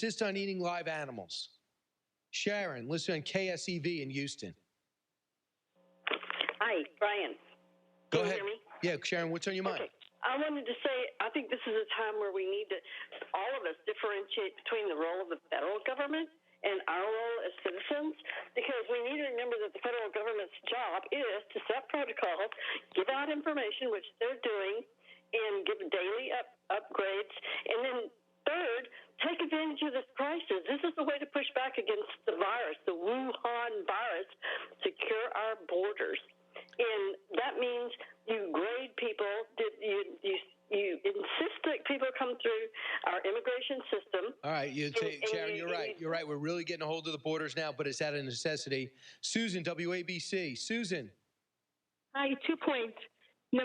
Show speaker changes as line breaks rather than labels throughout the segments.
insist on eating live animals. Sharon, listen on KSEV in Houston.
Hi, Brian.
Go
Can
ahead.
You hear me?
Yeah, Sharon, what's on your mind?
Okay. I wanted to say, I think this is a time where we need to, all of us, differentiate between the role of the federal government and our role as citizens, because we need to remember that the federal government's job is to set protocols, give out information, which they're doing, and give daily upgrades, and then third, take advantage of this crisis. This is the way to push back against the virus, the Wuhan virus, secure our borders. And that means you grade people, you insist that people come through our immigration system.
All right, Sharon, you're right. You're right. We're really getting a hold of the borders now, but it's out of necessity. Susan, WABC. Susan.
Hi, 2 points. 2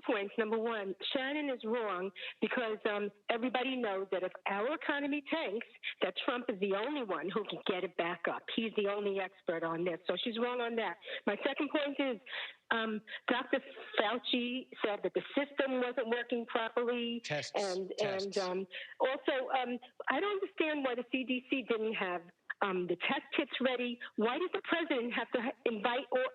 points. Number one, Shannon is wrong because everybody knows that if our economy tanks, that Trump is the only one who can get it back up. He's the only expert on this. So she's wrong on that. My second point is Dr. Falchi said that the system wasn't working properly.
Tests.
Also, I don't understand why the CDC didn't have the test kits ready. Why did the president have to invite or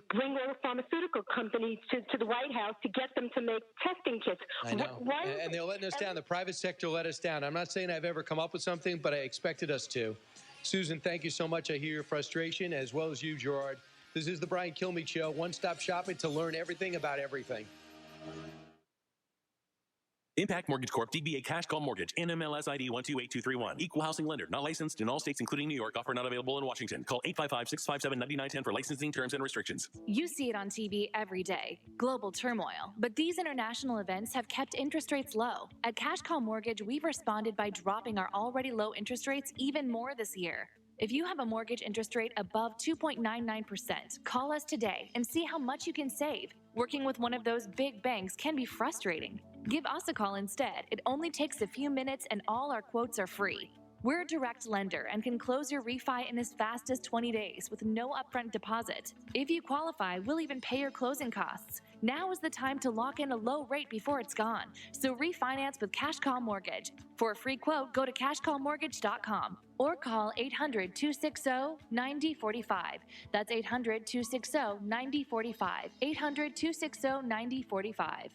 bring all the pharmaceutical companies to the White House to get them to make testing kits?
I know. And they're letting us down. The private sector let us down. I'm not saying I've ever come up with something, but I expected us to. Susan, thank you so much. I hear your frustration, as well as you, Gerard. This is the Brian Kilmeade Show, one-stop shopping to learn everything about everything.
Impact Mortgage Corp. DBA Cash Call Mortgage. NMLS ID 128231. Equal housing lender. Not licensed in all states, including New York. Offer not available in Washington. Call 855-657-9910 for licensing terms and restrictions.
You see it on TV every day. Global turmoil. But these international events have kept interest rates low. At Cash Call Mortgage, we've responded by dropping our already low interest rates even more this year. If you have a mortgage interest rate above 2.99%, call us today and see how much you can save. Working with one of those big banks can be frustrating. Give us a call instead. It only takes a few minutes and all our quotes are free. We're a direct lender and can close your refi in as fast as 20 days with no upfront deposit. If you qualify, we'll even pay your closing costs. Now is the time to lock in a low rate before it's gone. So refinance with Cash Call Mortgage. For a free quote, go to cashcallmortgage.com or call 800-260-9045. That's 800-260-9045. 800-260-9045.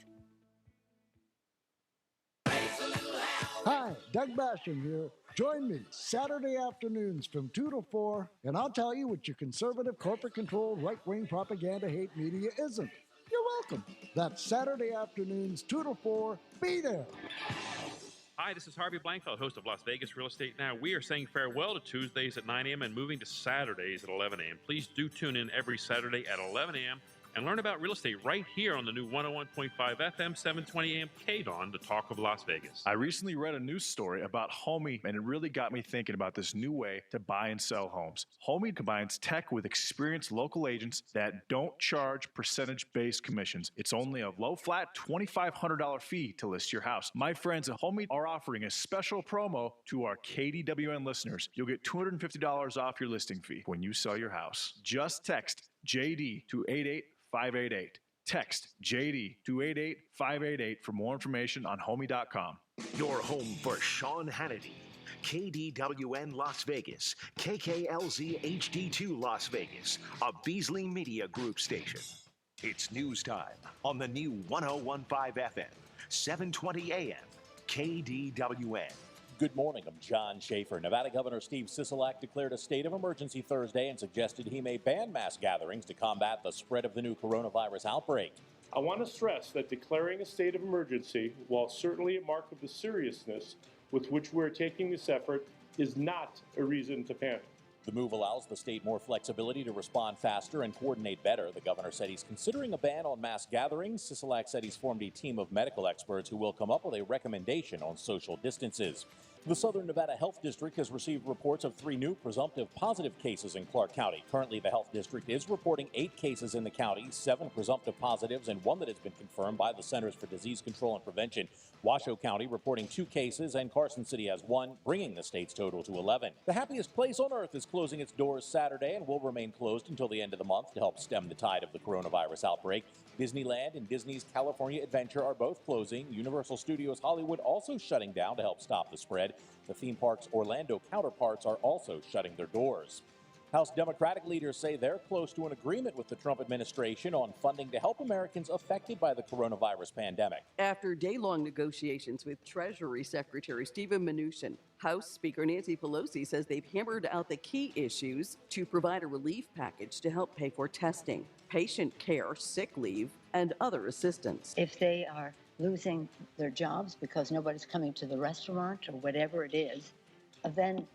Hi, Doug Basham here. Join me Saturday afternoons from 2 to 4, and I'll tell you what your conservative, corporate-controlled, right-wing propaganda hate media isn't. You're welcome. That's Saturday afternoons, 2 to 4. Be there.
Hi, this is Harvey Blankfeld, host of Las Vegas Real Estate Now. We are saying farewell to Tuesdays at 9 a.m. and moving to Saturdays at 11 a.m. Please do tune in every Saturday at 11 a.m. and learn about real estate right here on the new 101.5 FM, 720 AM KDON, the talk of Las Vegas.
I recently read a news story about Homey, and it really got me thinking about this new way to buy and sell homes. Homey combines tech with experienced local agents that don't charge percentage-based commissions. It's only a low, flat $2,500 fee to list your house. My friends at Homey are offering a special promo to our KDWN listeners. You'll get $250 off your listing fee when you sell your house. Just text JD to 88588. Text JD to 88588 for more information on homey.com.
Your home for Sean Hannity. KDWN Las Vegas, KKLZ HD2 Las Vegas, a Beasley Media Group station. It's news time on the new 101.5 FM, 720 AM, KDWN.
Good morning. I'm John Schaefer. Nevada Governor Steve Sisolak declared a state of emergency Thursday and suggested he may ban mass gatherings to combat the spread of the new coronavirus outbreak.
I want to stress that declaring a state of emergency, while certainly a mark of the seriousness with which we're taking this effort, is not a reason to panic.
The move allows the state more flexibility to respond faster and coordinate better. The governor said he's considering a ban on mass gatherings. Sisolak said he's formed a team of medical experts who will come up with a recommendation on social distances. The Southern Nevada Health District has received reports of 3 new presumptive positive cases in Clark County. Currently, the health district is reporting 8 cases in the county, 7 presumptive positives, and 1 that has been confirmed by the Centers for Disease Control and Prevention. Washoe County reporting 2 cases, and Carson City has 1, bringing the state's total to 11. The happiest place on earth is closing its doors Saturday and will remain closed until the end of the month to help stem the tide of the coronavirus outbreak. Disneyland and Disney's California Adventure are both closing. Universal Studios Hollywood also shutting down to help stop the spread. spread. The theme park's Orlando counterparts are also shutting their doors. House Democratic leaders say they're close to an agreement with the Trump administration on funding to help Americans affected by the coronavirus pandemic.
After day-long negotiations with Treasury Secretary Steven Mnuchin, House Speaker Nancy Pelosi says they've hammered out the key issues to provide a relief package to help pay for testing, patient care, sick leave, and other assistance.
If they are losing their jobs because nobody's coming to the restaurant or whatever it is, then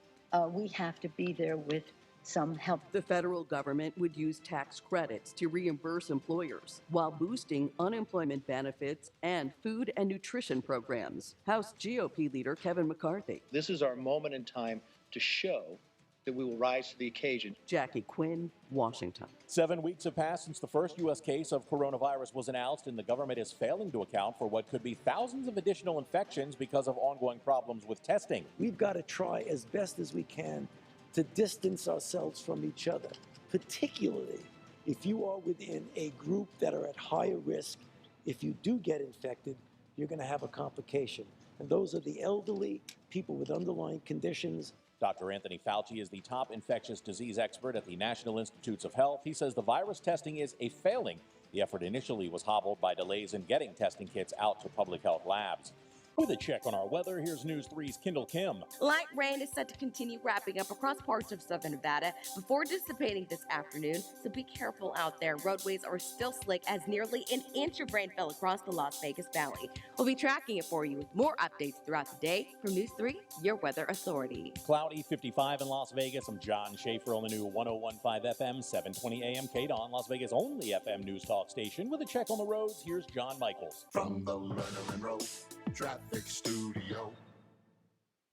we have to be there with some help.
The federal government would use tax credits to reimburse employers while boosting unemployment benefits and food and nutrition programs. House GOP leader Kevin McCarthy.
This is our moment in time to show that we will rise to the occasion.
Jackie Quinn, Washington.
7 weeks have passed since the first U.S. case of coronavirus was announced, and the government is failing to account for what could be thousands of additional infections because of ongoing problems with testing.
We've got to try as best as we can to distance ourselves from each other, particularly if you are within a group that are at higher risk. If you do get infected, you're going to have a complication. And those are the elderly, people with underlying conditions.
Dr. Anthony Falchi is the top infectious disease expert at the National Institutes of Health. He says the virus testing is a failing. The effort initially was hobbled by delays in getting testing kits out to public health labs. With a check on our weather, here's News 3's Kendall Kim.
Light rain is set to continue wrapping up across parts of southern Nevada before dissipating this afternoon, so be careful out there. Roadways are still slick as nearly an inch of rain fell across the Las Vegas Valley. We'll be tracking it for you with more updates throughout the day from News 3, your weather authority.
Cloudy, 55 in Las Vegas. I'm John Schaefer on the new 101.5 FM, 720 AM KDON, Las Vegas' only FM news talk station. With a check on the roads, here's John Michaels.
From the Lerner and Rowe Traffic Studio.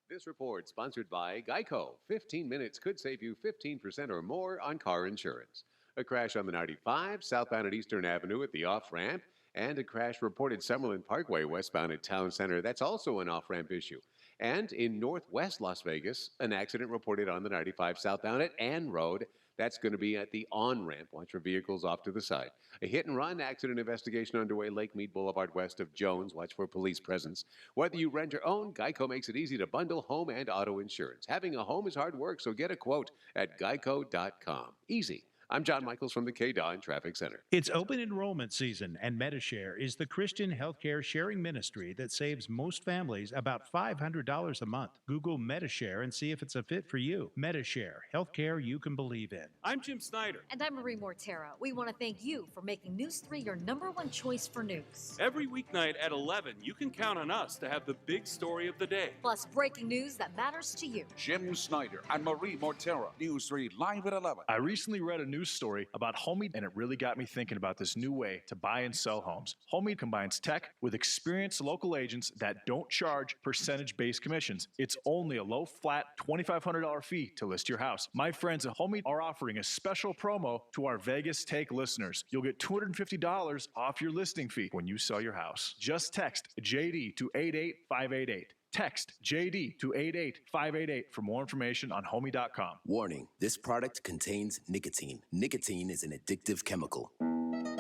This report sponsored by Geico. 15 minutes could save you 15% or more on car insurance. A crash on the 95 southbound at Eastern Avenue at the off-ramp, and a crash reported Summerlin Parkway westbound at Town Center. That's also an off-ramp issue. And in northwest Las Vegas, an accident reported on the 95 southbound at Ann Road. That's going to be at the on-ramp. Watch for vehicles off to the side. A hit-and-run accident investigation underway Lake Mead Boulevard west of Jones. Watch for police presence. Whether you rent or own, Geico makes it easy to bundle home and auto insurance. Having a home is hard work, so get a quote at geico.com. Easy. I'm John Michaels from the KDON Traffic Center.
It's open enrollment season, and MediShare is the Christian healthcare sharing ministry that saves most families about $500 a month. Google MediShare and see if it's a fit for you. MediShare, healthcare you can believe in.
I'm Jim Snyder.
And I'm Marie Mortera. We want to thank you for making News 3 your #1 choice for news.
Every weeknight at 11, you can count on us to have the big story of the day.
Plus breaking news that matters to you.
Jim Snyder and Marie Mortera. News 3 live at 11.
I recently read a news story about Homey, and it really got me thinking about this new way to buy and sell homes. Homey combines tech with experienced local agents that don't charge percentage-based commissions. It's only a low, flat $2,500 fee to list your house. My friends at Homey are offering a special promo to our Vegas Take listeners. You'll get $250 off your listing fee when you sell your house. Just text JD to 88588. Text JD to 88588 for more information on homey.com.
Warning, this product contains nicotine. Nicotine is an addictive chemical.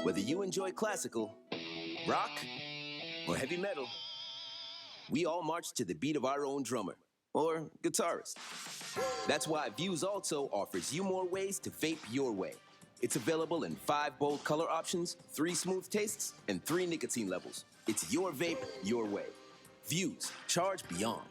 Whether you enjoy classical, rock, or heavy metal, we all march to the beat of our own drummer or guitarist. That's why Views also offers you more ways to vape your way. It's available in 5 bold color options, 3 smooth tastes, and 3 nicotine levels. It's your vape, your way. Views, charge beyond.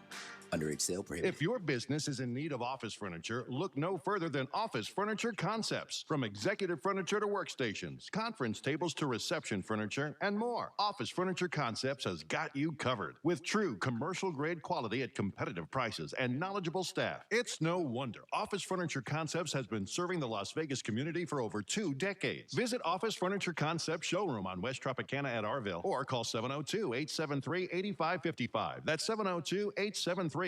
Underage sale prohibited.
If your business is in need of office furniture, look no further than Office Furniture Concepts. From executive furniture to workstations, conference tables to reception furniture, and more. Office Furniture Concepts has got you covered. With true commercial-grade quality at competitive prices and knowledgeable staff. It's no wonder Office Furniture Concepts has been serving the Las Vegas community for over 2 decades. Visit Office Furniture Concepts showroom on West Tropicana at Arville or call 702-873-8555. That's 702-873-8555.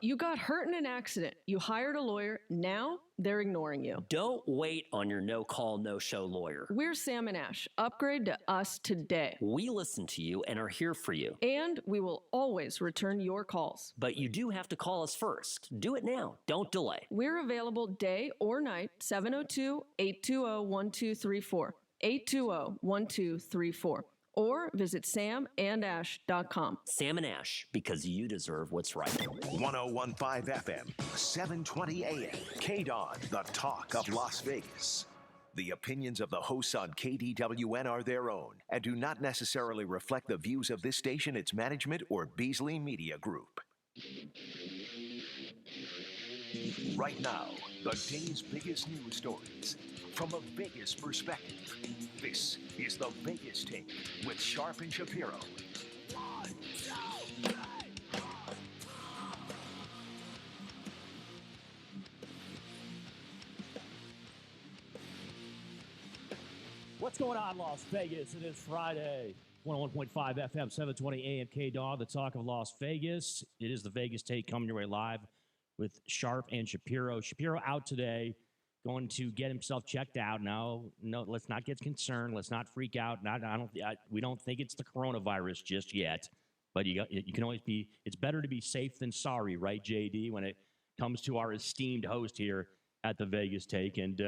You got hurt in an accident. You hired a lawyer. Now they're ignoring you.
Don't wait on your no-call, no-show lawyer.
We're Sam and Ash. Upgrade to us today.
We listen to you and are here for you.
And we will always return your calls.
But you do have to call us first. Do it now. Don't delay.
We're available day or night, 702-820-1234. 820-1234. or visit samandash.com.
Sam and Ash, because you deserve what's right.
1015 FM, 720 AM. KDON, the talk of Las Vegas. The opinions of the hosts on KDWN are their own and do not necessarily reflect the views of this station, its management, or Beasley Media Group. Right now, the day's biggest news stories from a Vegas perspective. This is the Vegas Take with Sharp and Shapiro.
What's going on, Las Vegas? It is Friday, 101.5 FM, 720 AM KDAW, the talk of Las Vegas. It is the Vegas Take coming your way live with Sharp and Shapiro. Shapiro out today, going to get himself checked out. No, let's not get concerned. Let's not freak out. We don't think it's the coronavirus just yet. But you can always be. It's better to be safe than sorry, right, JD? When it comes to our esteemed host here at the Vegas Take, and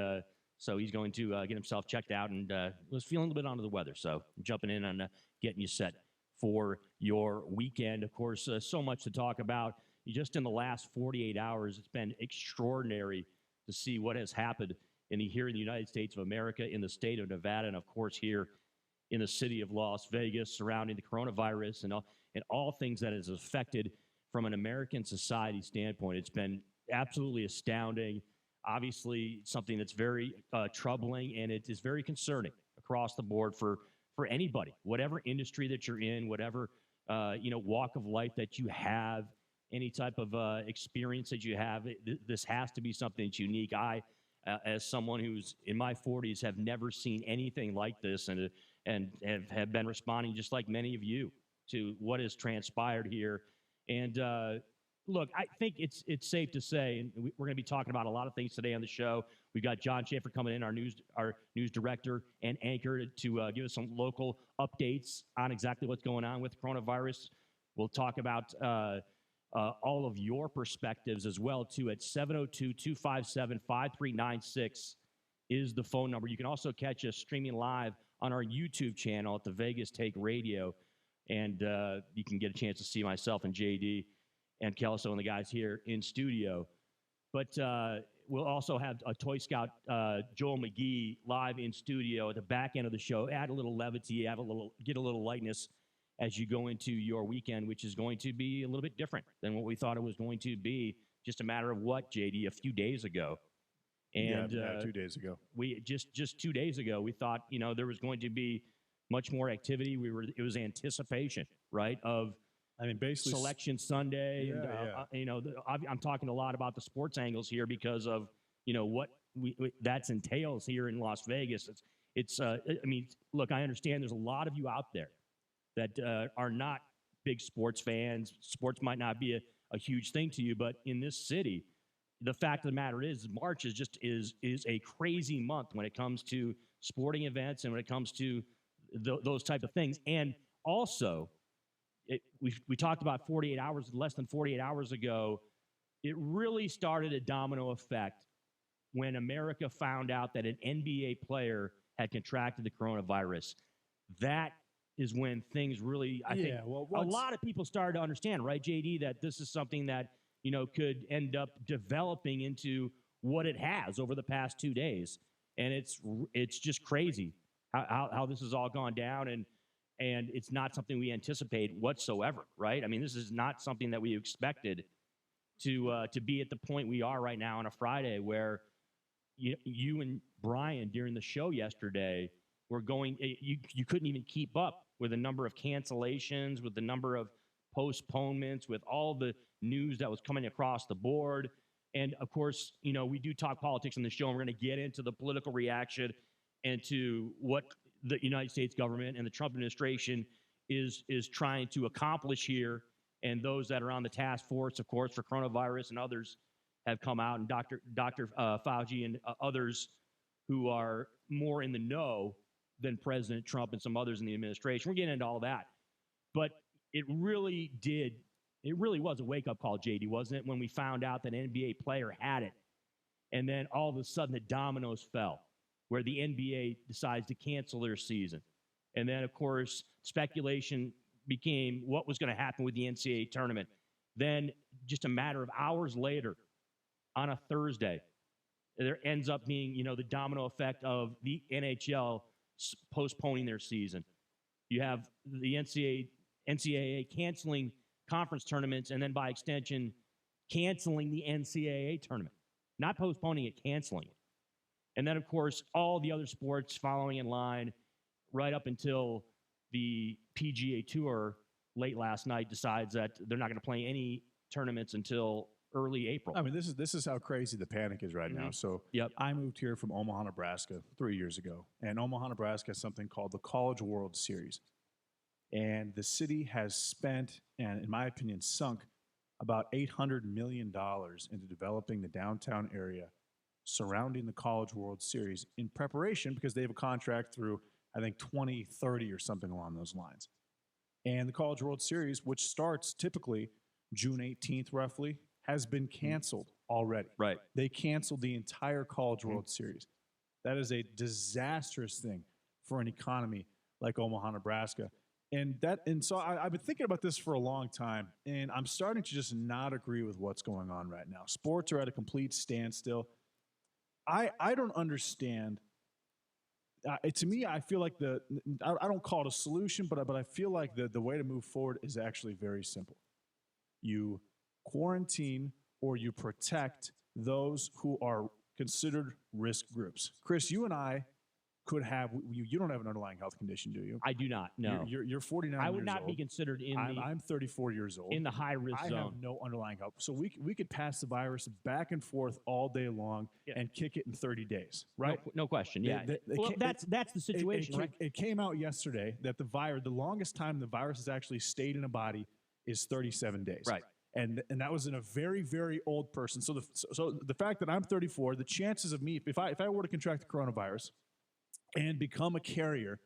so he's going to get himself checked out, and was feeling a little bit under the weather. So I'm jumping in on getting you set for your weekend. Of course, so much to talk about. Just in the last 48 hours, it's been extraordinary to see what has happened here in the United States of America, in the state of Nevada, and of course here in the city of Las Vegas, surrounding the coronavirus and all things that has affected from an American society standpoint. It's been absolutely astounding. Obviously, something that's very troubling, and it is very concerning across the board for anybody, whatever industry that you're in, whatever walk of life that you have, any type of experience that you have. This has to be something that's unique. I, as someone who's in my 40s, have never seen anything like this, and have been responding just like many of you to what has transpired here. And look, I think it's safe to say, and we're going to be talking about a lot of things today on the show. We've got John Schaefer coming in, our news director and anchor, to give us some local updates on exactly what's going on with coronavirus. We'll talk about all of your perspectives as well, too, at 702-257-5396 is the phone number. You can also catch us streaming live on our YouTube channel at the Vegas Take Radio, and you can get a chance to see myself and JD and Kelso and the guys here in studio. But we'll also have a Toy Scout, Joel Magee, live in studio at the back end of the show. Add a little levity, get a little lightness as you go into your weekend, which is going to be a little bit different than what we thought it was going to be just a matter of what, JD, a few days ago. And
2 days ago.
We just 2 days ago, we thought, there was going to be much more activity. It was anticipation, right, of basically Selection Sunday. I'm talking a lot about the sports angles here because of, what that entails here in Las Vegas. Look, I understand there's a lot of you out there that are not big sports fans. Sports might not be a huge thing to you, but in this city, the fact of the matter is March is a crazy month when it comes to sporting events and when it comes to those type of things. And also, we talked about 48 hours, less than 48 hours ago, it really started a domino effect when America found out that an NBA player had contracted the coronavirus. That is when things really, I think, a lot of people started to understand, right, JD, that this is something that, could end up developing into what it has over the past 2 days. And it's just crazy how this has all gone down, and it's not something we anticipate whatsoever, right? This is not something that we expected to be at the point we are right now on a Friday, where you and Brian during the show yesterday were going, you couldn't even keep up with the number of cancellations, with the number of postponements, with all the news that was coming across the board. And of course, we do talk politics on the show, and we're going to get into the political reaction and to what the United States government and the Trump administration is trying to accomplish here. And those that are on the task force, of course, for coronavirus, and others have come out, and Dr. Falchi and others who are more in the know than President Trump and some others in the administration. We're getting into all that. But it really was a wake-up call, JD, wasn't it, when we found out that an NBA player had it, and then all of a sudden the dominoes fell, where the NBA decides to cancel their season. And then, of course, speculation became what was going to happen with the NCAA tournament. Then, just a matter of hours later, on a Thursday, there ends up being, the domino effect of the NHL postponing their season. You have the NCAA canceling conference tournaments, and then by extension, canceling the NCAA tournament. Not postponing it, canceling it. And then, of course, all the other sports following in line right up until the PGA Tour late last night decides that they're not going to play any tournaments until early April.
I mean, this is how crazy the panic is right now. So I moved here from Omaha, Nebraska 3 years ago. And Omaha, Nebraska has something called the College World Series. And the city has spent, and in my opinion, sunk about $800 million into developing the downtown area surrounding the College World Series in preparation because they have a contract through, I think, 2030 or something along those lines. And the College World Series, which starts typically June 18th roughly, has been canceled already.
Right.
They canceled the entire College World Series. That is a disastrous thing for an economy like Omaha, Nebraska. And so I've been thinking about this for a long time, and I'm starting to just not agree with what's going on right now. Sports are at a complete standstill. I don't understand. To me, I feel like I don't call it a solution, but I feel like the way to move forward is actually very simple. You quarantine or you protect those who are considered risk groups. Chris, you and I could have, you don't have an underlying health condition, do you?
I do not, no.
You're 49 years old.
I would not be considered
I'm 34 years old.
in the high-risk zone.
I have no underlying health. So we could pass the virus back and forth all day long and kick it in 30 days, right?
No question, yeah. That's the situation, right?
It came out yesterday that the longest time the virus has actually stayed in a body is 37 days.
Right.
And that was in a very, very old person. So the fact that I'm 34, the chances of me, if I were to contract the coronavirus and become a carrier,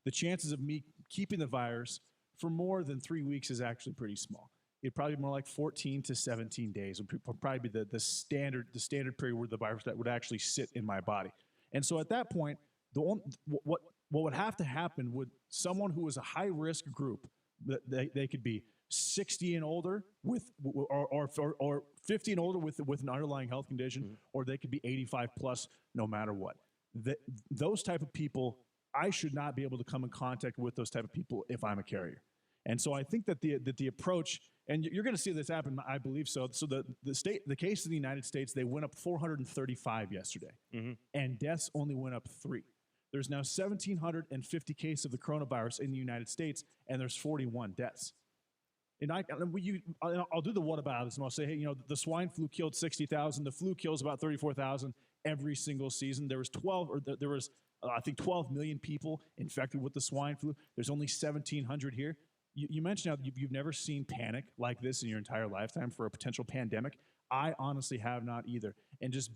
the chances of me keeping the virus for more than 3 weeks is actually pretty small. It'd probably be more like 14 to 17 days would probably be the standard period where the virus that would actually sit in my body. And so at that point, what would have to happen would someone who is a high risk group, they could be 60 and older or 50 and older with an underlying health condition, or they could be 85 plus no matter what. Those type of people, I should not be able to come in contact with those type of people if I'm a carrier. And so I think that the approach, and you're going to see this happen, I believe so. So the case in the United States, they went up 435 yesterday, and deaths only went up 3. There's now 1,750 cases of the coronavirus in the United States, and there's 41 deaths. And I'll do the whataboutism, and I'll say, hey, the swine flu killed 60,000. The flu kills about 34,000 every single season. There was 12 million people infected with the swine flu. There's only 1,700 here. You mentioned how you've never seen panic like this in your entire lifetime for a potential pandemic. I honestly have not either. And just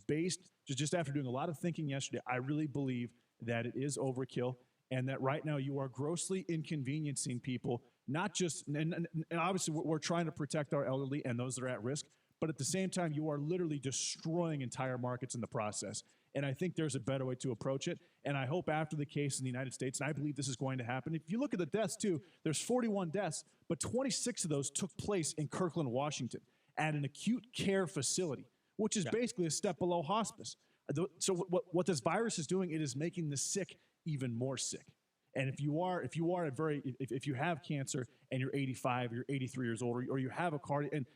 after doing a lot of thinking yesterday, I really believe that it is overkill, and that right now you are grossly inconveniencing people. Not just, and obviously we're trying to protect our elderly and those that are at risk, but at the same time, you are literally destroying entire markets in the process. And I think there's a better way to approach it. And I hope after the case in the United States, and I believe this is going to happen, if you look at the deaths too, there's 41 deaths, but 26 of those took place in Kirkland, Washington, at an acute care facility, which is basically a step below hospice. So what this virus is doing, it is making the sick even more sick. And if you have cancer and you're 85, you're 83 years old, or you have a cardiac, and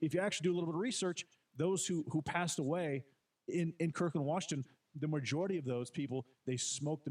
if you actually do a little bit of research, those who passed away in Kirkland, Washington, the majority of those people, they smoked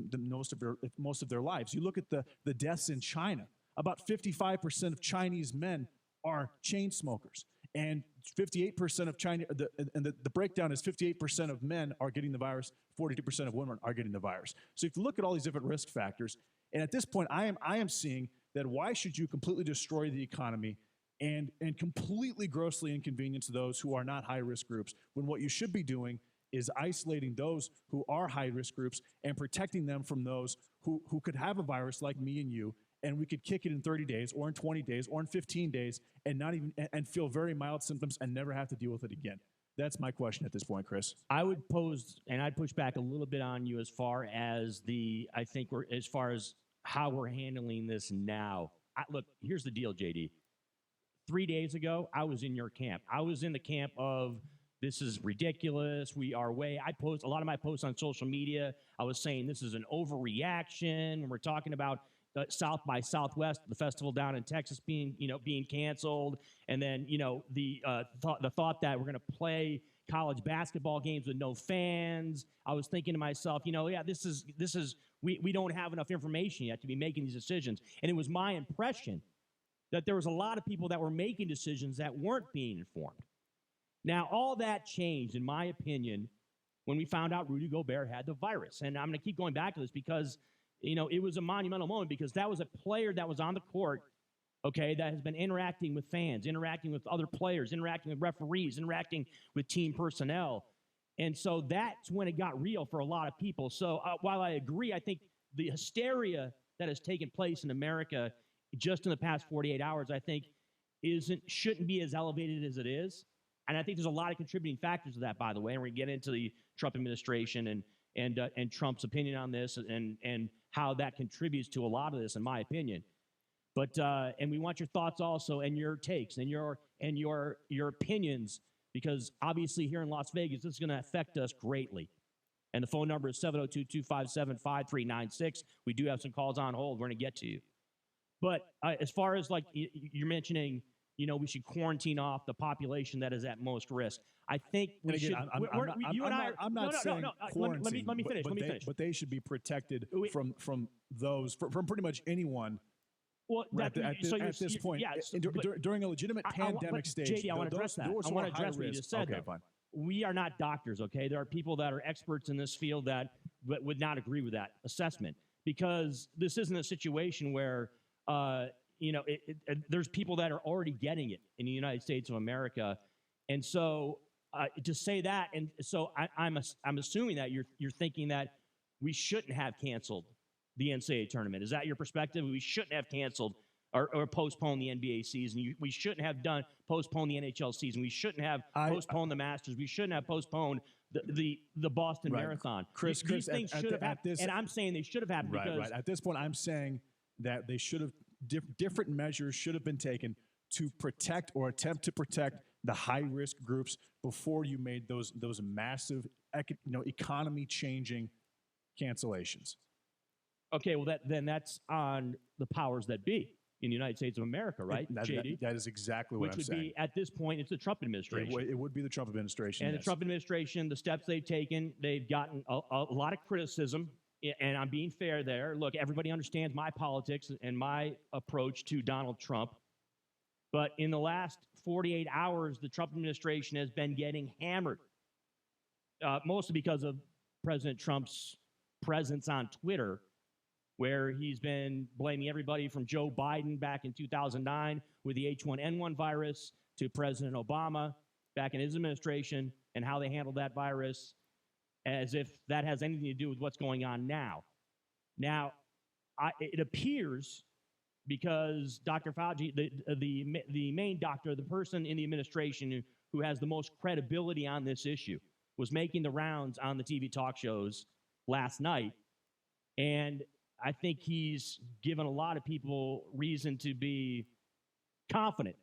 most of their lives. You look at the deaths in China, about 55% of Chinese men are chain smokers. And 58% of China, the breakdown is 58% of men are getting the virus, 42% of women are getting the virus. So if you look at all these different risk factors, and at this point, I am seeing that why should you completely destroy the economy and completely grossly inconvenience those who are not high-risk groups, when what you should be doing is isolating those who are high-risk groups and protecting them from those who could have a virus like me and you, and we could kick it in 30 days or in 20 days or in 15 days and feel very mild symptoms and never have to deal with it again. That's my question at this point, Chris.
I would pose, and I'd push back a little bit on you as far as how we're handling this now. Look, here's the deal, JD. 3 days ago, I was in your camp. I was in the camp of this is ridiculous. We are I post a lot of my posts on social media. I was saying this is an overreaction when we're talking about South by Southwest, the festival down in Texas being canceled, and then the thought that we're going to play college basketball games with no fans. I was thinking to myself, this is we don't have enough information yet to be making these decisions, and it was my impression that there was a lot of people that were making decisions that weren't being informed. Now, all that changed, in my opinion, when we found out Rudy Gobert had the virus. And I'm going to keep going back to this because, it was a monumental moment because that was a player that was on the court, okay, that has been interacting with fans, interacting with other players, interacting with referees, interacting with team personnel. And so that's when it got real for a lot of people. So while I agree, I think the hysteria that has taken place in America just in the past 48 hours, I think shouldn't be as elevated as it is. And I think there's a lot of contributing factors to that, by the way. And we're going to get into the Trump administration and Trump's opinion on this and how that contributes to a lot of this, in my opinion. But and we want your thoughts also and your takes and your opinions, because obviously here in Las Vegas, this is going to affect us greatly. And the phone number is 702-257-5396. We do have some calls on hold. We're going to get to you. But as far as like you're mentioning, we should quarantine off the population that is at most risk. I think we should.
I'm not saying quarantine.
Let me finish.
But they should be protected from pretty much anyone.
Well,
at this point, during a legitimate pandemic stage,
JD, I want to address that. I want to address what you just said.
Okay, fine.
We are not doctors, okay? There are people that are experts in this field that would not agree with that assessment, because this isn't a situation where there's people that are already getting it in the United States of America, and so to say that, and so I'm assuming that you're thinking that we shouldn't have canceled the NCAA tournament. Is that your perspective? We shouldn't have canceled or postponed the NBA season. We shouldn't have postponed the NHL season. We shouldn't have postponed the Masters. We shouldn't have postponed the Boston Marathon.
Chris,
these things should have happened, and I'm saying they should have happened because
at this point, I'm saying that they should have different measures should have been taken to protect or attempt to protect the high risk groups before you made those massive economy changing cancellations.
Okay, well then that's on the powers that be in the United States of America, right, JD?
That is exactly what I'm saying.
Which would be, at this point, it's the Trump administration.
It would be the Trump administration.
And the Trump administration, the steps they've taken, they've gotten a lot of criticism, and I'm being fair there. Look, everybody understands my politics and my approach to Donald Trump. But in the last 48 hours, the Trump administration has been getting hammered, mostly because of President Trump's presence on Twitter, where he's been blaming everybody from Joe Biden back in 2009 with the H1N1 virus to President Obama back in his administration and how they handled that virus, as if that has anything to do with what's going on now. Now, it appears, because Dr. Falchi, the main doctor, the person in the administration who has the most credibility on this issue, was making the rounds on the TV talk shows last night, and I think he's given a lot of people reason to be confident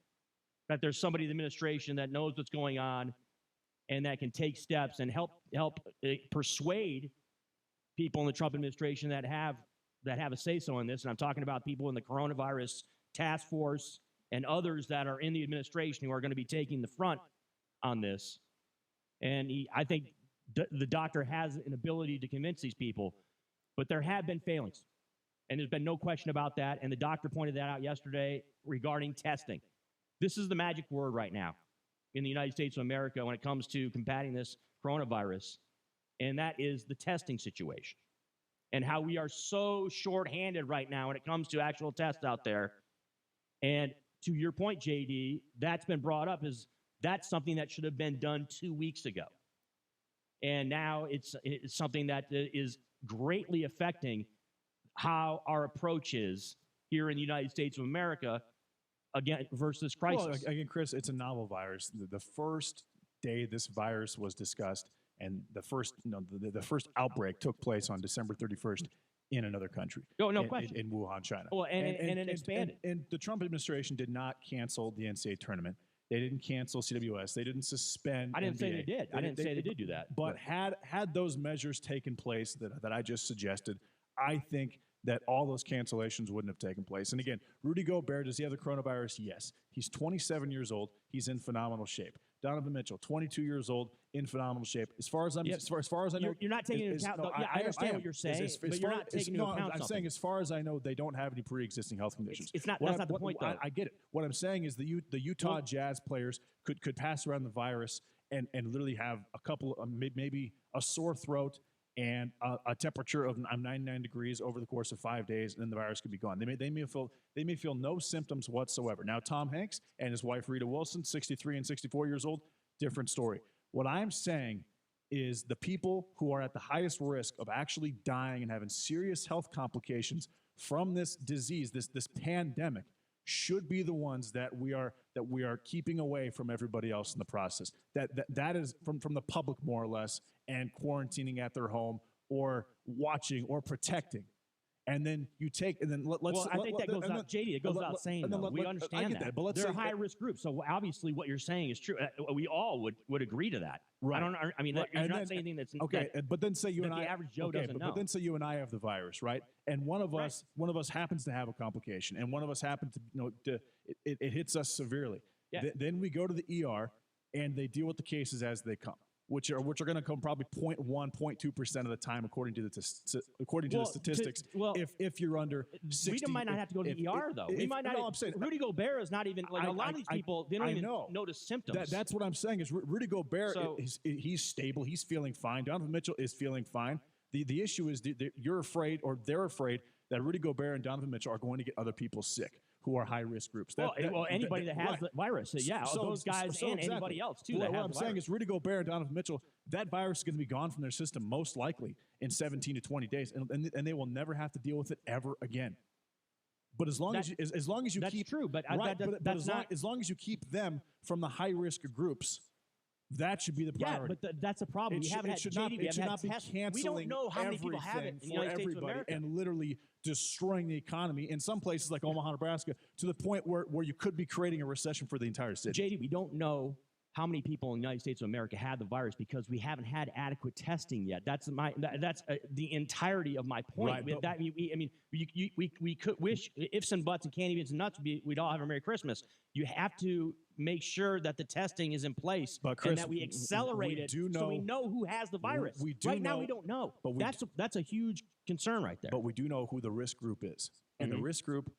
that there's somebody in the administration that knows what's going on and that can take steps and help persuade people in the Trump administration that have a say-so in this. And I'm talking about people in the coronavirus task force and others that are in the administration who are going to be taking the front on this. And I think the doctor has an ability to convince these people. But there have been failings, and there's been no question about that, and the doctor pointed that out yesterday regarding testing. This is the magic word right now in the United States of America when it comes to combating this coronavirus, and that is the testing situation and how we are so short-handed right now when it comes to actual tests out there. And to your point, JD, that's been brought up as that's something that should have been done 2 weeks ago. And now it's something that is greatly affecting how our approach is here in the United States of America again versus crisis.
Well, again, Chris, it's a novel virus. The first day this virus was discussed and the first outbreak took place on December 31st, in another country.
No question.
In Wuhan, China.
Well, and it expanded.
And the Trump administration did not cancel the NCAA tournament. They didn't cancel CWS. They didn't suspend.
I didn't say
NBA.
they did. I didn't say they did do that.
But had those measures taken place that I just suggested, I think that all those cancellations wouldn't have taken place. And again, Rudy Gobert, does he have the coronavirus? Yes. He's 27 years old. He's in phenomenal shape. Donovan Mitchell, 22 years old, in phenomenal shape. As far as I know,
you're not taking into account. I understand what you're saying, but you're not taking into account.
I'm saying, as far as I know, they don't have any pre-existing health conditions.
It's not. That's not the point, though.
I get it. What I'm saying is the Utah Jazz players could pass around the virus and literally have a couple, maybe a sore throat and a temperature of 99 degrees over the course of 5 days, and then the virus could be gone. They may feel no symptoms whatsoever. Now, Tom Hanks and his wife Rita Wilson, 63 and 64 years old, different story. What I'm saying is the people who are at the highest risk of actually dying and having serious health complications from this disease, this pandemic, should be the ones that we are keeping away from everybody else in the process. That is from the public, more or less, and quarantining at their home or watching or protecting. And then you take, and then let's.
Well, I think that goes out, JD. It goes out saying, though. We understand that.
But
they're a high-risk group, so obviously what you're saying is true. We all would agree to that.
Right.
I mean, you're not saying anything that's
okay. But then say you and I,
the average Joe doesn't know.
But then say you and I have the virus, right? And one of us happens to have a complication, and one of us happens to, it hits us severely.
Yeah.
Then we go to the ER, and they deal with the cases as they come, which are going to come probably 0.1, 0.2% of the time, according to the statistics. If you're under 60,
we might not have to go to the ER though. We might not.
I'm saying,
Rudy Gobert is not even like a lot of these people. They don't even notice symptoms.
That's what I'm saying. Is Rudy Gobert? He's stable. He's feeling fine. Donovan Mitchell is feeling fine. The issue is you're afraid, or they're afraid, that Rudy Gobert and Donovan Mitchell are going to get other people sick who are high-risk groups.
Anybody that has the virus, those guys and anybody else, too.
What I'm saying is Rudy Gobert and Donovan Mitchell, that virus is going to be gone from their system most likely in 17 to 20 days, and they will never have to deal with it ever again. But as long as you
that's
keep
true, but
as long as you keep them from the high-risk groups, that should be the priority.
Yeah, but that's a problem. We haven't had
canceling.
We don't know how many people have it in the United States of America,
and literally destroying the economy in some places like Omaha, Nebraska, to the point where you could be creating a recession for the entire city.
JD, we don't know how many people in the United States of America had the virus because we haven't had adequate testing yet. That's the entirety of my point.
Right,
we could wish ifs and buts and candy beans and nuts. We'd all have a Merry Christmas. You have to make sure that the testing is in place,
but Chris,
and that we accelerate it so we know who has the virus. Now we don't know. But that's a huge concern right there.
But we do know who the risk group is, and the risk group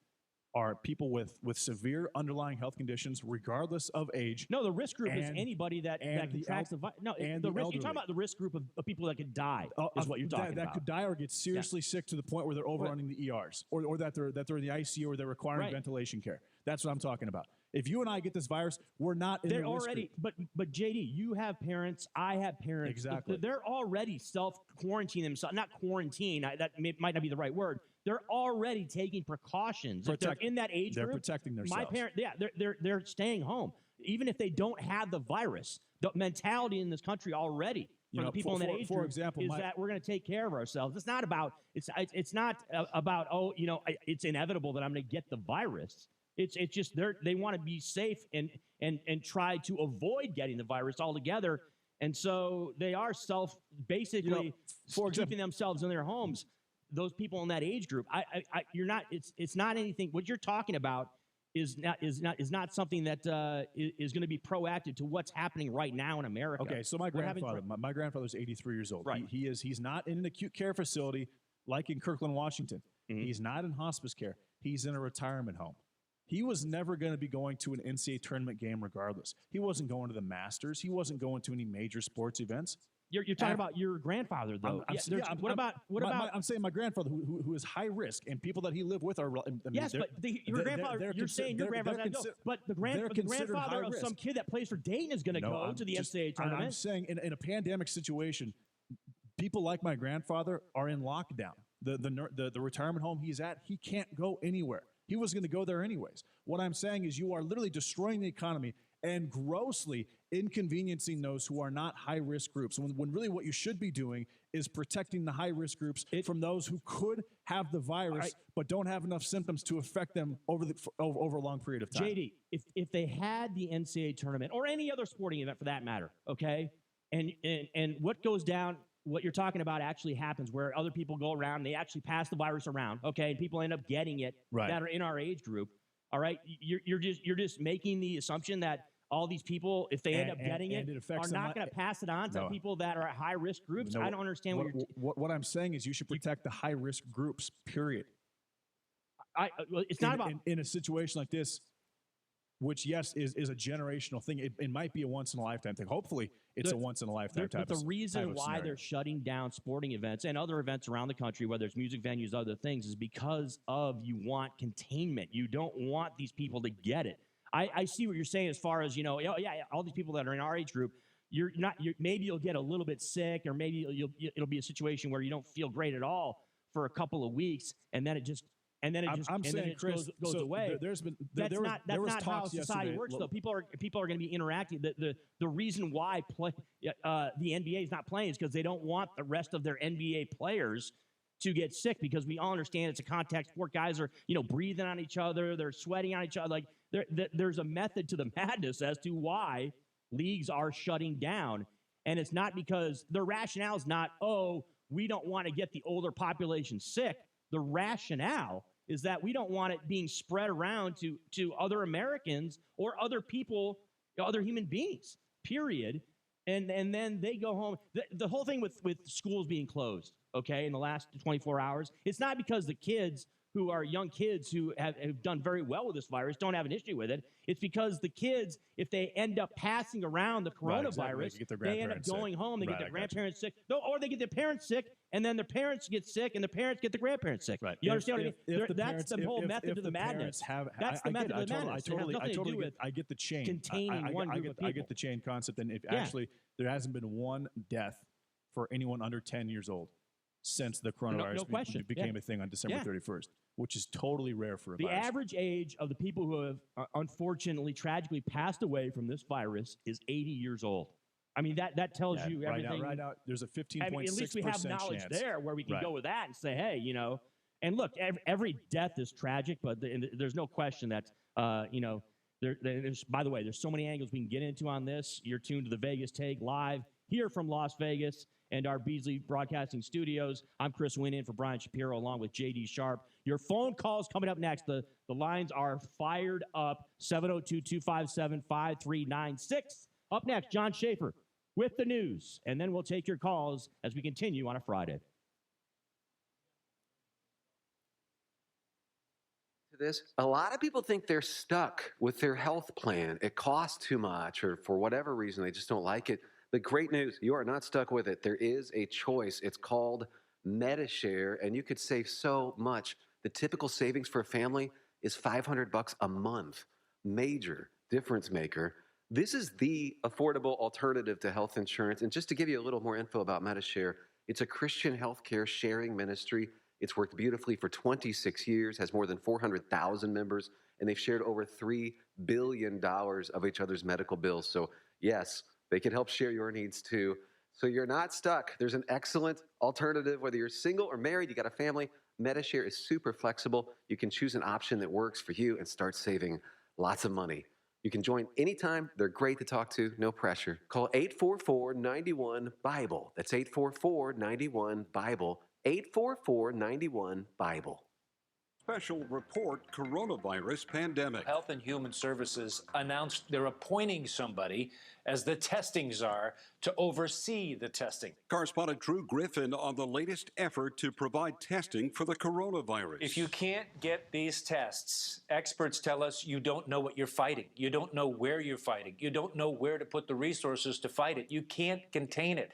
are people with severe underlying health conditions, regardless of age.
No, the risk group is anybody that contracts the virus. No, the risk. You're talking about the risk group of people that could die. Is what you're talking about.
That could die or get seriously sick to the point where they're overrunning the ERs, or that they're in the ICU, or they're requiring ventilation care. That's what I'm talking about. If you and I get this virus, we're not in the risk group.
But JD, you have parents. I have parents.
Exactly.
They're already self-quarantining themselves. Not quarantine. Might not be the right word. They're already taking precautions. If they're in that age group,
they're protecting themselves.
My parents, they're staying home, even if they don't have the virus. The mentality in this country already, the people in that age group, is that we're going to take care of ourselves. It's not about it's not about it's inevitable that I'm going to get the virus. It's just they want to be safe and try to avoid getting the virus altogether, and so they are basically keeping themselves in their homes. Those people in that age group, you're not. It's not anything. What you're talking about is not something that is going to be proactive to what's happening right now in America.
Okay, so my grandfather's 83 years old.
Right.
He's not in an acute care facility like in Kirkland, Washington. Mm-hmm. He's not in hospice care. He's in a retirement home. He was never going to be going to an NCAA tournament game regardless. He wasn't going to the Masters. He wasn't going to any major sports events.
You're talking about your grandfather, though.
I'm saying my grandfather, who is high risk, and people that he lived with are.
Your grandfather. You're saying your grandfather, but the grandfather of some kid that plays for Dayton is going to go to the NCAA tournament.
I'm saying in a pandemic situation, people like my grandfather are in lockdown. The retirement home he's at, he can't go anywhere. He was going to go there anyways. What I'm saying is you are literally destroying the economy and grossly inconveniencing those who are not high-risk groups. When really what you should be doing is protecting the high-risk groups from those who could have the virus but don't have enough symptoms to affect them over a long period of time.
JD, if they had the NCAA tournament or any other sporting event for that matter, okay, and what goes down, what you're talking about actually happens where other people go around and they actually pass the virus around, okay, and people end up getting it that are in our age group. All right, you're just making the assumption that all these people, if they end up getting it, are not going to pass it on to people that are at high-risk groups. I don't understand
what I'm saying is you should protect the high-risk groups, period.
It's not about...
In a situation like this, which, yes, is a generational thing. It might be a once-in-a-lifetime thing. Hopefully, it's a once-in-a-lifetime type of
But the reason why they're shutting down sporting events and other events around the country, whether it's music venues, other things, is because of you want containment. You don't want these people to get it. I see what you're saying as far as, all these people that are in our age group, maybe you'll get a little bit sick, or maybe it'll be a situation where you don't feel great at all for a couple of weeks, and then it just goes away. That's not how society works, though. People are going to be interacting. The reason why the NBA is not playing is because they don't want the rest of their NBA players to get sick, because we all understand it's a contact sport. Guys are breathing on each other, they're sweating on each other. Like there's a method to the madness as to why leagues are shutting down, and it's not because their rationale is not, we don't want to get the older population sick. The rationale is that we don't want it being spread around to other Americans or other people, other human beings, period. And then they go home. The whole thing with schools being closed, okay, in the last 24 hours, it's not because the kids who are young kids who have done very well with this virus don't have an issue with it. It's because the kids, if they end up passing around the coronavirus, they end up going home, they get their grandparents sick, or they get their parents sick, and then their parents get sick, and the parents get the grandparents sick. You understand what I mean? That's the whole method of the madness. That's the method of the madness.
I get the chain.
Containing one group of people.
I get the chain concept, and actually there hasn't been one death for anyone under 10 years old since the coronavirus became a thing on December 31st, which is totally rare for a virus.
The average age of the people who have unfortunately, tragically passed away from this virus is 80 years old. I mean, that tells you everything.
Right now, there's a 15.6%
at least we have knowledge
chance.
there where we can go with that and say, hey, and look, every death is tragic, but there's no question that, there's, by the way, there's so many angles we can get into on this. You're tuned to the Vegas Take live here from Las Vegas and our Beasley Broadcasting Studios. I'm Chris Wynn in for Brian Shapiro along with J.D. Sharp. Your phone calls coming up next. The lines are fired up, 702-257-5396. Up next, John Schaefer with the news, and then we'll take your calls as we continue on a Friday.
A lot of people think they're stuck with their health plan. It costs too much, or for whatever reason, they just don't like it. The great news, you are not stuck with it. There is a choice. It's called MediShare, and you could save so much. The typical savings for a family is $500 a month. Major difference maker. This is the affordable alternative to health insurance. And just to give you a little more info about MediShare, it's a Christian healthcare sharing ministry. It's worked beautifully for 26 years, has more than 400,000 members, and they've shared over $3 billion of each other's medical bills. So yes, they can help share your needs too. So you're not stuck. There's an excellent alternative, whether you're single or married, you got a family. MediShare is super flexible. You can choose an option that works for you and start saving lots of money. You can join anytime. They're great to talk to, no pressure. Call 844-91-BIBLE. That's 844-91-BIBLE. 844-91-BIBLE.
Special report coronavirus pandemic.
Health and Human Services announced they're appointing somebody as the testing czar to oversee the testing.
Correspondent Drew Griffin on the latest effort to provide testing for the coronavirus.
If you can't get these tests, experts tell us you don't know what you're fighting. You don't know where you're fighting. You don't know where to put the resources to fight it. You can't contain it.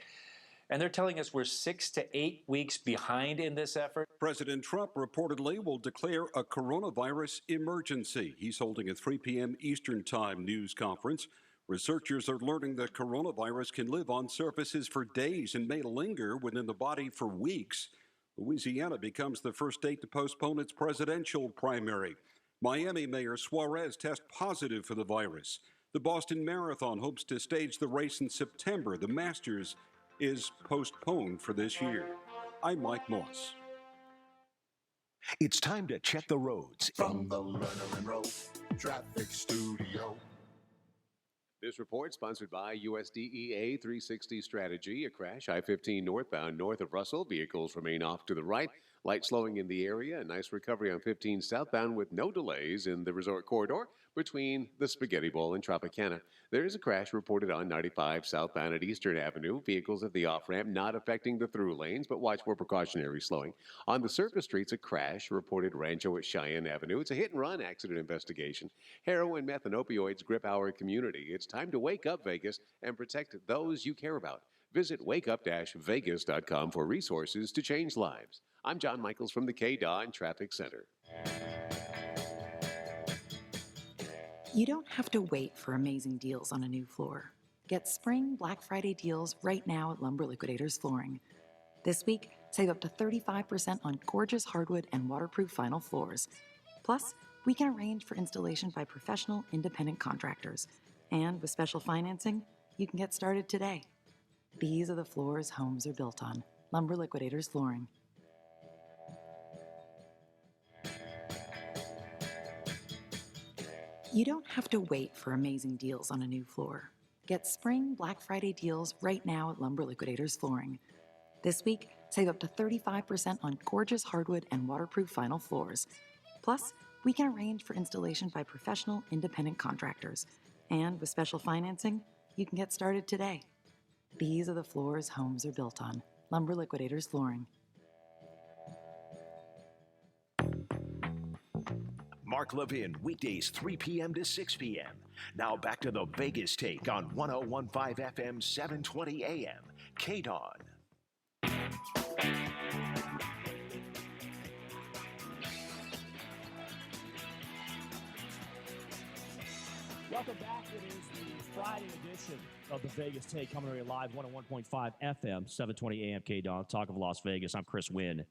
And they're telling us we're 6 to 8 weeks behind in this effort.
President Trump reportedly will declare a coronavirus emergency. He's holding a 3 p.m. Eastern Time news conference. Researchers are learning that coronavirus can live on surfaces for days and may linger within the body for weeks. Louisiana becomes the first state to postpone its presidential primary. Miami Mayor Suarez tests positive for the virus. The Boston Marathon hopes to stage the race in September. The Masters is postponed for this year. I'm Mike Moss.
It's time to check the roads.
From the Lerner and Rowe Traffic Studio.
This report sponsored by USDEA 360 Strategy. A crash, I-15 northbound north of Russell. Vehicles remain off to the right. Light slowing in the area. A nice recovery on 15 southbound with no delays in the resort corridor between the Spaghetti Bowl and Tropicana. There is a crash reported on 95 southbound at Eastern Avenue. Vehicles at the off-ramp not affecting the through lanes, but watch for precautionary slowing. On the surface streets, a crash reported Rancho at Cheyenne Avenue. It's a hit-and-run accident investigation. Heroin, meth, and opioids grip our community. It's time to wake up, Vegas, and protect those you care about. Visit wakeup-vegas.com for resources to change lives. I'm John Michaels from the KDON Traffic Center.
You don't have to wait for amazing deals on a new floor. Get spring Black Friday deals right now at Lumber Liquidators Flooring. This week, save up to 35% on gorgeous hardwood and waterproof vinyl floors. Plus, we can arrange for installation by professional independent contractors. And with special financing, you can get started today. These are the floors homes are built on. Lumber Liquidators Flooring. You don't have to wait for amazing deals on a new floor. Get spring Black Friday deals right now at Lumber Liquidators Flooring. This week, save up to 35% on gorgeous hardwood and waterproof vinyl floors. Plus, we can arrange for installation by professional independent contractors. And with special financing, you can get started today. These are the floors homes are built on. Lumber Liquidators Flooring.
Mark Levin, weekdays 3 p.m. to 6 p.m. Now back to the Vegas Take on 1015 FM, 720 a.m. KDON.
Welcome back. It is the Friday edition of the Vegas Take, coming to you live 101.5 FM, 720 AM KDON, Talk of Las Vegas. I'm Chris Wynn,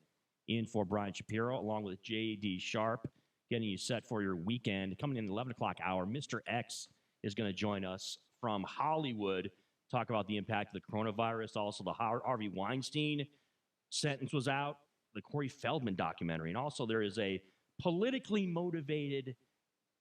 in for Brian Shapiro, along with J.D. Sharp, getting you set for your weekend. Coming in the 11 o'clock hour, Mr. X is going to join us from Hollywood, talk about the impact of the coronavirus. Also, the Harvey Weinstein sentence was out, the Corey Feldman documentary, and also there is a politically motivated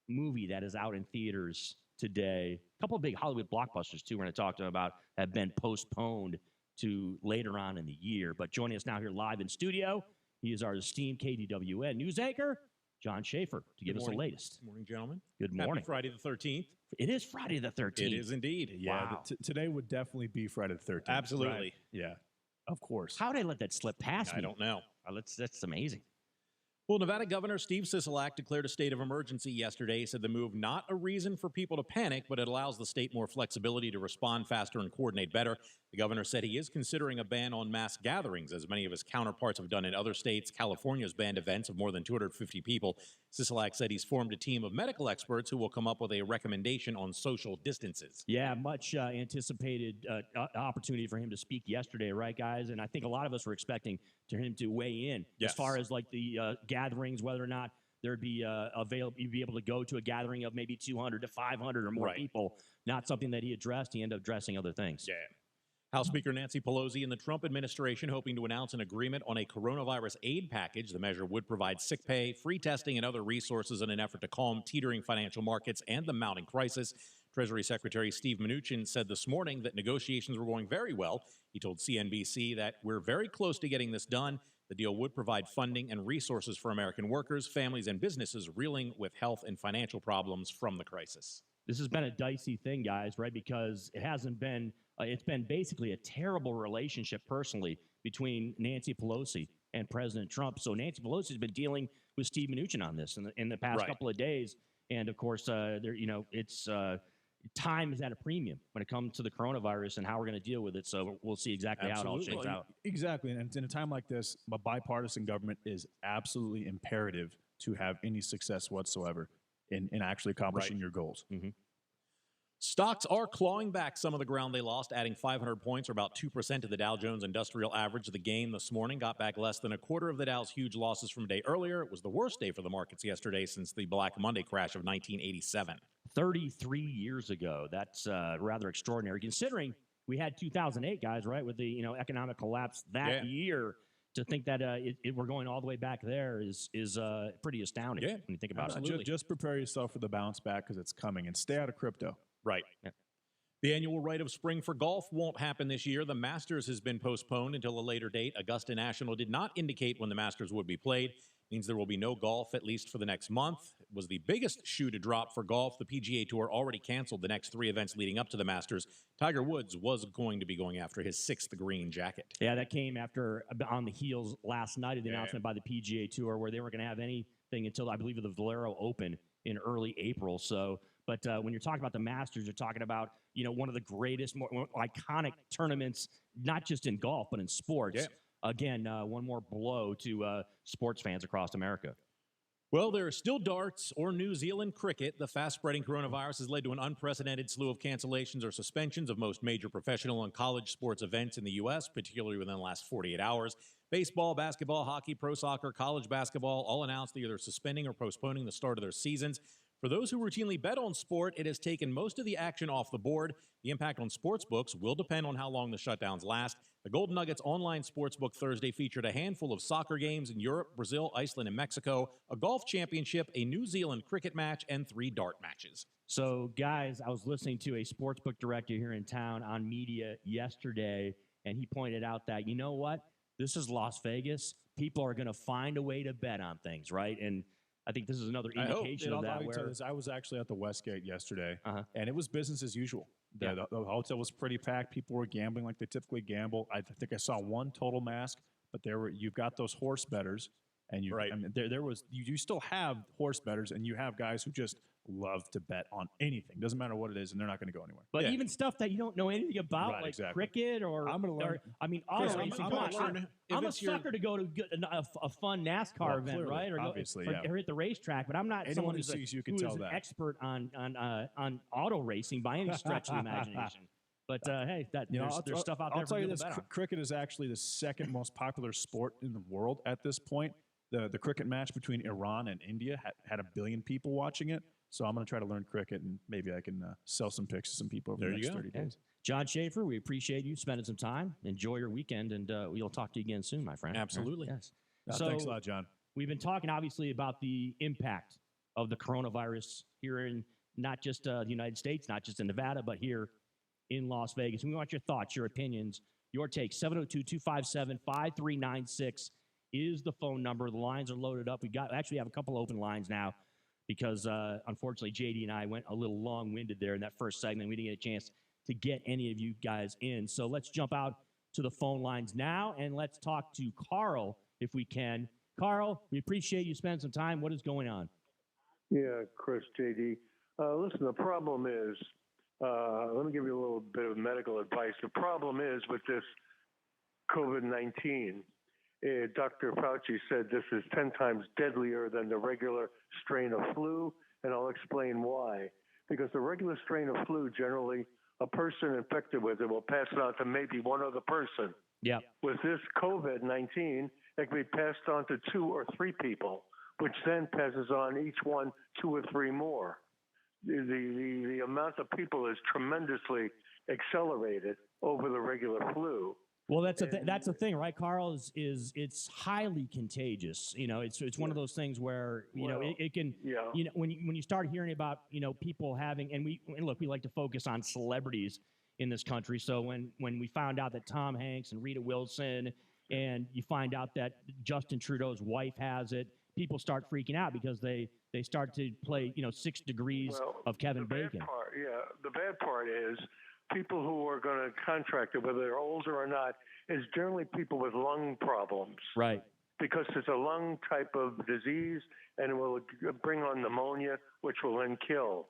movie that is out in theaters today. A couple of big Hollywood blockbusters, too, we're going to talk to them about, have been postponed to later on in the year. But joining us now here live in studio, he is our esteemed KDWN news anchor, John Schaefer, to give us the latest.
Good morning, gentlemen.
Good morning.
Happy Friday the 13th.
It is Friday the 13th.
It is indeed.
Yeah,
Wow.
today would definitely be Friday the 13th.
Absolutely.
Right? Yeah, of course.
How did I let that slip past me?
I don't know.
That's amazing.
Well, Nevada Governor Steve Sisolak declared a state of emergency yesterday, said the move not a reason for people to panic, but it allows the state more flexibility to respond faster and coordinate better. The governor said he is considering a ban on mass gatherings, as many of his counterparts have done in other states. California's banned events of more than 250 people. Sisolak said he's formed a team of medical experts who will come up with a recommendation on social distances.
Yeah, much anticipated opportunity for him to speak yesterday, right, guys? And I think a lot of us were expecting him to weigh in as far as like the gatherings, whether or not there'd be you'd be able to go to a gathering of maybe 200 to 500 or more people. Not something that he addressed. He ended up addressing other things.
Yeah. House Speaker Nancy Pelosi and the Trump administration hoping to announce an agreement on a coronavirus aid package. The measure would provide sick pay, free testing, and other resources in an effort to calm teetering financial markets and the mounting crisis. Treasury Secretary Steve Mnuchin said this morning that negotiations were going very well. He told CNBC that we're very close to getting this done. The deal would provide funding and resources for American workers, families, and businesses reeling with health and financial problems from the crisis.
This has been a dicey thing, guys, right? Because it hasn't been, it's been basically a terrible relationship personally between Nancy Pelosi and President Trump. So Nancy Pelosi has been dealing with Steve Mnuchin on this in the past couple of days. And of course, it's time is at a premium when it comes to the coronavirus and how we're going to deal with it. So we'll see exactly how it all shakes out.
Exactly. And in a time like this, a bipartisan government is absolutely imperative to have any success whatsoever in actually accomplishing your goals.
Mm-hmm.
Stocks are clawing back some of the ground they lost, adding 500 points or about 2% to the Dow Jones Industrial Average. The gain this morning got back less than a quarter of the Dow's huge losses from a day earlier. It was the worst day for the markets yesterday since the Black Monday crash of 1987.
33 years ago. That's rather extraordinary, considering we had 2008, guys, right, with the economic collapse that year. To think that we're going all the way back there is pretty astounding when you think about it.
Just prepare yourself for the bounce back because it's coming, and stay out of crypto.
Right.
Yeah.
The annual rite of spring for golf won't happen this year. The Masters has been postponed until a later date. Augusta National did not indicate when the Masters would be played. Means there will be no golf, at least for the next month. It was the biggest shoe to drop for golf. The PGA Tour already canceled the next 3 events leading up to the Masters. Tiger Woods was going to be going after his 6th green jacket.
Yeah, that came on the heels last night of the announcement by the PGA Tour where they weren't going to have anything until, I believe, the Valero Open in early April. So, but when you're talking about the Masters, you're talking about, one of the greatest, more iconic tournaments, not just in golf, but in sports.
Yeah.
Again, one more blow to sports fans across America.
Well, there are still darts or New Zealand cricket. The fast-spreading coronavirus has led to an unprecedented slew of cancellations or suspensions of most major professional and college sports events in the U.S., particularly within the last 48 hours. Baseball, basketball, hockey, pro soccer, college basketball all announced either suspending or postponing the start of their seasons. For those who routinely bet on sport, it has taken most of the action off the board. The impact on sports books will depend on how long the shutdowns last. The Golden Nuggets online sportsbook Thursday featured a handful of soccer games in Europe, Brazil, Iceland, and Mexico, a golf championship, a New Zealand cricket match, and 3 dart matches.
So, guys, I was listening to a sportsbook director here in town on media yesterday, and he pointed out that, you know what? This is Las Vegas. People are going to find a way to bet on things, right? And I think this is another indication of that.
I was actually at the Westgate yesterday, and it was business as usual. The hotel was pretty packed. People were gambling like they typically gamble. I think I saw one total mask, but you've got those horse bettors, and you still have horse bettors, and you have guys who just love to bet on anything. Doesn't matter what it is, and they're not going to go anywhere.
But even stuff that you don't know anything about, like cricket or
I'm going to learn.
Auto racing. I'm a sucker to go to a fun NASCAR event,
clearly,
right? Or
obviously,
or hit the racetrack. But I'm not someone who sees you can tell an expert on auto racing by any stretch of the imagination. But hey, there's stuff out there.
I'll tell you this: cricket is actually the second most popular sport in the world at this point. The cricket match between Iran and India had 1 billion people watching it. So I'm going to try to learn cricket, and maybe I can sell some picks to some people over the next 30 days.
John Schaefer, we appreciate you spending some time. Enjoy your weekend, and we'll talk to you again soon, my friend.
Absolutely.
Yes.
So, thanks a lot, John.
We've been talking, obviously, about the impact of the coronavirus here in not just the United States, not just in Nevada, but here in Las Vegas. We want your thoughts, your opinions, your takes. 702-257-5396 is the phone number. The lines are loaded up. We actually have a couple open lines now, because unfortunately, JD and I went a little long-winded there in that first segment. We didn't get a chance to get any of you guys in. So let's jump out to the phone lines now, and let's talk to Carl if we can. Carl, we appreciate you spending some time. What is going on?
Yeah, Chris, JD. Listen, the problem is, let me give you a little bit of medical advice. The problem is with this COVID-19, Dr. Falchi said this is 10 times deadlier than the regular strain of flu, and I'll explain why. Because the regular strain of flu, generally, a person infected with it will pass it on to maybe one other person.
Yeah.
With this COVID-19, it can be passed on to 2 or 3 people, which then passes on each one 2 or 3 more. The amount of people is tremendously accelerated over the regular flu.
Well, that's the thing, right, Carl? Is it's highly contagious. It's one of those things where it can.
Yeah.
When you start hearing about people having, and look, we like to focus on celebrities in this country. So when we found out that Tom Hanks and Rita Wilson, and you find out that Justin Trudeau's wife has it, people start freaking out because they start to play 6 degrees of Kevin Bacon.
The bad part is, people who are going to contract it, whether they're older or not, is generally people with lung problems.
Right.
Because it's a lung type of disease, and it will bring on pneumonia, which will then kill.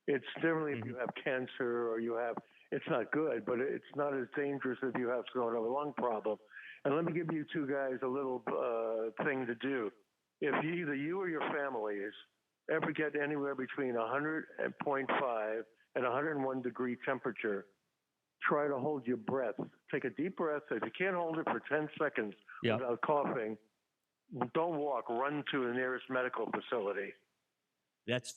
It's generally if you have cancer or it's not good, but it's not as dangerous if you have sort of a lung problem. And let me give you 2 guys a little thing to do. If either you or your families ever get anywhere between 100.5 and 101 degree temperature, try to hold your breath. Take a deep breath. If you can't hold it for 10 seconds without coughing, don't walk. Run to the nearest medical facility.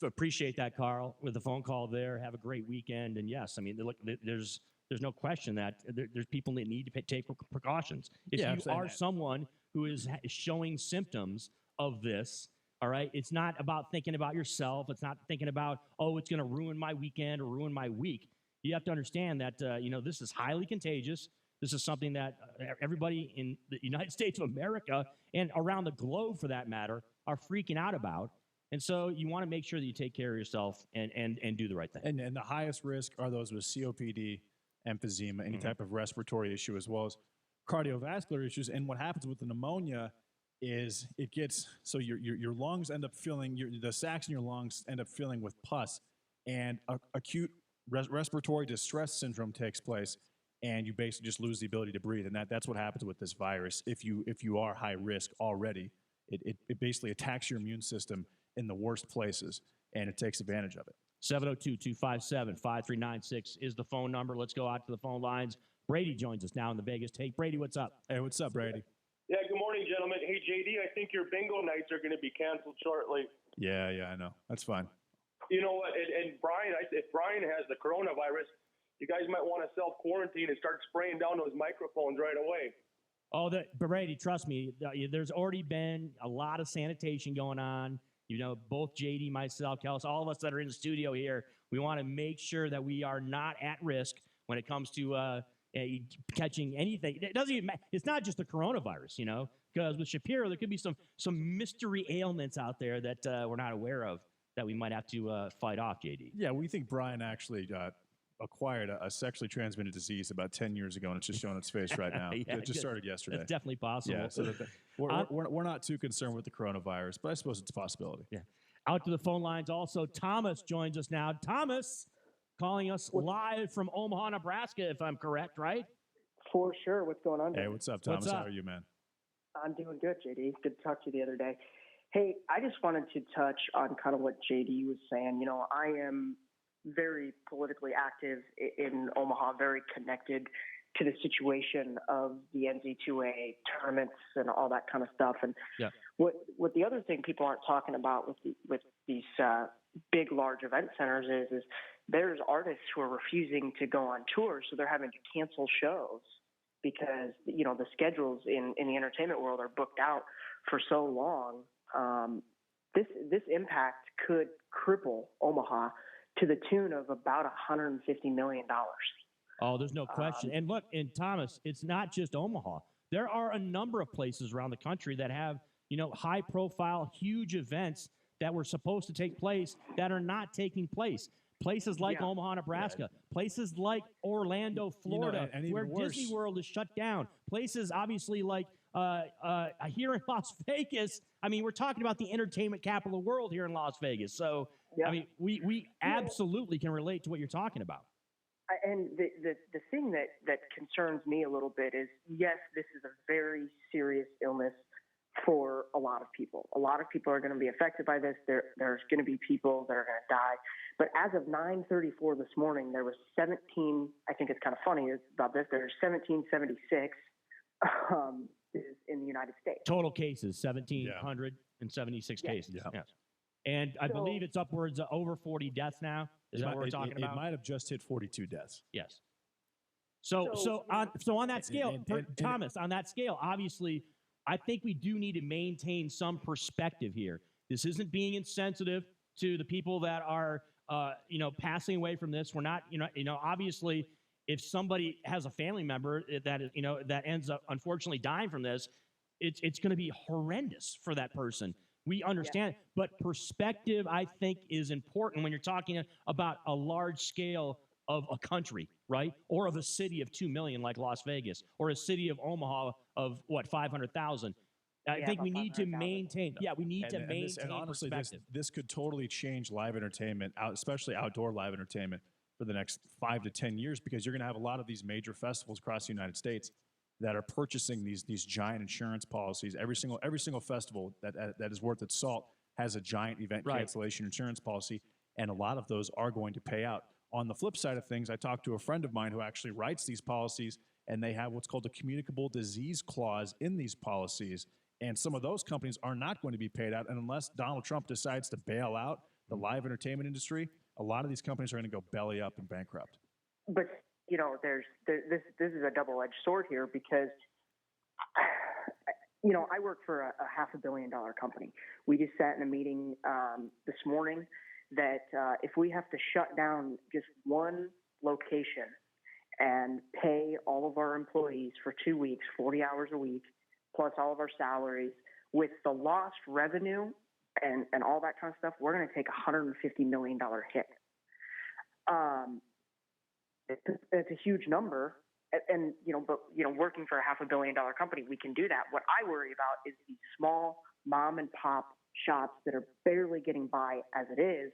Appreciate that, Carl, with the phone call there. Have a great weekend. And yes, I mean, look, there's there's no question that there's people that need to take precautions. If you are someone who is showing symptoms of this, all right, it's not about thinking about yourself. It's not thinking about, oh, it's going to ruin my weekend or ruin my week. You have to understand that, this is highly contagious. This is something that everybody in the United States of America and around the globe, for that matter, are freaking out about. And so you want to make sure that you take care of yourself and do the right thing.
And the highest risk are those with COPD, emphysema, any type of respiratory issue, as well as cardiovascular issues. And what happens with the pneumonia is it gets, so your lungs end up filling, the sacs in your lungs end up filling with pus, and acute respiratory distress syndrome takes place, and you basically just lose the ability to breathe. And that's what happens with this virus. If you are high risk already, it basically attacks your immune system in the worst places, and it takes advantage of it.
702-257-5396 is the phone number. Let's go out to the phone lines. Brady joins us now in the Vegas Take. Brady, what's up?
Hey, what's up, Brady?
Yeah, good morning, gentlemen. Hey, JD, I think your bingo nights are going to be canceled shortly.
Yeah, I know. That's fine.
You know what? And Brian, if Brian has the coronavirus, you guys might want to self-quarantine and start spraying down those microphones right away.
Oh, Brady, trust me, there's already been a lot of sanitation going on. Both JD, myself, Kels, all of us that are in the studio here, we want to make sure that we are not at risk when it comes to catching anything. It doesn't even matter. It's not just the coronavirus, because with Shapiro, there could be some mystery ailments out there that we're not aware of that we might have to fight off, JD.
Yeah, we think Brian actually acquired a sexually transmitted disease about 10 years ago, and it's just showing its face right now. It just started yesterday.
It's definitely possible.
Yeah, so we're not too concerned with the coronavirus, but I suppose it's a possibility.
Yeah. Out to the phone lines also, Thomas joins us now. Thomas calling us live from Omaha, Nebraska, if I'm correct, right?
For sure. What's going on?
Hey, what's up, Thomas? How are you, man?
I'm doing good, JD. Good to talk to you the other day. Hey, I just wanted to touch on kind of what JD was saying. I am very politically active in Omaha, very connected to the situation of the NZ2A tournaments and all that kind of stuff. And what the other thing people aren't talking about with these big, large event centers is there's artists who are refusing to go on tour, so they're having to cancel shows because the schedules in the entertainment world are booked out for so long. This impact could cripple Omaha to the tune of about $150 million.
Oh, there's no question. And look, and Thomas, it's not just Omaha. There are a number of places around the country that have, high-profile, huge events that were supposed to take place that are not taking place. Places like Omaha, Nebraska. Places like Orlando, Florida, where Disney World is shut down. Places, obviously, like here in Las Vegas. I mean, we're talking about the entertainment capital of the world here in Las Vegas. So, I mean, we absolutely can relate to what you're talking about.
And the thing that concerns me a little bit is, yes, this is a very serious illness for a lot of people. A lot of people are going to be affected by this. There's going to be people that are going to die. But as of 9:34 this morning, there was 17, I think it's kind of funny about this, there's 1776 in the United States.
Total cases, 1,776 cases.
Yeah.
Yes. And I believe it's upwards of over 40 deaths now. Is that what we're talking about?
It might have just hit 42 deaths.
Yes. So on that scale, Thomas, on that scale, obviously, I think we do need to maintain some perspective here. This isn't being insensitive to the people that are, passing away from this. We're not, obviously, if somebody has a family member that ends up unfortunately dying from this, it's going to be horrendous for that person. We understand, but perspective, I think, is important when you're talking about a large scale of a country, right? Or of a city of 2 million like Las Vegas, or a city of Omaha of 500,000. I think we need to maintain. Yeah, we need to maintain.
And honestly,
perspective.
this could totally change live entertainment, especially outdoor live entertainment, for the next 5 to 10 years, because you're going to have a lot of these major festivals across the United States that are purchasing these giant insurance policies. Every single festival that is worth its salt has a giant event cancellation insurance policy, and a lot of those are going to pay out. On the flip side of things, I talked to a friend of mine who actually writes these policies, and they have what's called a communicable disease clause in these policies, and some of those companies are not going to be paid out, and unless Donald Trump decides to bail out the live entertainment industry, a lot of these companies are going to go belly up and bankrupt.
But this is a double-edged sword here because, I work for a $500 million company. We just sat in a meeting this morning that if we have to shut down just one location and pay all of our employees for 2 weeks, 40 hours a week, plus all of our salaries, with the lost revenue and all that kind of stuff, we're going to take a $150 million hit. It's a huge number. And working for a $500 million company, we can do that. What I worry about is these small mom and pop shops that are barely getting by as it is.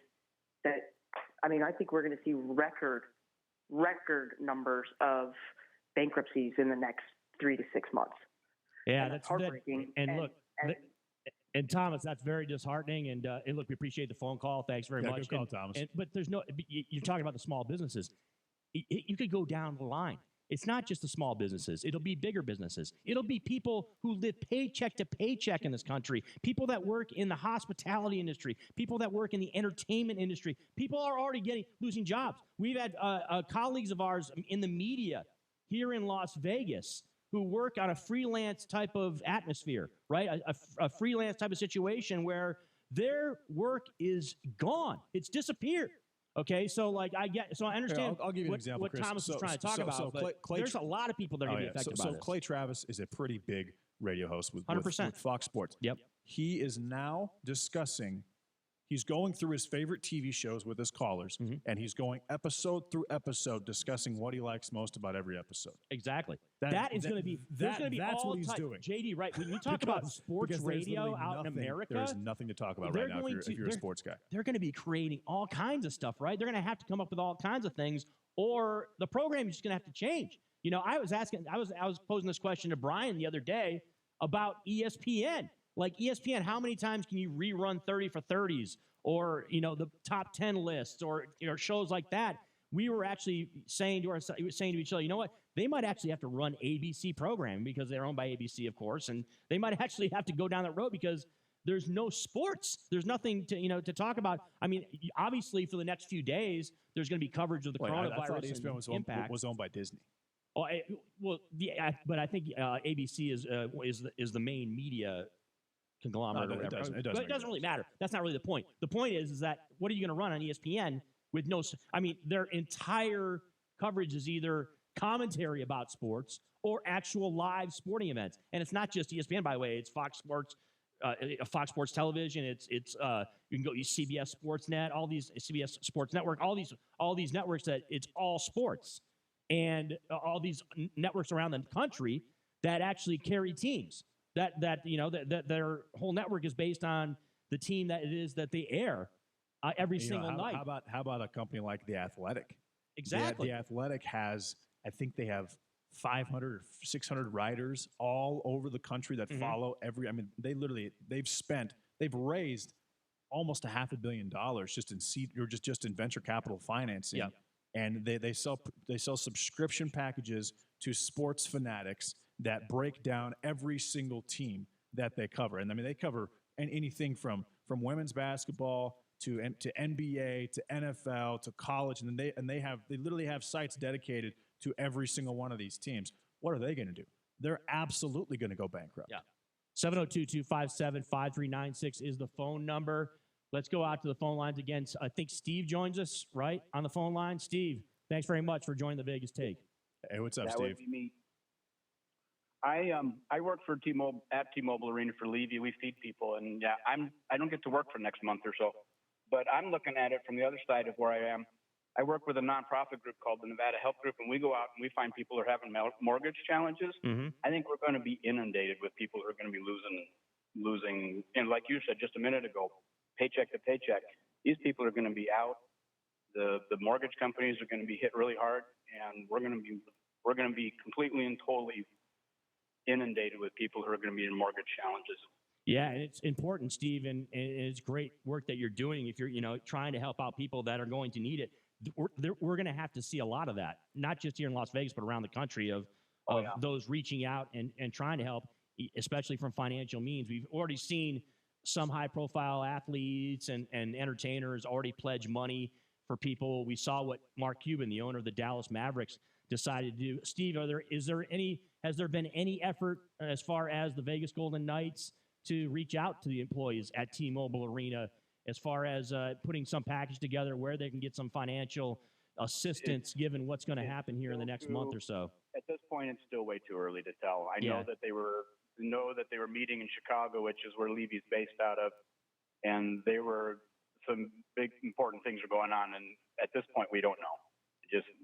I think we're going to see record numbers of bankruptcies in the next 3 to 6 months.
Yeah,
that's heartbreaking.
And Thomas, that's very disheartening. And look, we appreciate the phone call. Thanks very much.
Good call, Thomas.
But you're talking about the small businesses. You could go down the line. It's not just the small businesses. It'll be bigger businesses. It'll be people who live paycheck to paycheck in this country, people that work in the hospitality industry, people that work in the entertainment industry. People are already losing jobs. We've had colleagues of ours in the media here in Las Vegas who work on a freelance type of atmosphere, right? A freelance type of situation where their work is gone. It's disappeared. Okay, so I understand.
I'll give you an example,
what
Chris.
Thomas is trying to talk about. But there's a lot of people that are going to be affected by this.
Clay Travis is a pretty big radio host with
100%.
With Fox Sports.
Yep.
He is now discussing. He's going through his favorite TV shows with his callers, and he's going episode through episode discussing what he likes most about every episode.
Exactly. That's
what he's doing.
JD, right? When you talk about sports radio out in America,
there's nothing to talk about right now if you're a sports guy.
They're going to be creating all kinds of stuff, right? They're going to have to come up with all kinds of things, or the program is just going to have to change. I was posing this question to Brian the other day about ESPN. Like ESPN, how many times can you rerun 30 for 30s or, the top 10 lists or, shows like that? We were actually saying to each other, you know what? They might actually have to run ABC programming because they're owned by ABC, of course. And they might actually have to go down that road because there's no sports. There's nothing to talk about. I mean, obviously for the next few days, there's going to be coverage of the coronavirus.
I thought ESPN
impact.
was owned by Disney.
Oh, but I think ABC is the main media conglomerate or whatever.
It
doesn't really matter. That's not really the point. The point is that what are you going to run on ESPN with no? I mean, their entire coverage is either commentary about sports or actual live sporting events, and it's not just ESPN, by the way. It's Fox Sports, Fox Sports Television. It's you can go CBS Sportsnet, all these CBS Sports Network, all these networks that it's all sports, and all these networks around the country that actually carry teams. That their whole network is based on the team that it is that they air every single night.
How about a company like The Athletic?
Exactly.
The Athletic has, I think they have 500 or 600 writers all over the country that follow every. I mean, they've raised almost $500 million just in seed or just in venture capital financing.
Yeah.
And they sell subscription packages to sports fanatics that break down every single team that they cover. And I mean, they cover anything from women's basketball to NBA to NFL to college, and then they literally have sites dedicated to every single one of these teams. What are they going to do? They're absolutely going to go bankrupt.
Yeah. 702-257-5396 is the phone number. Let's go out to the phone lines again. I think Steve joins us, right, on the phone line. Steve, thanks very much for joining the Vegas Take.
Hey, what's up,
that
Steve?
Would be me. I work for T-Mobile Arena for Levy. We feed people, and yeah, I don't get to work for the next month or so, but I'm looking at it from the other side of where I am. I work with a nonprofit group called the Nevada Help Group, and we go out and we find people who are having mortgage challenges. I think we're going to be inundated with people who are going to be losing, and like you said just a minute ago, paycheck to paycheck. These people are going to be out. The mortgage companies are going to be hit really hard, and we're going to be completely and totally inundated with people who are going to be in mortgage challenges.
Yeah, and it's important, Steve, and it's great work that you're doing if you're trying to help out people that are going to need it. We're going to have to see a lot of that, not just here in Las Vegas, but around the country of those reaching out and trying to help, especially from financial means. We've already seen some high-profile athletes and entertainers already pledge money for people. We saw what Mark Cuban, the owner of the Dallas Mavericks, decided to do. Steve, has there been any effort as far as the Vegas Golden Knights to reach out to the employees at T-Mobile Arena as far as putting some package together where they can get some financial assistance given what's going to happen here in the next month or so?
At this point, it's still way too early to tell. I know that they were meeting in Chicago, which is where Levy's based out of, and some big important things are going on. And at this point, we don't know.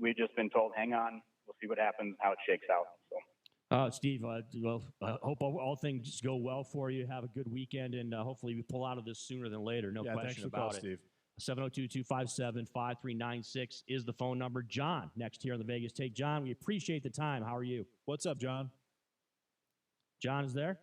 We've just been told, hang on, we'll see what happens, how it shakes out. So.
Steve, hope all things go well for you. Have a good weekend, and hopefully we pull out of this sooner than later. No question about it.
Steve.
702-257-5396 is the phone number. John, next here on the Vegas Take. John, we appreciate the time. How are you?
What's up, John?
John is there?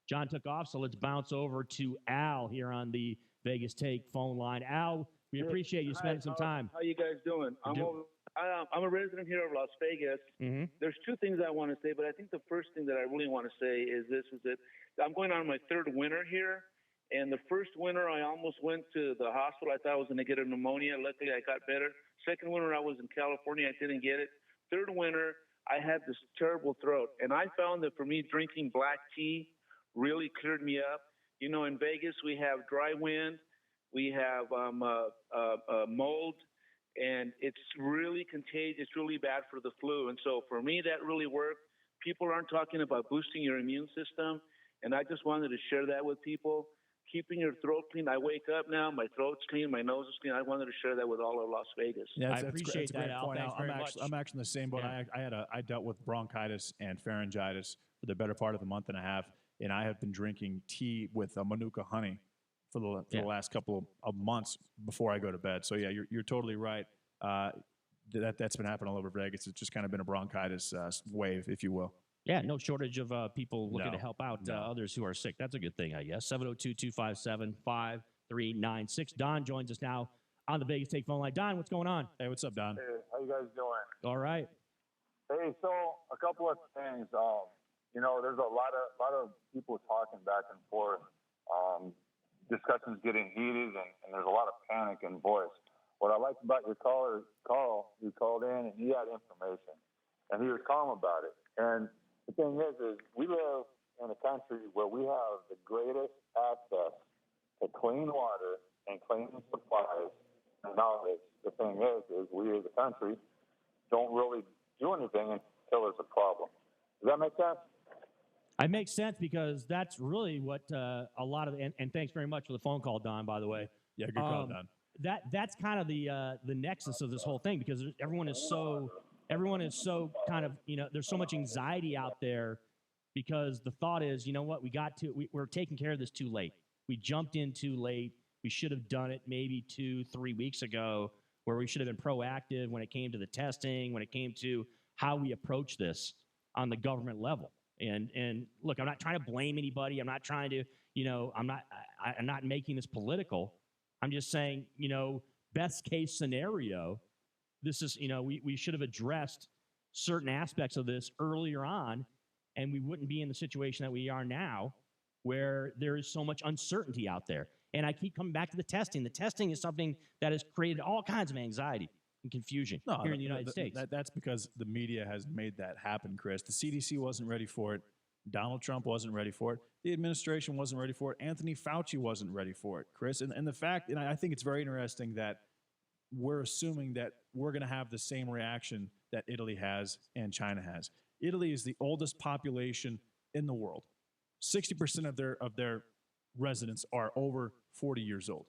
John took off, so let's bounce over to Al here on the Vegas Take phone line. Al, we appreciate you spending some time.
How you guys doing? I'm a resident here of Las Vegas.
Mm-hmm.
There's two things I want to say, but I think the first thing that I really want to say is that I'm going on my third winter here. And the first winter, I almost went to the hospital. I thought I was going to get a pneumonia. Luckily, I got better. Second winter, I was in California. I didn't get it. Third winter, I had this terrible throat. And I found that for me, drinking black tea really cleared me up. You know, in Vegas, we have dry wind. We have mold. And it's really contagious. It's really bad for the flu. And so for me, that really worked. People aren't talking about boosting your immune system. And I just wanted to share that with people. Keeping your throat clean. I wake up now, my throat's clean, my nose is clean. I wanted to share that with all of Las Vegas.
Yeah,
I appreciate that, Al. Thanks very much.
I'm actually in the same boat.
Yeah.
I dealt with bronchitis and pharyngitis for the better part of a month and a half, and I have been drinking tea with Manuka honey for the last couple of months before I go to bed. So yeah, you're totally right. That's been happening all over Vegas. It's just kind of been a bronchitis wave, if you will.
Yeah, no shortage of people looking to help out others who are sick. That's a good thing, I guess. 702-257-5396. Don joins us now on the Vegas Take phone line. Don, what's going on?
Hey, what's up, Don?
Hey, how you guys doing?
All right.
Hey, so a couple of things. You know, there's a lot of people talking back and forth. Discussions getting heated, and there's a lot of panic in voice. What I liked about your call, he called in and he had information, and he was calm about it. And the thing is we live in a country where we have the greatest access to clean water and clean supplies and knowledge. The thing is we as a country don't really do anything until there's a problem. Does that make sense?
It makes sense because that's really what a lot of and thanks very much for the phone call, Don, by the way.
Yeah, good call, Don.
That's kind of the nexus of this whole thing because everyone is so kind of, you know, there's so much anxiety out there because the thought is, you know what, we're taking care of this too late. We jumped in too late. We should have done it maybe 2-3 weeks ago where we should have been proactive when it came to the testing, when it came to how we approach this on the government level. And look, I'm not trying to blame anybody. I'm not trying to, you know, I'm not making this political. I'm just saying, you know, best case scenario, this is, you know, we should have addressed certain aspects of this earlier on, and we wouldn't be in the situation that we are now where there is so much uncertainty out there. And I keep coming back to the testing. The testing is something that has created all kinds of anxiety and confusion here in the United States.
That's because the media has made that happen, Chris. The CDC wasn't ready for it. Donald Trump wasn't ready for it. The administration wasn't ready for it. Anthony Falchi wasn't ready for it, Chris. And the fact, and I think it's very interesting that we're assuming that we're going to have the same reaction that Italy has and China has. Italy is the oldest population in the world. 60% of their residents are over 40 years old.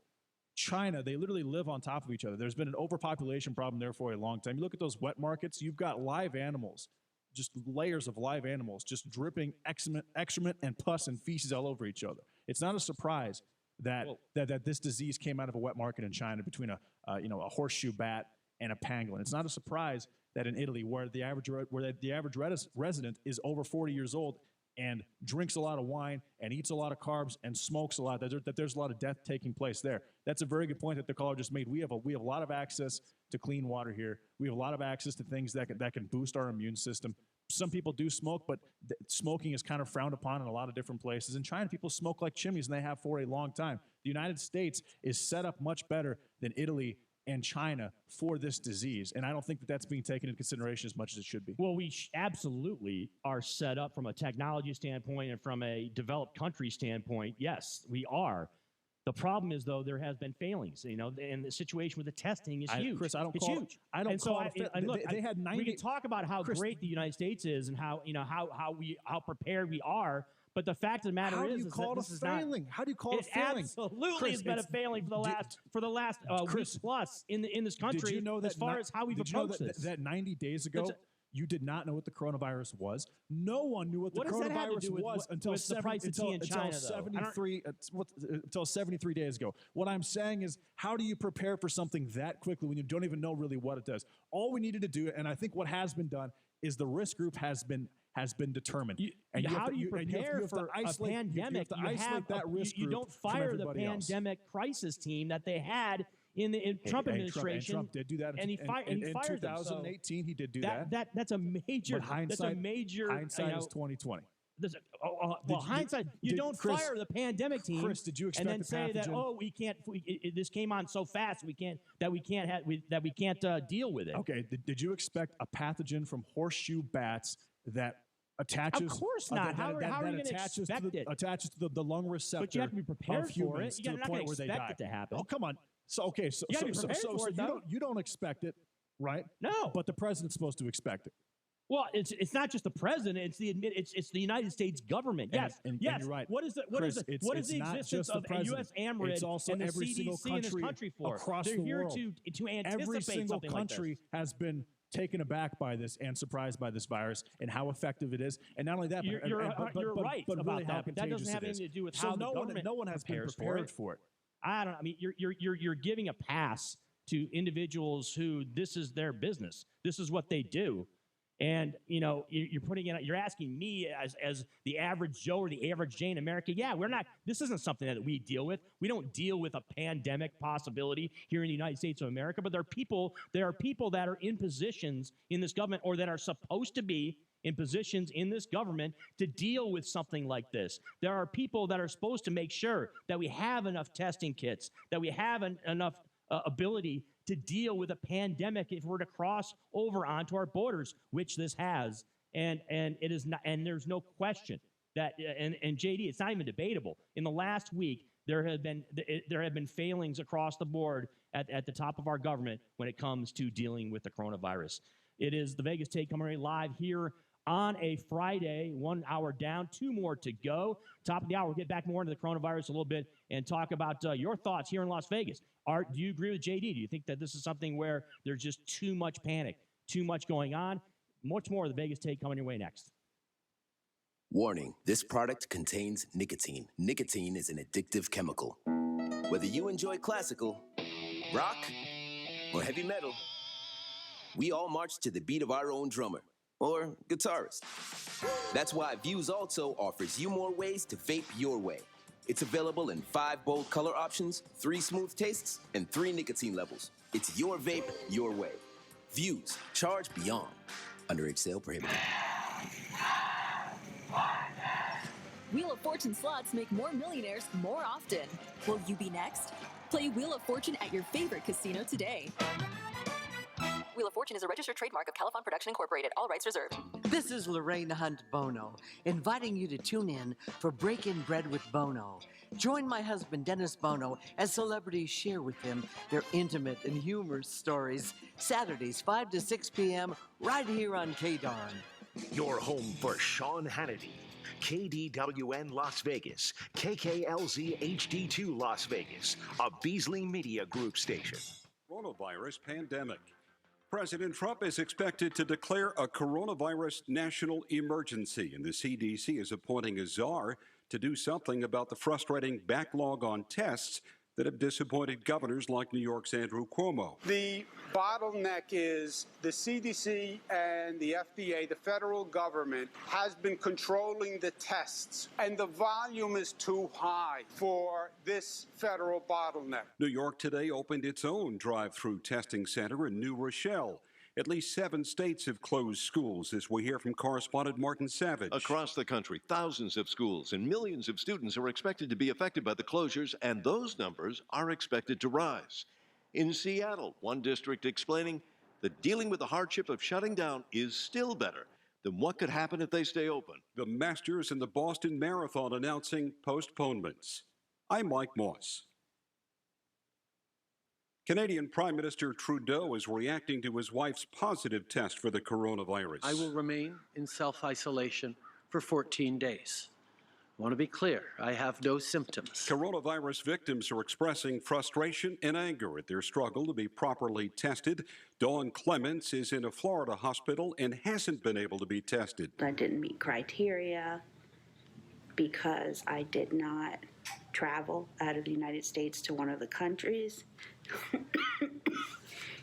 China, they literally live on top of each other. There's been an overpopulation problem there for a long time. You look at those wet markets, you've got live animals, just layers of live animals, just dripping excrement and pus and feces all over each other. It's not a surprise that this disease came out of a wet market in China between a horseshoe bat and a pangolin. It's not a surprise that in Italy, where the average resident is over 40 years old and drinks a lot of wine and eats a lot of carbs and smokes a lot, that there's a lot of death taking place there. That's a very good point that the caller just made. We have a lot of access to clean water here. We have a lot of access to things that can boost our immune system. Some people do smoke, but smoking is kind of frowned upon in a lot of different places. In China, people smoke like chimneys, and they have for a long time. The United States is set up much better than Italy and China for this disease. And I don't think that that's being taken into consideration as much as it should be.
Well, we absolutely are set up from a technology standpoint and from a developed country standpoint. Yes, we are. The problem is, though, there has been failings, and the situation with the testing is huge.
Chris,
it's huge.
I don't call it.
Look,
they had 90.
We can talk about how great the United States is and how prepared we are. But the fact of the matter is,
How do you call it a failing?
Absolutely has been a failing for the last week plus in this country.
Did you know that
as far as how we've approached this?
That 90 days ago, you did not know what the coronavirus was. No one knew what the coronavirus was until 73 days ago. What I'm saying is, how do you prepare for something that quickly when you don't even know really what it does? All we needed to do, and I think what has been done, is the risk group has been determined.
How do you prepare for a pandemic? You don't fire the pandemic crisis team that they had in the Trump administration.
Trump did do that.
And he fired them.
In 2018, he did do that.
That's a major.
But hindsight is 2020.
Hindsight. You don't fire the pandemic team,
Chris, did you expect
and then say that we can't. This came on so fast we can't deal with it.
Okay. Did you expect a pathogen from horseshoe bats that attaches?
Of course not. How are you going to expect it?
Attaches to the lung receptor.
But you have to be prepared for it.
You're not going to expect
it to happen.
Oh, come on. So you don't expect it, right?
No.
But the president's supposed to expect it.
Well, it's not just the president; it's the United States government. Yes, yes.
You're right.
What is the existence of a U.S. AMRID
it's also
and the
every single
CDC in this country for?
Across
They're
the
here
world.
to anticipate
every single
something
country
like this.
has been taken aback by this and surprised by this virus and how effective it is. And not only that,
you're right
but
about
really how
that. But that doesn't have anything to do with how the government
no one has been prepared for it.
I don't. I mean, you're giving a pass to individuals who this is their business. This is what they do, and you're putting it. You're asking me as the average Joe or the average Jane in America. Yeah, we're not. This isn't something that we deal with. We don't deal with a pandemic possibility here in the United States of America. But there are people that are in positions in this government or that are supposed to be in positions in this government to deal with something like this. There are people that are supposed to make sure that we have enough testing kits, that we have enough ability to deal with a pandemic if we're to cross over onto our borders, which this has. And it is not, and there's no question that, and JD, it's not even debatable. In the last week, there have been failings across the board at the top of our government when it comes to dealing with the coronavirus. It is the Vegas Take coming live here on a Friday, 1 hour down, 2 more to go. Top of the hour, we'll get back more into the coronavirus a little bit and talk about your thoughts here in Las Vegas. Art, do you agree with JD? Do you think that this is something where there's just too much panic, too much going on? Much more of the Vegas Take coming your way next.
Warning, this product contains nicotine. Nicotine is an addictive chemical. Whether you enjoy classical, rock, or heavy metal, we all march to the beat of our own drummer or guitarist. That's why Views also offers you more ways to vape your way. It's available in 5 bold color options, 3 smooth tastes, and 3 nicotine levels. It's your vape, your way. Views, charge beyond. Underage sale prohibited.
Wheel of Fortune slots make more millionaires more often. Will you be next? Play Wheel of Fortune at your favorite casino today. Wheel of Fortune is a registered trademark of Califon Production Incorporated. All rights reserved.
This is Lorraine Hunt Bono, inviting you to tune in for Breaking Bread with Bono. Join my husband, Dennis Bono, as celebrities share with him their intimate and humorous stories. Saturdays, 5 to 6 p.m., right here on KDARN.
Your home for Sean Hannity. KDWN Las Vegas, KKLZ HD2 Las Vegas, a Beasley Media Group station.
Coronavirus pandemic. President Trump is expected to declare a coronavirus national emergency, and the CDC is appointing a czar to do something about the frustrating backlog on tests that have disappointed governors like New York's Andrew Cuomo.
The bottleneck is the CDC and the FDA, the federal government, has been controlling the tests, and the volume is too high for this federal bottleneck.
New York today opened its own drive-through testing center in New Rochelle. At least 7 states have closed schools, as we hear from correspondent Martin Savage.
Across the country, thousands of schools and millions of students are expected to be affected by the closures, and those numbers are expected to rise. In Seattle, one district explaining that dealing with the hardship of shutting down is still better than what could happen if they stay open.
The Masters and the Boston Marathon announcing postponements. I'm Mike Moss. Canadian Prime Minister Trudeau is reacting to his wife's positive test for the coronavirus.
I will remain in self-isolation for 14 days. I want to be clear, I have no symptoms.
Coronavirus victims are expressing frustration and anger at their struggle to be properly tested. Dawn Clements is in a Florida hospital and hasn't been able to be tested.
I didn't meet criteria because I did not travel out of the United States to one of the countries.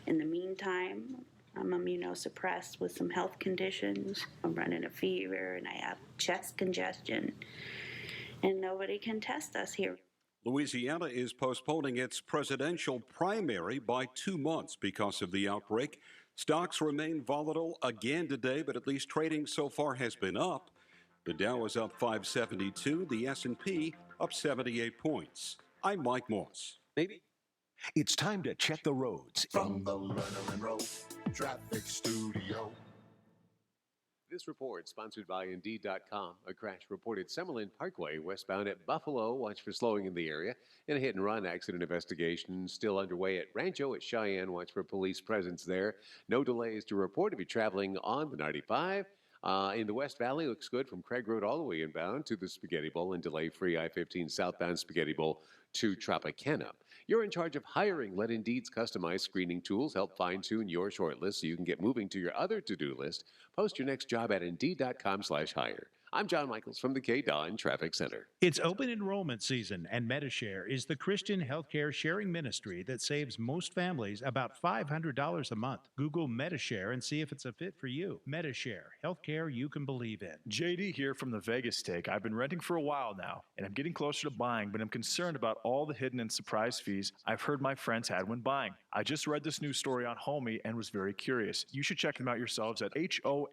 In the meantime, I'm immunosuppressed with some health conditions. I'm running a fever and I have chest congestion. And nobody can test us here.
Louisiana is postponing its presidential primary by 2 months because of the outbreak. Stocks remain volatile again today, but at least trading so far has been up. The Dow is up 572, the S&P up 78 points. I'm Mike Moss.
Maybe. It's time to check the roads.
From the Lerner and Rowe Traffic Studio.
This report sponsored by Indeed.com. A crash reported Summerlin Parkway westbound at Buffalo. Watch for slowing in the area. And a hit-and-run accident investigation still underway at Rancho at Cheyenne. Watch for police presence there. No delays to report if you're traveling on the 95. In the West Valley, looks good from Craig Road all the way inbound to the Spaghetti Bowl and delay-free I-15 southbound Spaghetti Bowl to Tropicana. You're in charge of hiring. Let Indeed's customized screening tools help fine-tune your shortlist so you can get moving to your other to-do list. Post your next job at Indeed.com/hire. I'm John Michaels from the KDON Traffic Center.
It's open enrollment season, and Medishare is the Christian healthcare sharing ministry that saves most families about $500 a month. Google Medishare and see if it's a fit for you. Medishare, healthcare you can believe in.
JD here from the Vegas Take. I've been renting for a while now, and I'm getting closer to buying, but I'm concerned about all the hidden and surprise fees I've heard my friends had when buying. I just read this news story on Homey and was very curious. You should check them out yourselves at HOMIE.com.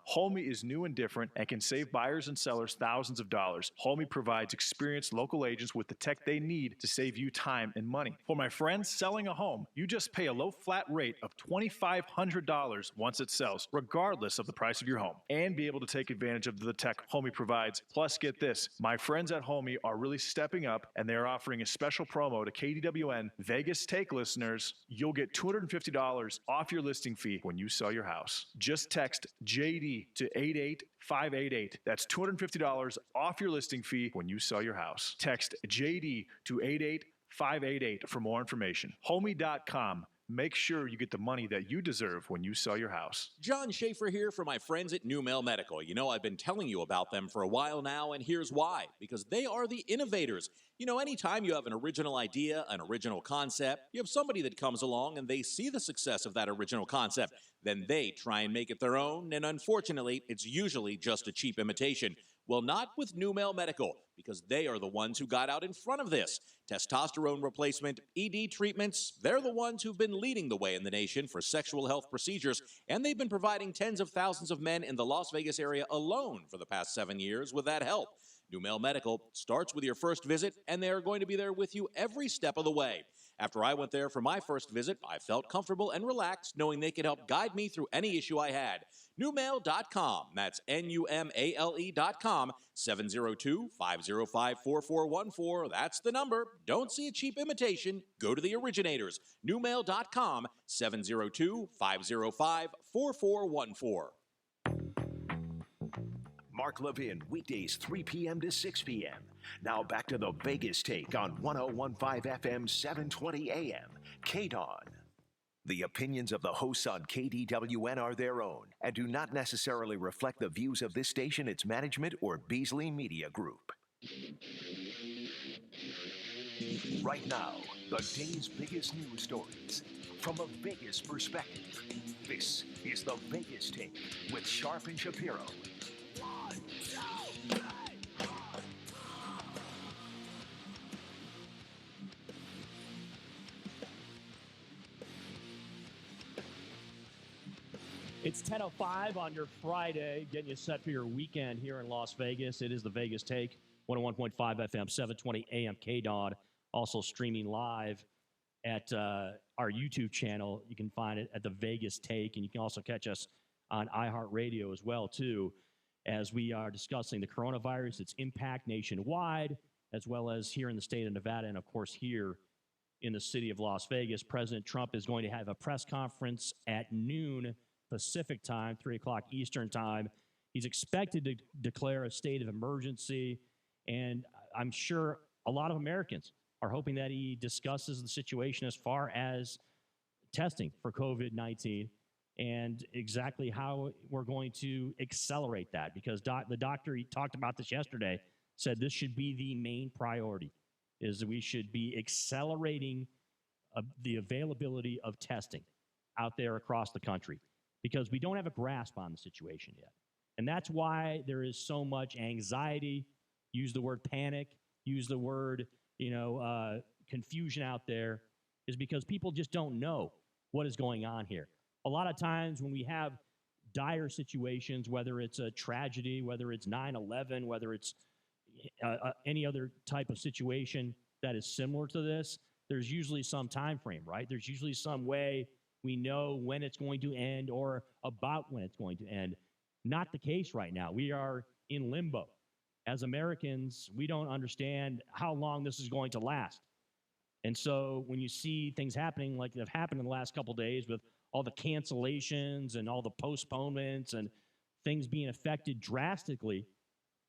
Homey is new and different and can save buyers and sellers thousands of dollars. Homey provides experienced local agents with the tech they need to save you time and money. For my friends selling a home, you just pay a low flat rate of $2,500 once it sells, regardless of the price of your home, and be able to take advantage of the tech Homey provides. Plus, get this, my friends at Homey are really stepping up, and they're offering a special promo to KDWN Vegas Take listeners. You'll get $250 off your listing fee when you sell your house. Just text JD to 88588. That's $250 off your listing fee when you sell your house. Text JD to 88588 for more information. Homey.com. Make sure you get the money that you deserve when you sell your house.
John Schaefer here for my friends at New Mail Medical. You know, I've been telling you about them for a while now, and here's why. Because they are the innovators. You know, anytime you have an original idea, an original concept, you have somebody that comes along and they see the success of that original concept. Then they try and make it their own, and unfortunately, it's usually just a cheap imitation. Well, not with New Mail Medical, because they are the ones who got out in front of this. Testosterone replacement, ED treatments, they're the ones who've been leading the way in the nation for sexual health procedures, and they've been providing tens of thousands of men in the Las Vegas area alone for the past 7 years with that help. New Mail Medical starts with your first visit, and they are going to be there with you every step of the way. After I went there for my first visit, I felt comfortable and relaxed knowing they could help guide me through any issue I had. Newmail.com. That's NUMALE.com. 702-505-4414. That's the number. Don't see a cheap imitation. Go to the originators. Newmail.com. 702-505-4414.
Mark Levin, weekdays 3 p.m. to 6 p.m. Now back to the Vegas Take on 1015 FM, 720 AM. KDON. The opinions of the hosts on KDWN are their own and do not necessarily reflect the views of this station, its management, or Beasley Media Group. Right now, the day's biggest news stories from a Vegas perspective. This is the Vegas Take with Sharp and Shapiro.
It's 10:05 on your Friday, getting you set for your weekend here in Las Vegas. It is the Vegas Take, 101.5 FM, 720 AM KDON, also streaming live at our YouTube channel. You can find it at the Vegas Take, and you can also catch us on iHeartRadio as well, too, as we are discussing the coronavirus, its impact nationwide, as well as here in the state of Nevada, and of course here in the city of Las Vegas. President Trump is going to have a press conference at noon Pacific time, 3 o'clock Eastern time. He's expected to declare a state of emergency, and I'm sure a lot of Americans are hoping that he discusses the situation as far as testing for COVID-19 and exactly how we're going to accelerate that, because the doctor, he talked about this yesterday, said this should be the main priority, is we should be accelerating the availability of testing out there across the country, because we don't have a grasp on the situation yet. And that's why there is so much anxiety, use the word panic, use the word, confusion out there, is because people just don't know what is going on here. A lot of times when we have dire situations, whether it's a tragedy, whether it's 9/11, whether it's any other type of situation that is similar to this, there's usually some time frame, right? There's usually some way we know when it's going to end or about when it's going to end. Not the case right now. We are in limbo. As Americans, we don't understand how long this is going to last. And so when you see things happening like that have happened in the last couple of days with all the cancellations and all the postponements and things being affected drastically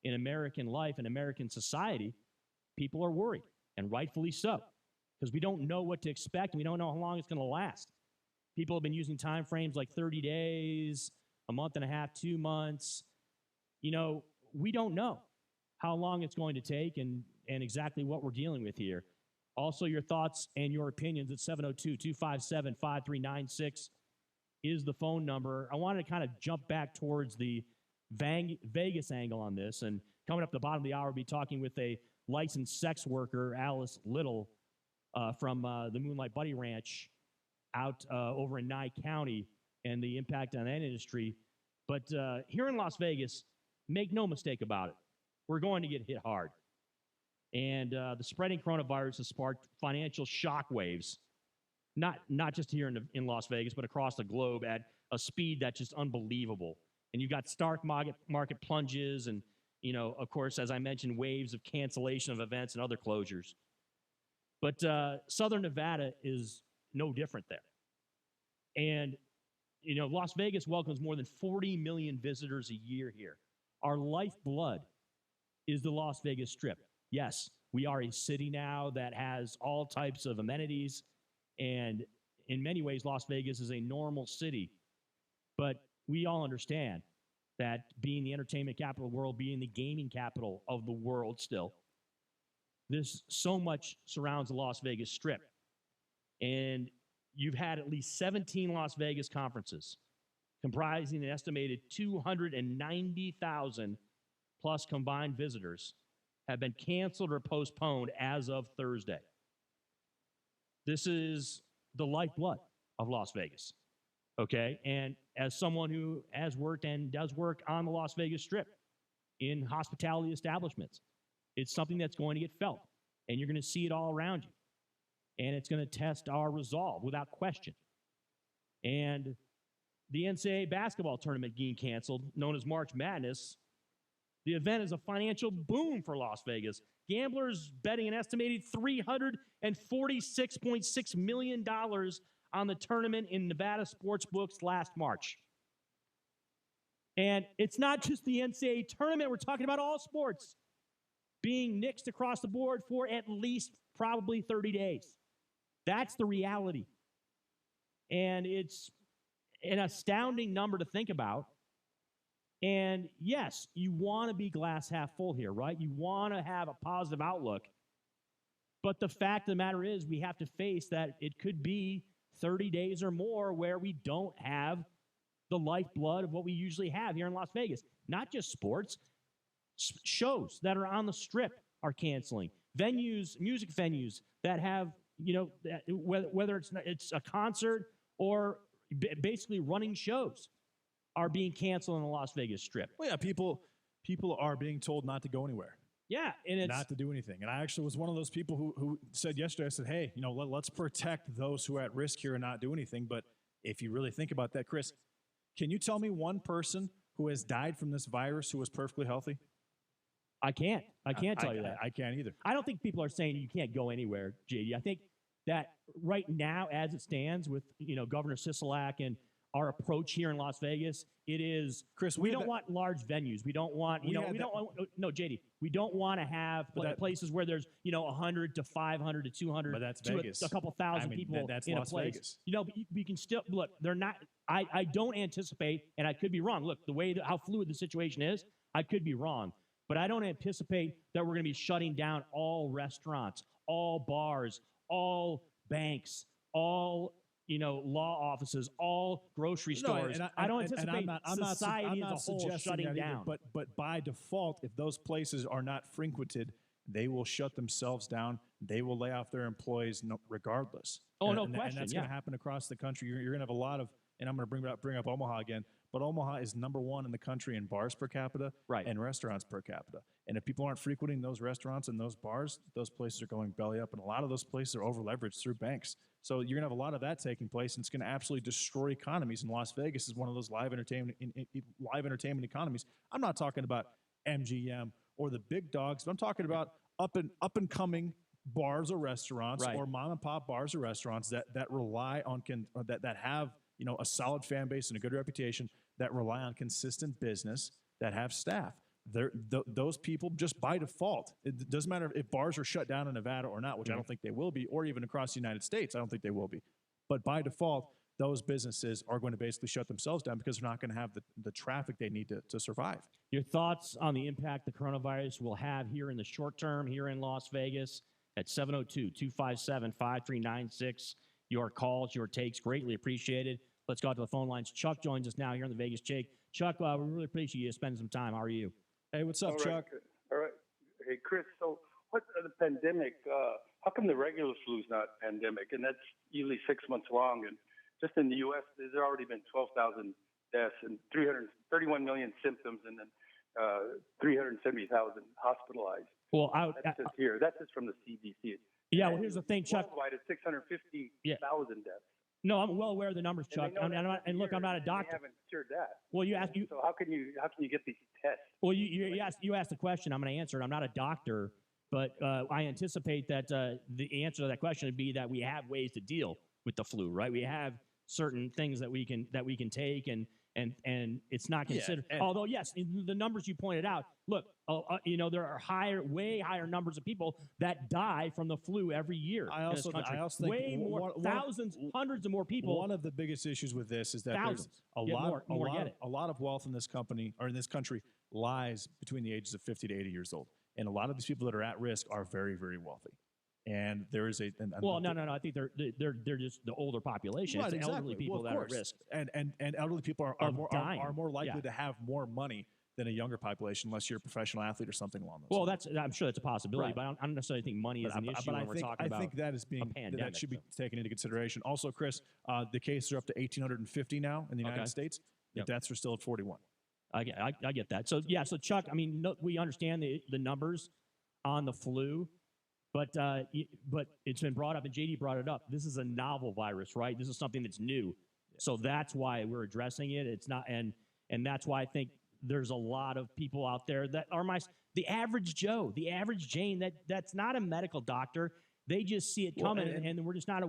in American life and American society, people are worried, and rightfully so, because we don't know what to expect and we don't know how long it's going to last. People have been using time frames like 30 days, a month and a half, 2 months. We don't know how long it's going to take and exactly what we're dealing with here. Also, your thoughts and your opinions at 702-257-5396 is the phone number. I wanted to kind of jump back towards the Vegas angle on this. And coming up at the bottom of the hour, we'll be talking with a licensed sex worker, Alice Little, from the Moonlight Buddy Ranch out over in Nye County, and the impact on that industry. But here in Las Vegas, make no mistake about it, we're going to get hit hard. And the spreading coronavirus has sparked financial shockwaves, not just here in Las Vegas, but across the globe at a speed that's just unbelievable. And you've got stark market plunges and, of course, as I mentioned, waves of cancellation of events and other closures. But Southern Nevada is no different there. And, Las Vegas welcomes more than 40 million visitors a year here. Our lifeblood is the Las Vegas Strip. Yes, we are a city now that has all types of amenities, and in many ways, Las Vegas is a normal city. But we all understand that being the entertainment capital of the world, being the gaming capital of the world still, there's so much surrounds the Las Vegas Strip. And you've had at least 17 Las Vegas conferences comprising an estimated 290,000 plus combined visitors have been canceled or postponed as of Thursday. This is the lifeblood of Las Vegas, okay? And as someone who has worked and does work on the Las Vegas Strip in hospitality establishments, it's something that's going to get felt, and you're going to see it all around you. And it's going to test our resolve without question. And the NCAA basketball tournament being canceled, known as March Madness, the event is a financial boom for Las Vegas. Gamblers betting an estimated $346.6 million on the tournament in Nevada sports books last March. And it's not just the NCAA tournament. We're talking about all sports being nixed across the board for at least probably 30 days. That's the reality. And it's an astounding number to think about. And yes, you want to be glass half full here, right? You want to have a positive outlook. But the fact of the matter is we have to face that it could be 30 days or more where we don't have the lifeblood of what we usually have here in Las Vegas. Not just sports, shows that are on the Strip are canceling. Venues, music venues that have, whether it's a concert or basically running shows are being canceled on the Las Vegas Strip.
Well, yeah, people are being told not to go anywhere.
Yeah, and it's
not to do anything. And I actually was one of those people who said yesterday, I said, hey, let's protect those who are at risk here and not do anything. But if you really think about that, Chris, can you tell me one person who has died from this virus who was perfectly healthy?
I can't tell you that.
I can't either.
I don't think people are saying you can't go anywhere, JD. I think that right now, as it stands with, Governor Sisolak and our approach here in Las Vegas, it is,
Chris,
we don't want large venues. We don't want, JD, we don't want to have places where there's, 100 to 500 to 200
but that's
to
Vegas.
a couple thousand people
that's
in
Las
a place.
Vegas.
But we can still, look, they're not, I don't anticipate, and I could be wrong. Look, the way how fluid the situation is, I could be wrong. But I don't anticipate that we're going to be shutting down all restaurants, all bars, all banks, all law offices, all grocery stores. I don't anticipate society as a whole shutting down.
But by default, if those places are not frequented, they will shut themselves down. They will lay off their employees regardless.
Oh, no
question. And that's going to happen across the country. You're going to have a lot of, and I'm going to bring up Omaha again. But Omaha is number one in the country in bars per capita and restaurants per capita. And if people aren't frequenting those restaurants and those bars, those places are going belly up. And a lot of those places are over-leveraged through banks. So you're going to have a lot of that taking place, and it's going to absolutely destroy economies. And Las Vegas is one of those live entertainment economies. I'm not talking about MGM or the big dogs, but I'm talking about up and coming bars or restaurants or mom and pop bars or restaurants that rely on that have a solid fan base and a good reputation, that rely on consistent business, that have staff. Those people just by default, it doesn't matter if bars are shut down in Nevada or not, which I don't think they will be, or even across the United States, I don't think they will be. But by default, those businesses are going to basically shut themselves down because they're not going to have the traffic they need to survive.
Your thoughts on the impact the coronavirus will have here in the short term, here in Las Vegas at 702-257-5396. Your calls, your takes, greatly appreciated. Let's go out to the phone lines. Chuck joins us now here on the Vegas Jake. Chuck, we really appreciate you spending some time. How are you?
Hey, what's up, Chuck?
All right. Hey, Chris, so what the pandemic, how come the regular flu is not pandemic? And that's usually 6 months long. And just in the U.S., there's already been 12,000 deaths and 331 million symptoms and then 370,000 hospitalized.
Well,
that's just here. That's just from the CDC.
Yeah, well, here's the thing, Chuck.
Worldwide, it's 650,000 deaths.
No, I'm well aware of the numbers, Chuck. I'm not a doctor.
They haven't cured that.
Well,
So how can you get these tests?
Well, you asked the question. I'm going to answer it. I'm not a doctor, but I anticipate that the answer to that question would be that we have ways to deal with the flu, right? We have certain things that we can take, and it's not considered. Although, yes, the numbers you pointed out. Look, there are way higher numbers of people that die from the flu every year. I also think way more, thousands, hundreds of more people.
One of the biggest issues with this is that there's a lot of wealth in this company or in this country lies between the ages of 50 to 80 years old, and a lot of these people that are at risk are very, very wealthy. And there is
no. I think they're just the older population.
Right,
it's elderly people that are at risk,
and elderly people are more likely to have more money than a younger population, unless you're a professional athlete or something along those lines.
I'm sure that's a possibility, but I don't necessarily think money is an issue when we're talking about.
I think that is that should be taken into consideration. Also, Chris, the cases are up to 1,850 now in the United States. The deaths are still at 41.
I get that. So Chuck, we understand the numbers on the flu. But it's been brought up, and JD brought it up. This is a novel virus, right? This is something that's new. So that's why we're addressing it. It's not, and that's why I think there's a lot of people out there that are the average Joe, the average Jane that's not a medical doctor. They just see it coming, and we're just not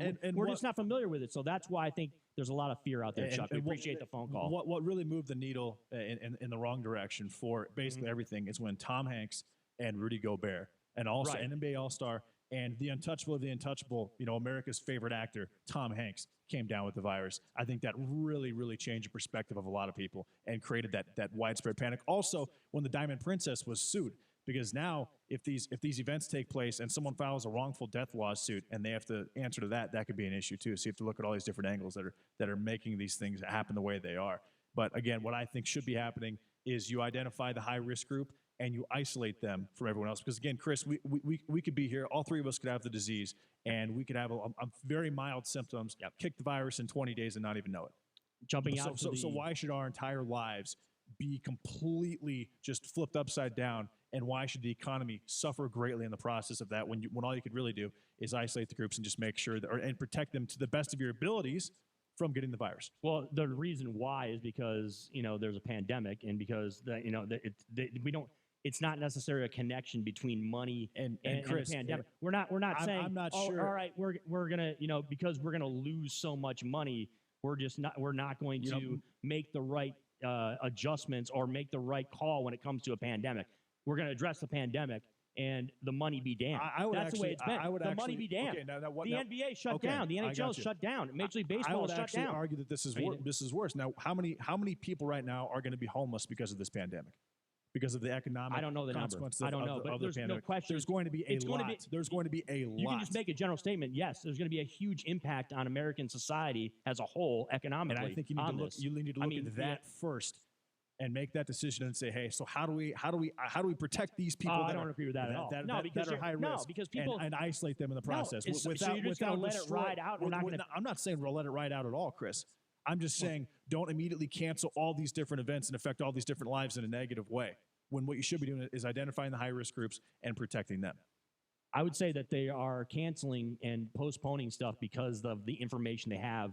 just not familiar with it. So that's why I think there's a lot of fear out there, Chuck. We appreciate the phone call.
What really moved the needle in the wrong direction for basically everything is when Tom Hanks and Rudy Gobert, and also an NBA All-Star, and the untouchable of the untouchable, America's favorite actor, Tom Hanks, came down with the virus. I think that really, really changed the perspective of a lot of people and created that widespread panic. Also, when the Diamond Princess was sued, because now if these events take place and someone files a wrongful death lawsuit and they have to answer to that could be an issue too. So you have to look at all these different angles that are making these things happen the way they are. But again, what I think should be happening is you identify the high-risk group and you isolate them from everyone else. Because again, Chris, we could be here, all three of us could have the disease, and we could have a very mild symptoms, kick the virus in 20 days and not even know it.
Jumping out.
So why should our entire lives be completely just flipped upside down? And why should the economy suffer greatly in the process of that when all you could really do is isolate the groups and just make sure that, and protect them to the best of your abilities from getting the virus?
Well, the reason why is because, there's a pandemic, and because we don't. It's not necessarily a connection between money and
Chris,
the pandemic. We're not saying,
I'm not
oh,
sure.
all right, we're gonna, because we're gonna lose so much money, we're not going to make the right adjustments or make the right call when it comes to a pandemic. We're going to address the pandemic and the money be damned. That's the way it's been. The money be damned.
Okay, now,
the NBA shut down. The NHL shut down. Major League Baseball shut down.
I would actually argue that this is worse. Now, how many people right now are going to be homeless because of this pandemic? Because of the economic
I don't know the
consequences
number. I don't know,
of
but
the
there's
pandemic.
no question.
There's going to be a lot. There's going to be a lot.
You can just make a general statement. Yes, there's going to be a huge impact on American society as a whole economically.
And I think you need to look at that first and make that decision and say, hey, so how do we protect these people?
I don't agree with that at all.
That are high risk.
Because people
and isolate them in the process.
So you're just going to let it ride out.
I'm not saying we'll let it ride out at all, Chris. I'm just saying don't immediately cancel all these different events and affect all these different lives in a negative way, when what you should be doing is identifying the high-risk groups and protecting them.
I would say that they are canceling and postponing stuff because of the information they have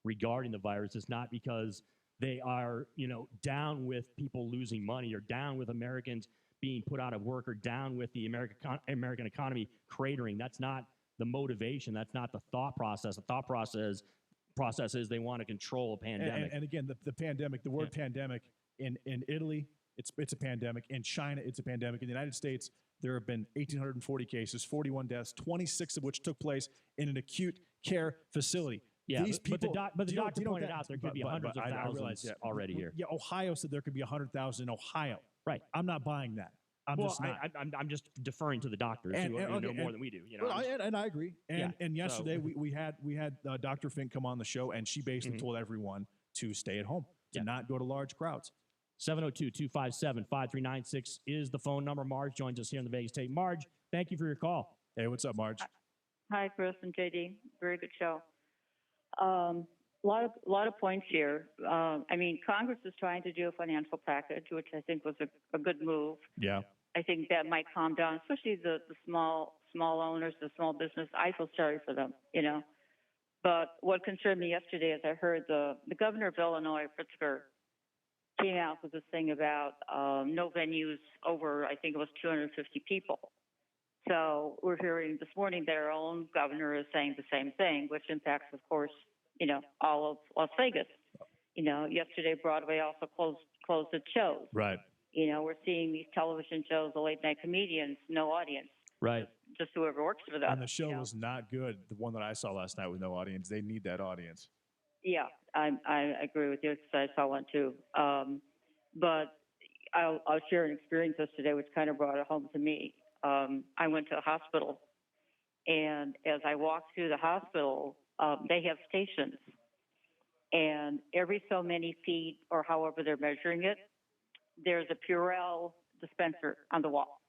regarding the virus. It's not because they are, down with people losing money or down with Americans being put out of work or down with the American economy cratering. That's not the motivation. That's not the thought process. The thought process is they want to control a pandemic.
And again, the pandemic, the word pandemic in Italy, it's a pandemic. In China, it's a pandemic. In the United States, there have been 1,840 cases, 41 deaths, 26 of which took place in an acute care facility.
Yeah,
these people,
but the doctor pointed out there could be hundreds of thousands already here.
Yeah, Ohio said there could be 100,000 in Ohio.
Right.
I'm not buying that. I'm
just deferring to the doctors who know more than we do.
And I agree. And yesterday we had Dr. Fink come on the show, and she basically told everyone to stay at home, to not go to large crowds.
702-257-5396 is the phone number. Marge joins us here in the Vegas tape. Marge, thank you for your call.
Hey, what's up, Marge?
Hi, Chris and JD. Very good show. A lot of points here. Congress is trying to do a financial package, which I think was a good move.
Yeah.
I think that might calm down, especially the small owners, the small business. I feel sorry for them, But what concerned me yesterday is I heard the governor of Illinois, Pritzker, came out with this thing about no venues over, I think it was 250 people. So we're hearing this morning that our own governor is saying the same thing, which impacts, of course, all of Las Vegas. Yesterday Broadway also closed its shows.
Right.
We're seeing these television shows, the late night comedians, no audience.
Right.
Just whoever works for them.
And the show was not good. The one that I saw last night with no audience. They need that audience.
Yeah, I agree with you because I saw one too. But I'll share an experience yesterday which kind of brought it home to me. I went to a hospital, and as I walked through the hospital, they have stations. And every so many feet, or however they're measuring it, there's a Purell dispenser on the wall.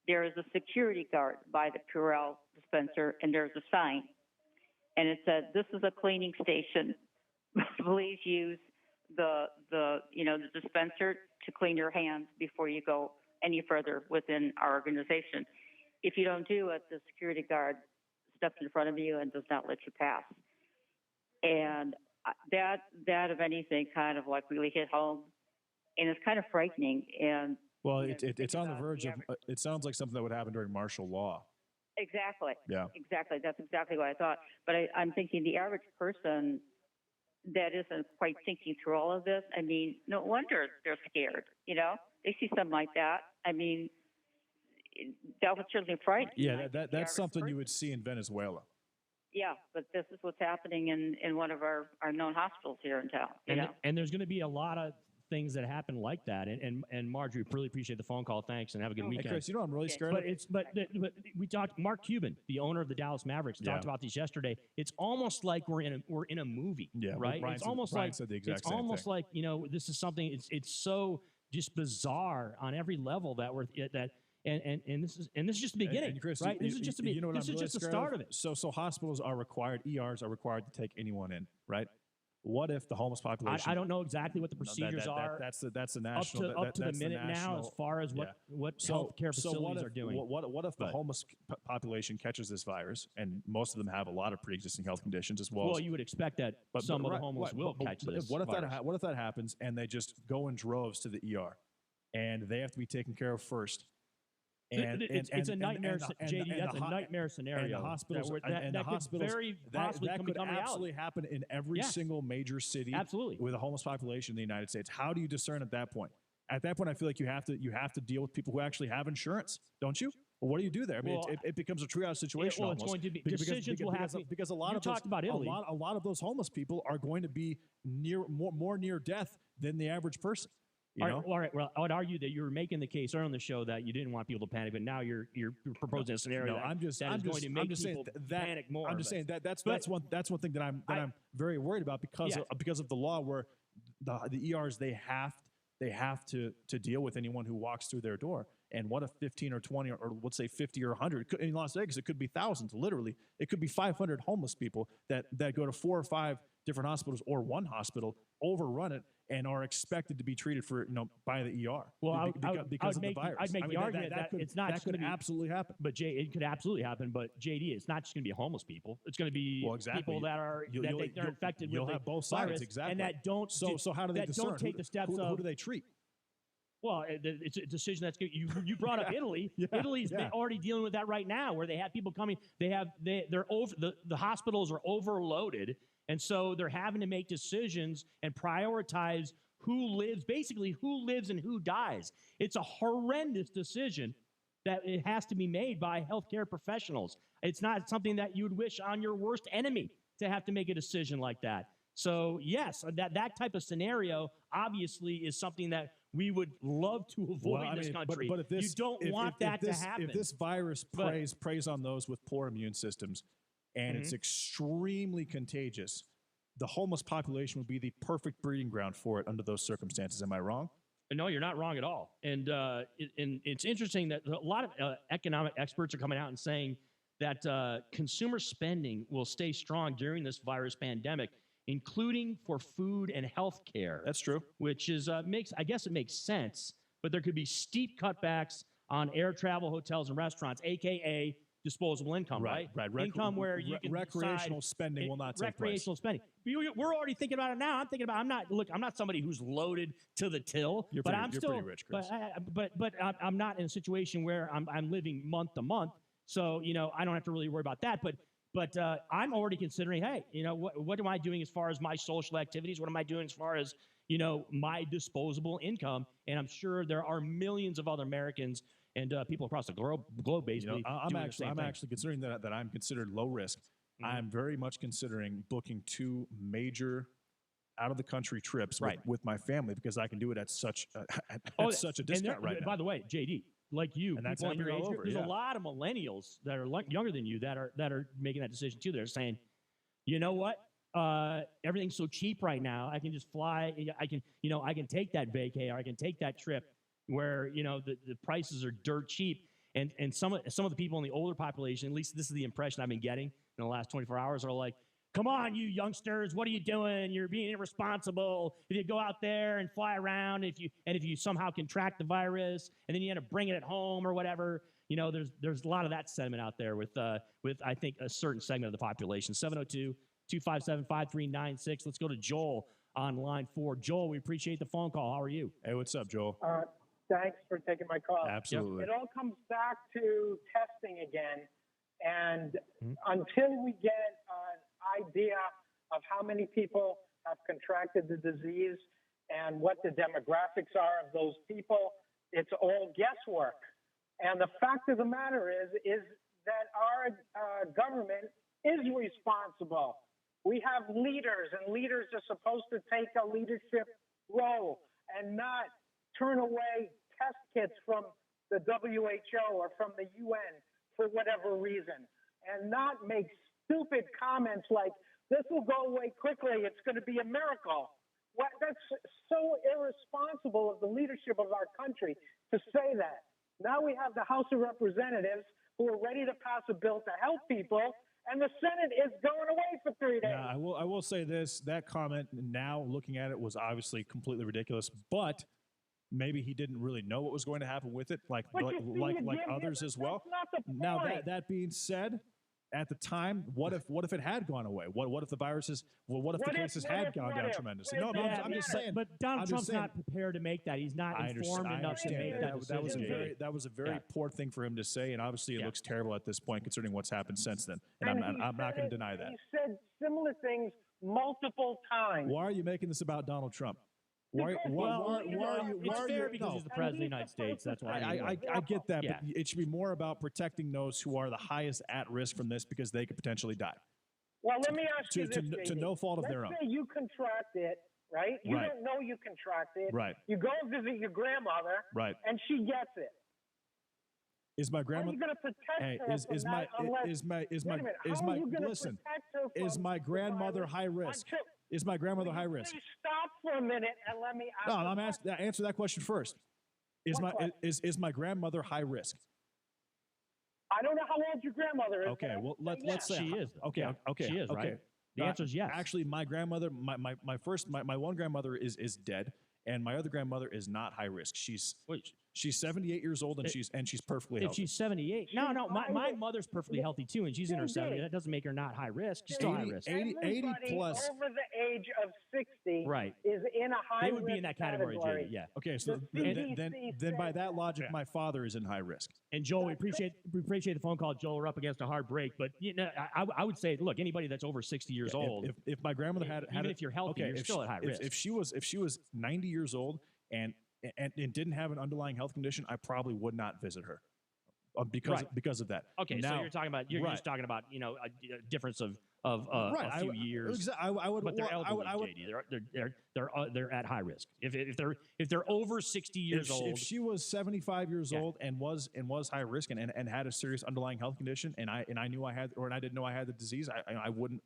There is a security guard by the Purell dispenser, and there's a sign. And it said, "This is a cleaning station. Please use the dispenser to clean your hands before you go any further within our organization. If you don't do it, the security guard steps in front of you and does not let you pass." And that if anything, kind of like really hit home, and it's kind of frightening. And
well, it's on the verge of. It sounds like something that would happen during martial law.
Exactly.
Yeah.
Exactly. That's exactly what I thought. But I'm thinking the average person that isn't quite thinking through all of this, no wonder they're scared. They see something like that. That would certainly frighten.
Yeah, that's something you would see in Venezuela.
Yeah, but this is what's happening in one of our known hospitals here in town.
And there's going to be a lot of things that happen like that. And Marge, we really appreciate the phone call. Thanks, and have a good weekend.
Hey, Chris, I'm really scared.
But we talked. Mark Cuban, the owner of the Dallas Mavericks, talked about this yesterday. It's almost like we're in a movie, right?
Brian
It's almost
said the exact same
almost
thing.
like this is something. It's so just bizarre on every level that and this is just the beginning,
and Chris,
right? This is just the start of it.
So hospitals are required, ERs are required to take anyone in, right? What if the homeless population?
I don't know exactly what the procedures are.
That's the national.
Up to the minute now, as far as what healthcare facilities are doing.
What if the homeless population catches this virus, and most of them have a lot of pre-existing health conditions as well?
Well, you would expect that some of the homeless will catch this.
What if that happens, and they just go in droves to the ER, and they have to be taken care of first?
It's a nightmare, JD. That's a nightmare scenario.
And the hospitals, that could absolutely happen in every single major city.
Absolutely,
with a homeless population in the United States. How do you discern at that point? At that point, I feel like you have to deal with people who actually have insurance, don't you? Well, what do you do there? I mean, it becomes a triage situation.
It's going to be decisions will have to
because a lot of those homeless people are going to be more near death than the average person.
All right. Well, I would argue that you were making the case earlier on the show that you didn't want people to panic, but now you're proposing a scenario
that is going to make people
panic more.
I'm just saying that's one thing that I'm very worried about because of the law where the ERs they have to deal with anyone who walks through their door. And what if 15 or 20 or let's say 50 or 100 in Las Vegas? It could be thousands. Literally, it could be 500 homeless people that go to 4 or 5 different hospitals or one hospital, overrun it, and are expected to be treated for by the ER.
Well,
because of the virus.
I'd make the argument that it's not.
That could absolutely happen.
But it could absolutely happen. But JD, it's not just going to be homeless people. It's going to be people that are they're infected with the
both sides,
virus,
exactly.
and that don't.
So how do they discern?
Don't take the steps
who do they treat?
Well, it's a decision that's good. You brought up Italy. Italy's already dealing with that right now, where they have people coming. They're over the hospitals are overloaded, and so they're having to make decisions and prioritize who lives and who dies. It's a horrendous decision that it has to be made by healthcare professionals. It's not something that you would wish on your worst enemy to have to make a decision like that. So yes, that type of scenario obviously is something that we would love to avoid in this country.
But if this,
you don't want that to happen.
If this virus preys on those with poor immune systems, and it's extremely contagious, the homeless population would be the perfect breeding ground for it under those circumstances. Am I wrong?
No, you're not wrong at all. And it's interesting that a lot of economic experts are coming out and saying that consumer spending will stay strong during this virus pandemic, including for food and health care.
That's true.
Which is I guess it makes sense, but there could be steep cutbacks on air travel, hotels, and restaurants, aka disposable income, right? Income where you can
recreational spending will not take
recreational
place.
spending. We're already thinking about it now. I'm not somebody who's loaded to the till,
you're pretty rich, Chris.
But I'm not in a situation where I'm living month to month, so I don't have to really worry about that. But I'm already considering, hey, what am I doing as far as my social activities? What am I doing as far as my disposable income? And I'm sure there are millions of other Americans and people across the globe basically.
I'm actually considering that I'm considered low risk. I'm very much considering booking 2 major out of the country trips with my family because I can do it at such a discount right now.
By the way, JD, like you,
and that's
people your age, there's
a
lot of millennials that are younger than you that are making that decision too. They're saying, you know what? Everything's so cheap right now. I can just fly. I can take that vacay, or I can take that trip where the prices are dirt cheap. And some of the people in the older population, at least this is the impression I've been getting in the last 24 hours, are like, come on, you youngsters, what are you doing? You're being irresponsible. If you go out there and fly around, if you somehow contract the virus and then you end up bringing it home or whatever, there's a lot of that sentiment out there with I think a certain segment of the population. 702-257-5396. Let's go to Joel on line 4. Joel, we appreciate the phone call. How are you?
Hey, what's up, Joel?
Thanks for taking my call.
Absolutely.
It all comes back to testing again. And until we get an idea of how many people have contracted the disease and what the demographics are of those people, it's all guesswork. And the fact of the matter is that our government is responsible. We have leaders, and leaders are supposed to take a leadership role and not turn away test kits from the WHO or from the UN for whatever reason, and not make stupid comments like, this will go away quickly, it's going to be a miracle. That's so irresponsible of the leadership of our country to say that. Now we have the House of Representatives who are ready to pass a bill to help people, and the Senate is going away for 3 days.
Yeah, I will say this: that comment, now looking at it, was obviously completely ridiculous. But maybe he didn't really know what was going to happen with it, like others as well. Now that being said, at the time, what if it had gone away? What if the viruses? Well, what if the cases had gone down tremendously? No, I'm just saying.
But Donald Trump's not prepared to make that. He's not informed enough to make that decision.
That was a very poor thing for him to say, and obviously it looks terrible at this point, considering what's happened since then. And I'm not going to deny that.
He said similar things multiple times.
Why are you making this about Donald Trump? Why are you?
Because he's the president of the United States. That's why.
I get that, but it should be more about protecting those who are the highest at risk from this, because they could potentially die.
Well, let me ask you this,
to no fault of their own.
Let's say you contract it, right? You don't know you contract it.
Right.
You go visit your grandmother.
Right.
And she gets it.
Is my grandma?
How are you going to protect her
listen? Is my grandmother high risk? Is my grandmother high risk?
Please stop for a minute and let me ask.
No, I'm asking. Answer that question first. Is my grandmother high risk?
I don't know how old your grandmother is.
Okay, well let's say
she is.
Okay,
she is, right? The answer is yes.
Actually, my grandmother, my one grandmother is dead, and my other grandmother is not high risk. She's 78 years old, and she's perfectly healthy.
If she's 78, no, my mother's perfectly healthy too, and she's in her 70s. That doesn't make her not high risk. She's still high risk.
80 plus
over the age of 60
right.
is in a high risk.
They would be in that category, JD. Yeah.
Okay, so then by that logic, my father is in high risk.
And Joel, we appreciate the phone call. Joel, we're up against a hard break, but I would say, look, anybody that's over 60 years old,
if my grandmother had
even if you're healthy, you're still at high risk.
If she was 90 years old and didn't have an underlying health condition, I probably would not visit her because of that.
Okay, so you're talking about just talking about a difference of a few years.
I would,
but they're elderly, JD. They're at high risk. If they're over 60 years old.
If she was 75 years old and was high risk and had a serious underlying health condition, and I knew I had, or I didn't know I had the disease, I wouldn't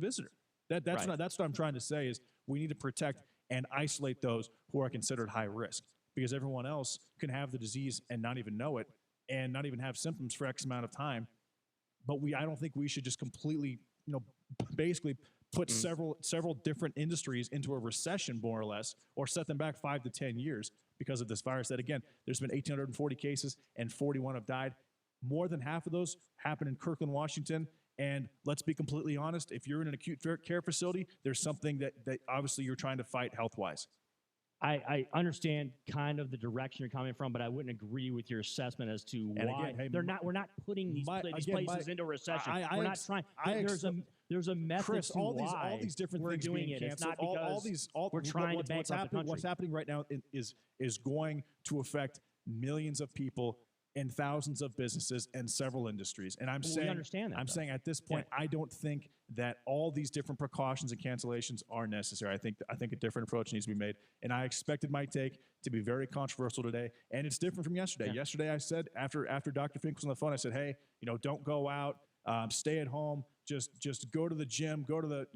visit her. That's what I'm trying to say is we need to protect and isolate those who are considered high risk, because everyone else can have the disease and not even know it and not even have symptoms for X amount of time. But I don't think we should just completely, basically put several different industries into a recession, more or less, or set them back 5 to 10 years because of this virus. That, again, there's been 1,840 cases and 41 have died. More than half of those happened in Kirkland, Washington. And let's be completely honest, if you're in an acute care facility, there's something that obviously you're trying to fight health-wise.
I understand kind of the direction you're coming from, but I wouldn't agree with your assessment as to why we're not putting these places into a recession. We're not trying. There's a method
Chris,
to
all
why
these different
we're
things
doing
being
it. It's
canceled,
not because we're trying to bankrupt the country.
What's happening right now is going to affect millions of people and thousands of businesses and several industries. And
we understand that.
I'm saying at this point, I don't think that all these different precautions and cancellations are necessary. I think a different approach needs to be made. And I expected my take to be very controversial today. And it's different from yesterday.
Yeah.
Yesterday I said, after Dr. Fink was on the phone, I said, hey, don't go out, stay at home, just go to the gym, go to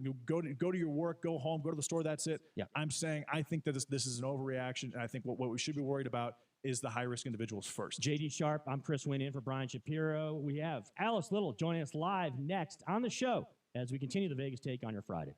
your work, go home, go to the store, that's it.
Yeah.
I'm saying I think that this is an overreaction, and I think what we should be worried about is the high-risk individuals first.
JD Sharp, I'm Chris Wynn in for Brian Shapiro. We have Alice Little joining us live next on the show as we continue the Vegas Take on your Friday.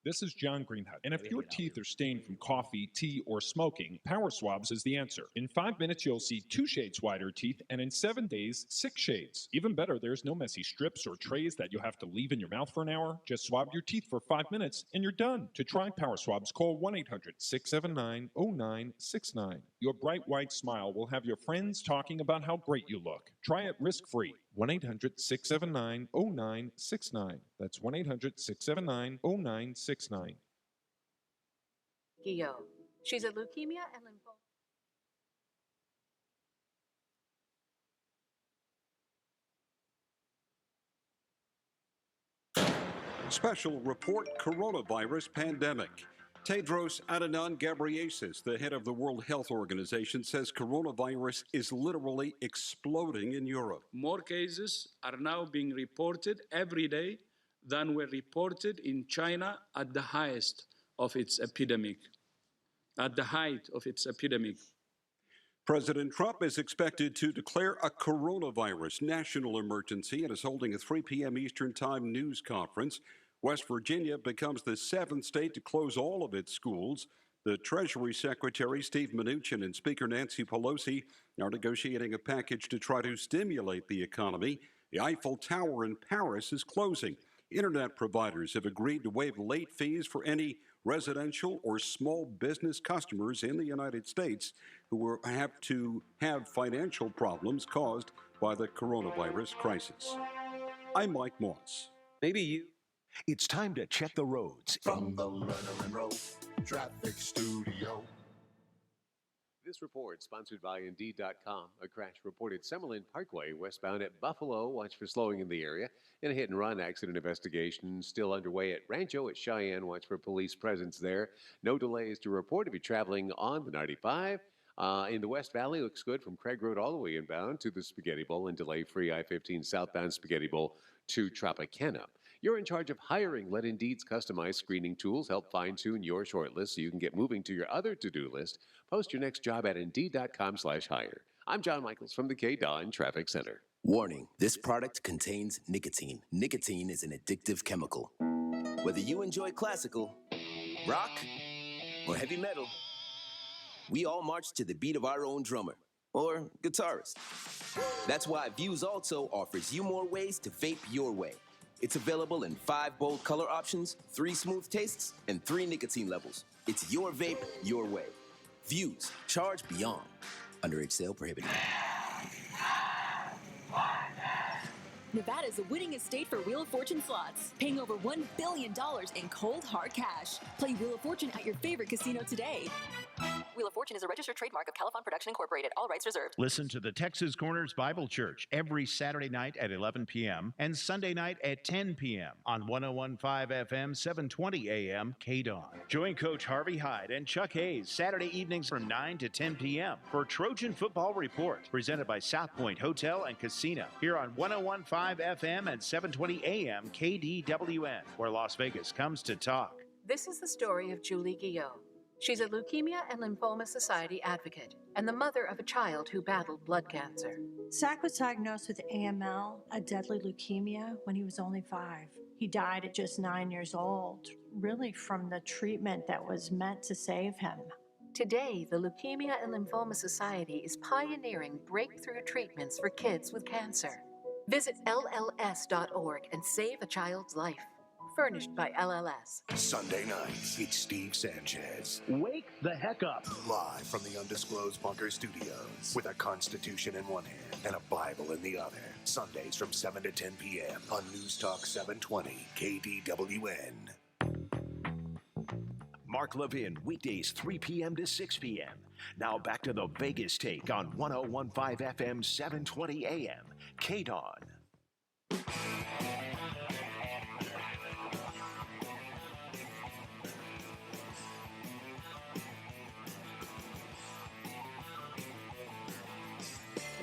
This is John Greenhut, and if your teeth are stained from coffee, tea, or smoking, Power Swabs is the answer. In 5 minutes, you'll see 2 shades whiter teeth, and in 7 days, 6 shades. Even better, there's no messy strips or trays that you'll have to leave in your mouth for an hour. Just swab your teeth for 5 minutes, and you're done. To try Power Swabs, call 1-800-679-0969. Your bright white smile will have your friends talking about how great you look. Try it risk-free. 1-800-679-0969. That's 1-800-679-0969.
Gio. She's a leukemia and lymphoma.
Special report coronavirus pandemic. Tedros Adhanom Ghebreyesus, the head of the World Health Organization, says coronavirus is literally exploding in Europe.
More cases are now being reported every day than were reported in China at the highest of its epidemic. At the height of its epidemic.
President Trump is expected to declare a coronavirus national emergency and is holding a 3 p.m. Eastern Time news conference. West Virginia becomes the 7th state to close all of its schools. The Treasury Secretary, Steve Mnuchin, and Speaker Nancy Pelosi are negotiating a package to try to stimulate the economy. The Eiffel Tower in Paris is closing. Internet providers have agreed to waive late fees for any residential or small business customers in the United States who will have to have financial problems caused by the coronavirus crisis. I'm Mike Moss.
Maybe you. It's time to check the roads.
From the Learner and Road Traffic Studio.
This report sponsored by Indeed.com. A crash reported Summerlin Parkway westbound at Buffalo. Watch for slowing in the area. And a hit-and-run accident investigation still underway at Rancho at Cheyenne. Watch for police presence there. No delays to report if you're traveling on the 95. In the West Valley, looks good from Craig Road all the way inbound to the Spaghetti Bowl and delay-free I-15 southbound Spaghetti Bowl to Tropicana. You're in charge of hiring. Let Indeed's customized screening tools help fine-tune your shortlist so you can get moving to your other to-do list. Post your next job at Indeed.com/hire. I'm John Michaels from the KDON Traffic Center.
Warning, this product contains nicotine. Nicotine is an addictive chemical. Whether you enjoy classical, rock, or heavy metal, we all march to the beat of our own drummer or guitarist. That's why Views also offers you more ways to vape your way. It's available in 5 bold color options, 3 smooth tastes, and 3 nicotine levels. It's your vape, your way. Views, charge beyond. Underage sale prohibited.
Nevada is the winningest state for Wheel of Fortune slots, paying over $1 billion in cold, hard cash. Play Wheel of Fortune at your favorite casino today. Wheel of Fortune is a registered trademark of Califon Production Incorporated. All rights reserved.
Listen to the Texas Corners Bible Church every Saturday night at 11 p.m. and Sunday night at 10 p.m. on 101.5 FM, 720 a.m. KDON. Join Coach Harvey Hyde and Chuck Hayes Saturday evenings from 9 to 10 p.m. for Trojan Football Report, presented by South Point Hotel and Casino, here on 101.5 FM and 720 a.m. KDWN, where Las Vegas comes to talk.
This is the story of Julie Guillot. She's a Leukemia and Lymphoma Society advocate and the mother of a child who battled blood cancer.
Zach was diagnosed with AML, a deadly leukemia, when he was only 5. He died at just 9 years old, really from the treatment that was meant to save him.
Today, the Leukemia and Lymphoma Society is pioneering breakthrough treatments for kids with cancer. Visit LLS.org and save a child's life. Furnished by LLS.
Sunday nights, it's Steve Sanchez.
Wake the heck up.
Live from the undisclosed bunker studios with a Constitution in one hand and a Bible in the other. Sundays from 7 to 10 p.m. on News Talk 720 KDWN.
Mark Levin, weekdays 3 p.m. to 6 p.m. Now back to the Vegas Take on 101.5 FM, 720 a.m. KDON.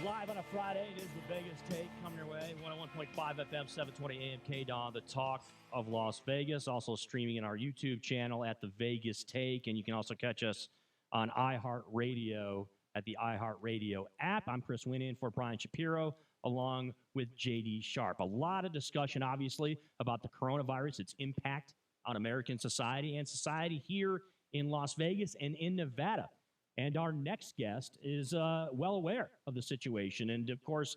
Live on a Friday, it is the Vegas Take coming your way. 101.5 FM, 720 AM KDON, the talk of Las Vegas. Also streaming in our YouTube channel at the Vegas Take. And you can also catch us on iHeartRadio at the iHeartRadio app. I'm Chris Wynn in for Brian Shapiro, along with J.D. Sharp. A lot of discussion, obviously, about the coronavirus, its impact on American society and society here in Las Vegas and in Nevada. And our next guest is well aware of the situation. And, of course,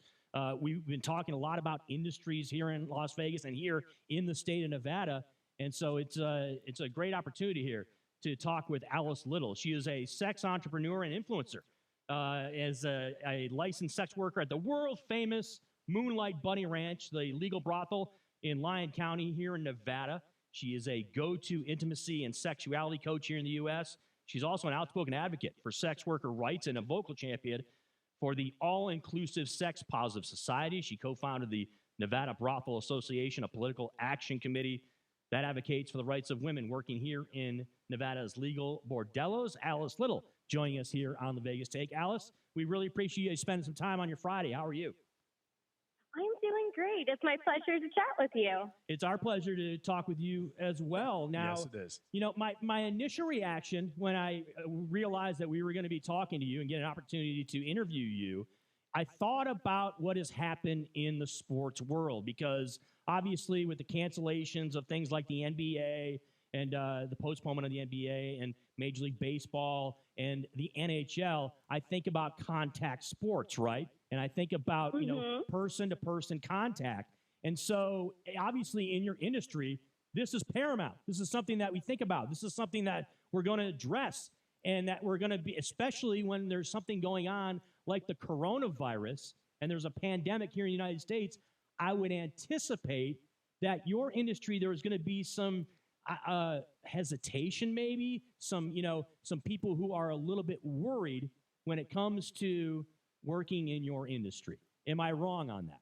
we've been talking a lot about industries here in Las Vegas and here in the state of Nevada. And so it's a great opportunity here to talk with Alice Little. She is a sex entrepreneur and influencer. As a licensed sex worker at the world-famous Moonlight Bunny Ranch, the legal brothel in Lyon County here in Nevada. She is a go-to intimacy and sexuality coach here in the U.S., She's also an outspoken advocate for sex worker rights and a vocal champion for the all-inclusive sex-positive society. She co-founded the Nevada Brothel Association, a political action committee that advocates for the rights of women working here in Nevada's legal bordellos. Alice Little joining us here on the Vegas Take. Alice, we really appreciate you spending some time on your Friday. How are you?
I'm doing great. It's my pleasure to chat with you.
It's our pleasure to talk with you as well. Now,
Yes, it is.
You know, my initial reaction when I realized that we were going to be talking to you and get an opportunity to interview you, I thought about what has happened in the sports world, because obviously with the cancellations of things like the NBA and the postponement of the NBA and Major League Baseball and the NHL, I think about contact sports, right? And I think about, you know, person-to-person contact. And so obviously in your industry, this is paramount. This is something that we think about. This is something that we're going to address, and that we're going to be, especially when there's something going on like the coronavirus and there's a pandemic here in the United States. I would anticipate that your industry, there is going to be some hesitation, maybe some people who are a little bit worried when it comes to working in your industry. Am I wrong on that?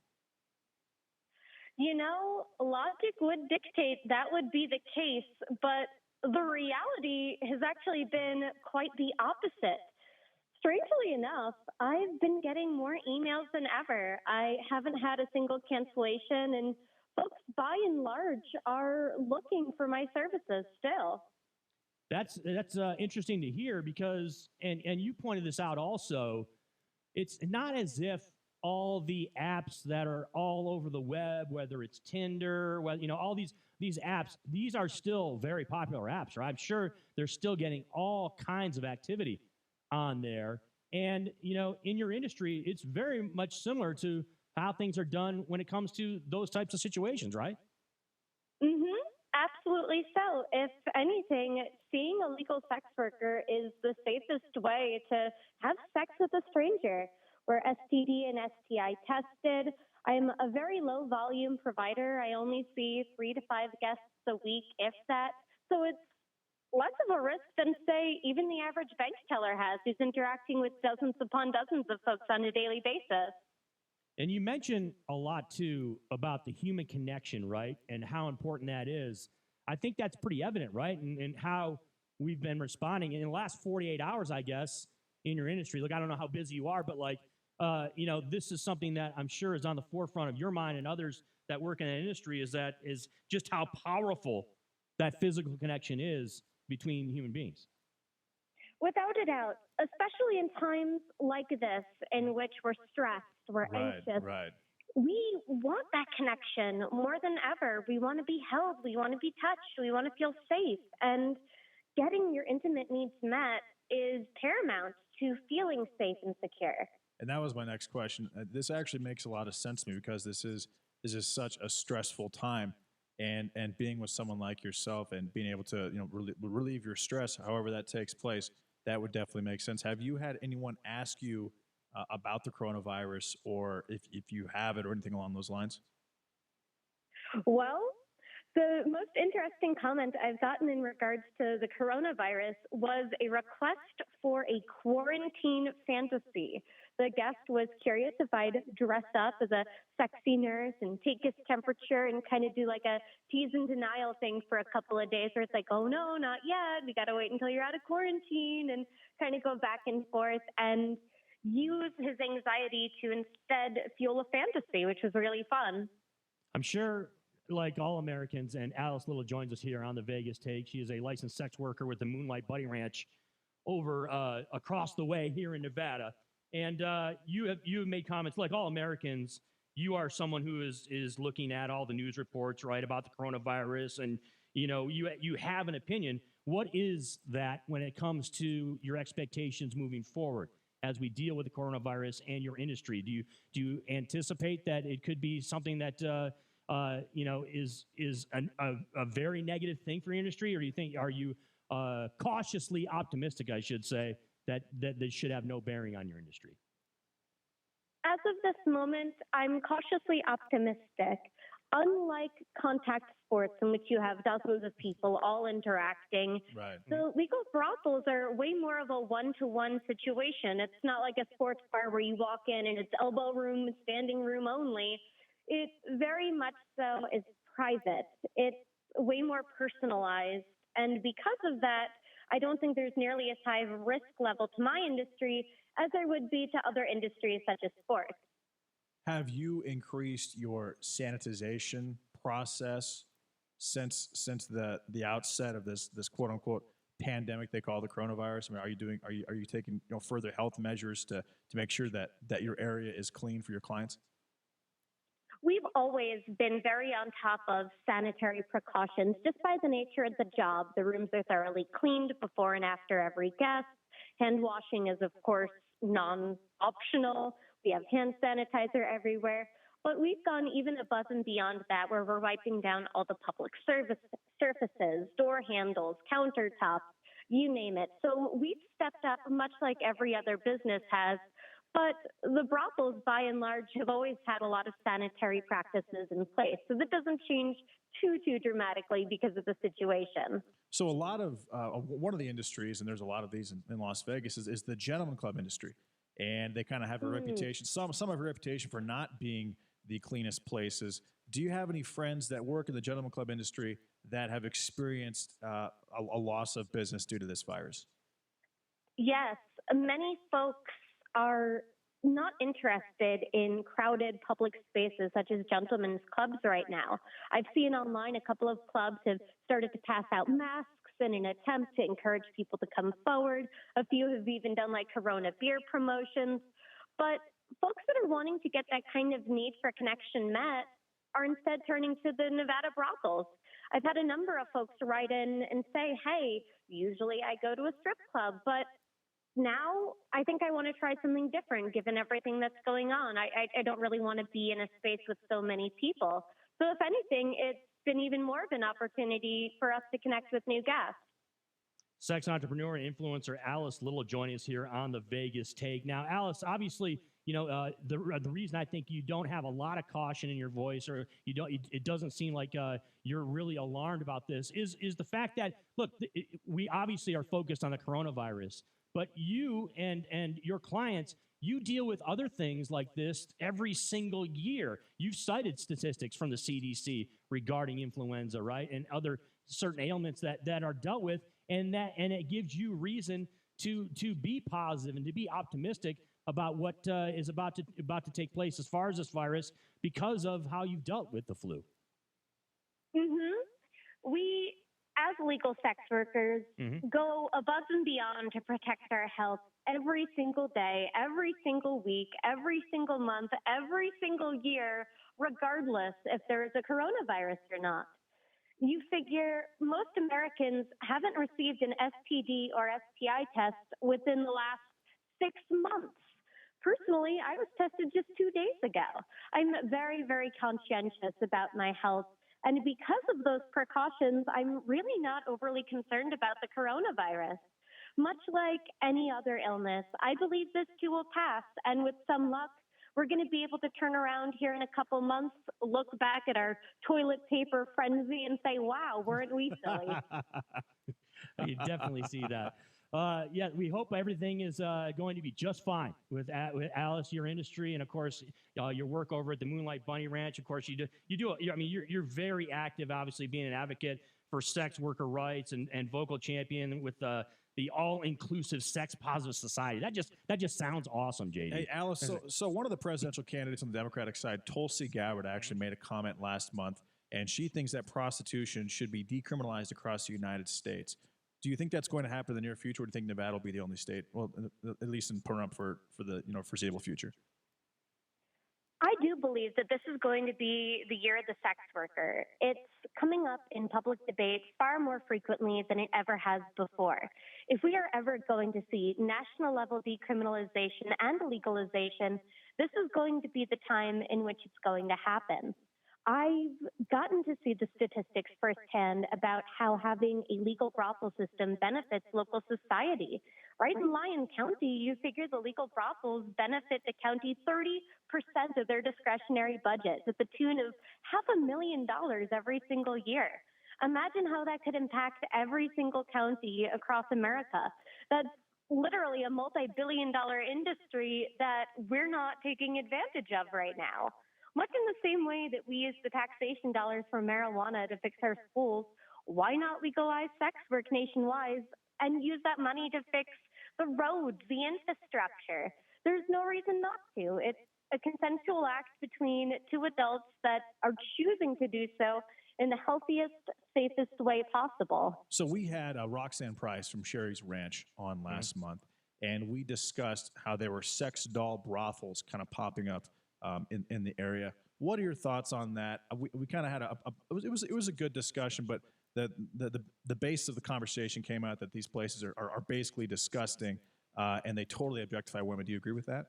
You know, logic would dictate that would be the case, but the reality has actually been quite the opposite. Strangely enough, I've been getting more emails than ever. I haven't had a single cancellation, and folks, by and large, are looking for my services still.
That's interesting to hear, because, and you pointed this out also, it's not as if all the apps that are all over the web, whether it's Tinder, all these apps, these are still very popular apps, right? I'm sure they're still getting all kinds of activity on there. And, in your industry, it's very much similar to how things are done when it comes to those types of situations, right?
Absolutely so. If anything, seeing a legal sex worker is the safest way to have sex with a stranger. We're STD and STI tested. I'm a very low volume provider. I only see 3 to 5 guests a week, if that. So it's less of a risk than, say, even the average bank teller has, who's interacting with dozens upon dozens of folks on a daily basis.
And you mentioned a lot, too, about the human connection, right? And how important that is. I think that's pretty evident, right? And how we've been responding in the last 48 hours, I guess, in your industry. Look, I don't know how busy you are, but this is something that I'm sure is on the forefront of your mind and others that work in the industry, is just how powerful that physical connection is between human beings.
Without a doubt, especially in times like this, in which we're stressed, we're anxious.
Right.
We want that connection more than ever. We want to be held. We want to be touched. We want to feel safe. And getting your intimate needs met is paramount to feeling safe and secure.
And that was my next question. This actually makes a lot of sense to me, because this is such a stressful time, and being with someone like yourself and being able to relieve your stress, however that takes place, that would definitely make sense. Have you had anyone ask you about the coronavirus, or if you have it, or anything along those lines?
Well, the most interesting comment I've gotten in regards to the coronavirus was a request for a quarantine fantasy. The guest was curious if I'd dress up as a sexy nurse and take his temperature and kind of do like a tease and denial thing for a couple of days, where it's like, oh no, not yet. We got to wait until you're out of quarantine, and kind of go back and forth and use his anxiety to instead fuel a fantasy, which was really fun.
I'm sure, like all Americans, and Alice Little joins us here on the Vegas Take. She is a licensed sex worker with the Moonlight Bunny Ranch over across the way here in Nevada. And you have made comments, like all Americans. You are someone who is looking at all the news reports, right, about the coronavirus, and you have an opinion. What is that when it comes to your expectations moving forward as we deal with the coronavirus and your industry? Do you anticipate that it could be something that is a very negative thing for your industry, or are you cautiously optimistic, I should say, that this should have no bearing on your industry?
As of this moment, I'm cautiously optimistic. Unlike contact sports, in which you have dozens of people all interacting, the legal brothels are way more of a one-to-one situation. It's not like a sports bar where you walk in and it's elbow room, standing room only. It very much so is private. It's way more personalized. And because of that, I don't think there's nearly as high of a risk level to my industry as there would be to other industries such as sports.
Have you increased your sanitization process since the outset of this quote unquote pandemic they call the coronavirus? I mean, are you taking further health measures to make sure that your area is clean for your clients?
We've always been very on top of sanitary precautions just by the nature of the job. The rooms are thoroughly cleaned before and after every guest. Hand washing is, of course, non-optional. We have hand sanitizer everywhere. But we've gone even above and beyond that, where we're wiping down all the public surfaces, door handles, countertops, you name it. So we've stepped up much like every other business has. But the brothels, by and large, have always had a lot of sanitary practices in place. So that doesn't change too dramatically because of the situation.
So a lot of one of the industries, and there's a lot of these in Las Vegas, is the gentleman club industry. And they kind of have a reputation. Some have a reputation for not being the cleanest places. Do you have any friends that work in the gentleman club industry that have experienced a loss of business due to this virus?
Yes, many folks are not interested in crowded public spaces such as gentlemen's clubs right now. I've seen online a couple of clubs have started to pass out masks in an attempt to encourage people to come forward. A few have even done like Corona beer promotions. But folks that are wanting to get that kind of need for connection met are instead turning to the Nevada brothels. I've had a number of folks write in and say, hey, usually I go to a strip club, but now I think I want to try something different given everything that's going on. I don't really want to be in a space with so many people. So if anything, it's been even more of an opportunity for us to connect with new guests.
Sex entrepreneur and influencer Alice Little joining us here on the Vegas Take. Now, Alice, obviously, the reason I think you don't have a lot of caution in your voice, or it doesn't seem like you're really alarmed about this, is the fact that, look, we obviously are focused on the coronavirus, but you and your clients, you deal with other things like this every single year. You've cited statistics from the CDC regarding influenza, right, and other certain ailments that are dealt with, and it gives you reason to be positive and to be optimistic about what is about to take place as far as this virus because of how you've dealt with the flu.
We, as legal sex workers, go above and beyond to protect our health every single day, every single week, every single month, every single year, regardless if there is a coronavirus or not. You figure most Americans haven't received an STD or STI test within the last 6 months. Personally, I was tested just 2 days ago. I'm very, very conscientious about my health. And because of those precautions, I'm really not overly concerned about the coronavirus. Much like any other illness, I believe this too will pass. And with some luck, we're going to be able to turn around here in a couple months, look back at our toilet paper frenzy and say, wow, weren't we silly?
You definitely see that. Yeah, we hope everything is going to be just fine with Alice, your industry, and of course your work over at the Moonlight Bunny Ranch. Of course, you're very active, obviously being an advocate for sex worker rights and vocal champion with the all-inclusive sex-positive society. That just sounds awesome, JD.
Hey, Alice, so one of the presidential candidates on the Democratic side, Tulsi Gabbard, actually made a comment last month, and she thinks that prostitution should be decriminalized across the United States. Do you think that's going to happen in the near future, or do you think Nevada will be the only state, well, at least in Pahrump for the foreseeable future?
I do believe that this is going to be the year of the sex worker. It's coming up in public debate far more frequently than it ever has before. If we are ever going to see national level decriminalization and legalization, this is going to be the time in which it's going to happen. I've gotten to see the statistics firsthand about how having a legal brothel system benefits local society. Right in Lyon County, you figure the legal brothels benefit the county 30% of their discretionary budget to the tune of $500,000 every single year. Imagine how that could impact every single county across America. That's literally a multi-billion-dollar industry that we're not taking advantage of right now. Much in the same way that we use the taxation dollars for marijuana to fix our schools, why not legalize sex work nationwide and use that money to fix the roads, the infrastructure? There's no reason not to. It's a consensual act between two adults that are choosing to do so in the healthiest, safest way possible.
So we had Roxanne Price from Sherry's Ranch on last month, and we discussed how there were sex doll brothels kind of popping up in the area. What are your thoughts on that? We kind of had it was a good discussion, but the base of the conversation came out that these places are basically disgusting, and they totally objectify women. Do you agree with that?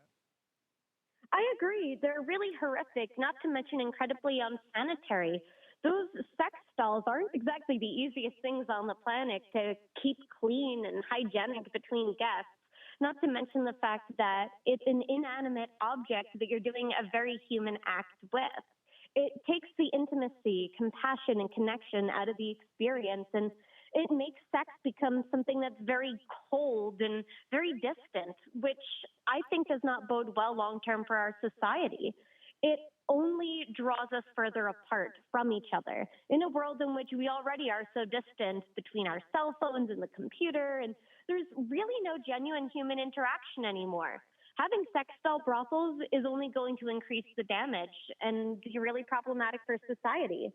I agree. They're really horrific, not to mention incredibly unsanitary. Those sex dolls aren't exactly the easiest things on the planet to keep clean and hygienic between guests, not to mention the fact that it's an inanimate object that you're doing a very human act with. It takes the intimacy, compassion, and connection out of the experience, and it makes sex become something that's very cold and very distant, which I think does not bode well long-term for our society. It only draws us further apart from each other in a world in which we already are so distant between our cell phones and the computer, and there's really no genuine human interaction anymore. Having sex doll brothels is only going to increase the damage and be really problematic for society.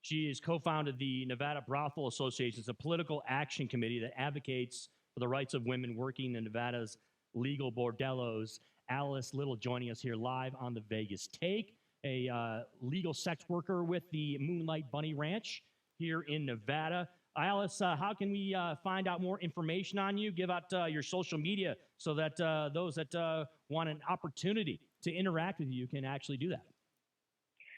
She is co-founded the Nevada Brothel Association. It's a political action committee that advocates for the rights of women working in Nevada's legal bordellos. Alice Little joining us here live on the Vegas Take, a legal sex worker with the Moonlight Bunny Ranch here in Nevada. Alice, how can we find out more information on you? Give out your social media so that those that want an opportunity to interact with you can actually do that.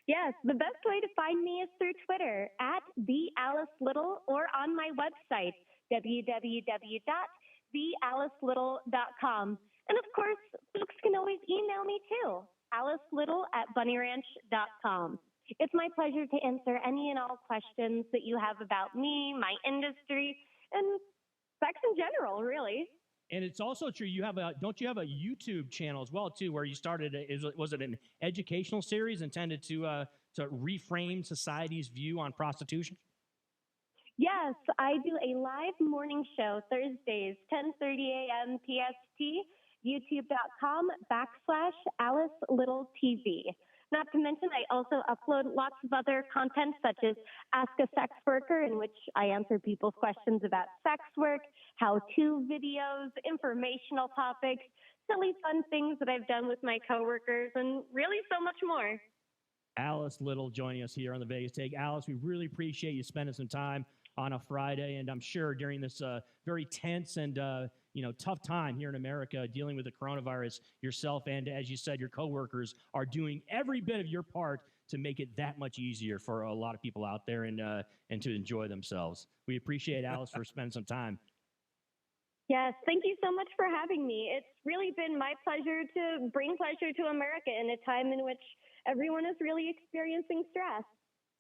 Yes, the best way to find me is through Twitter at @TheAliceLittle or on my website, www.thealicelittle.com. And of course, folks can always email me too, AliceLittle@bunnyranch.com. It's my pleasure to answer any and all questions that you have about me, my industry, and sex in general, really.
And it's also true. Don't you have a YouTube channel as well too, where you started? Was it an educational series intended to reframe society's view on prostitution?
Yes, I do a live morning show Thursdays, 10:30 a.m. PST, youtube.com/AliceLittleTV. Not to mention, I also upload lots of other content, such as Ask a Sex Worker, in which I answer people's questions about sex work, how-to videos, informational topics, silly fun things that I've done with my coworkers, and really so much more.
Alice Little joining us here on the Vegas Take. Alice, we really appreciate you spending some time on a Friday, and I'm sure during this very tense and tough time here in America dealing with the coronavirus, yourself and, as you said, your coworkers are doing every bit of your part to make it that much easier for a lot of people out there and to enjoy themselves. We appreciate Alice for spending some time.
Yes, thank you so much for having me. It's really been my pleasure to bring pleasure to America in a time in which everyone is really experiencing stress.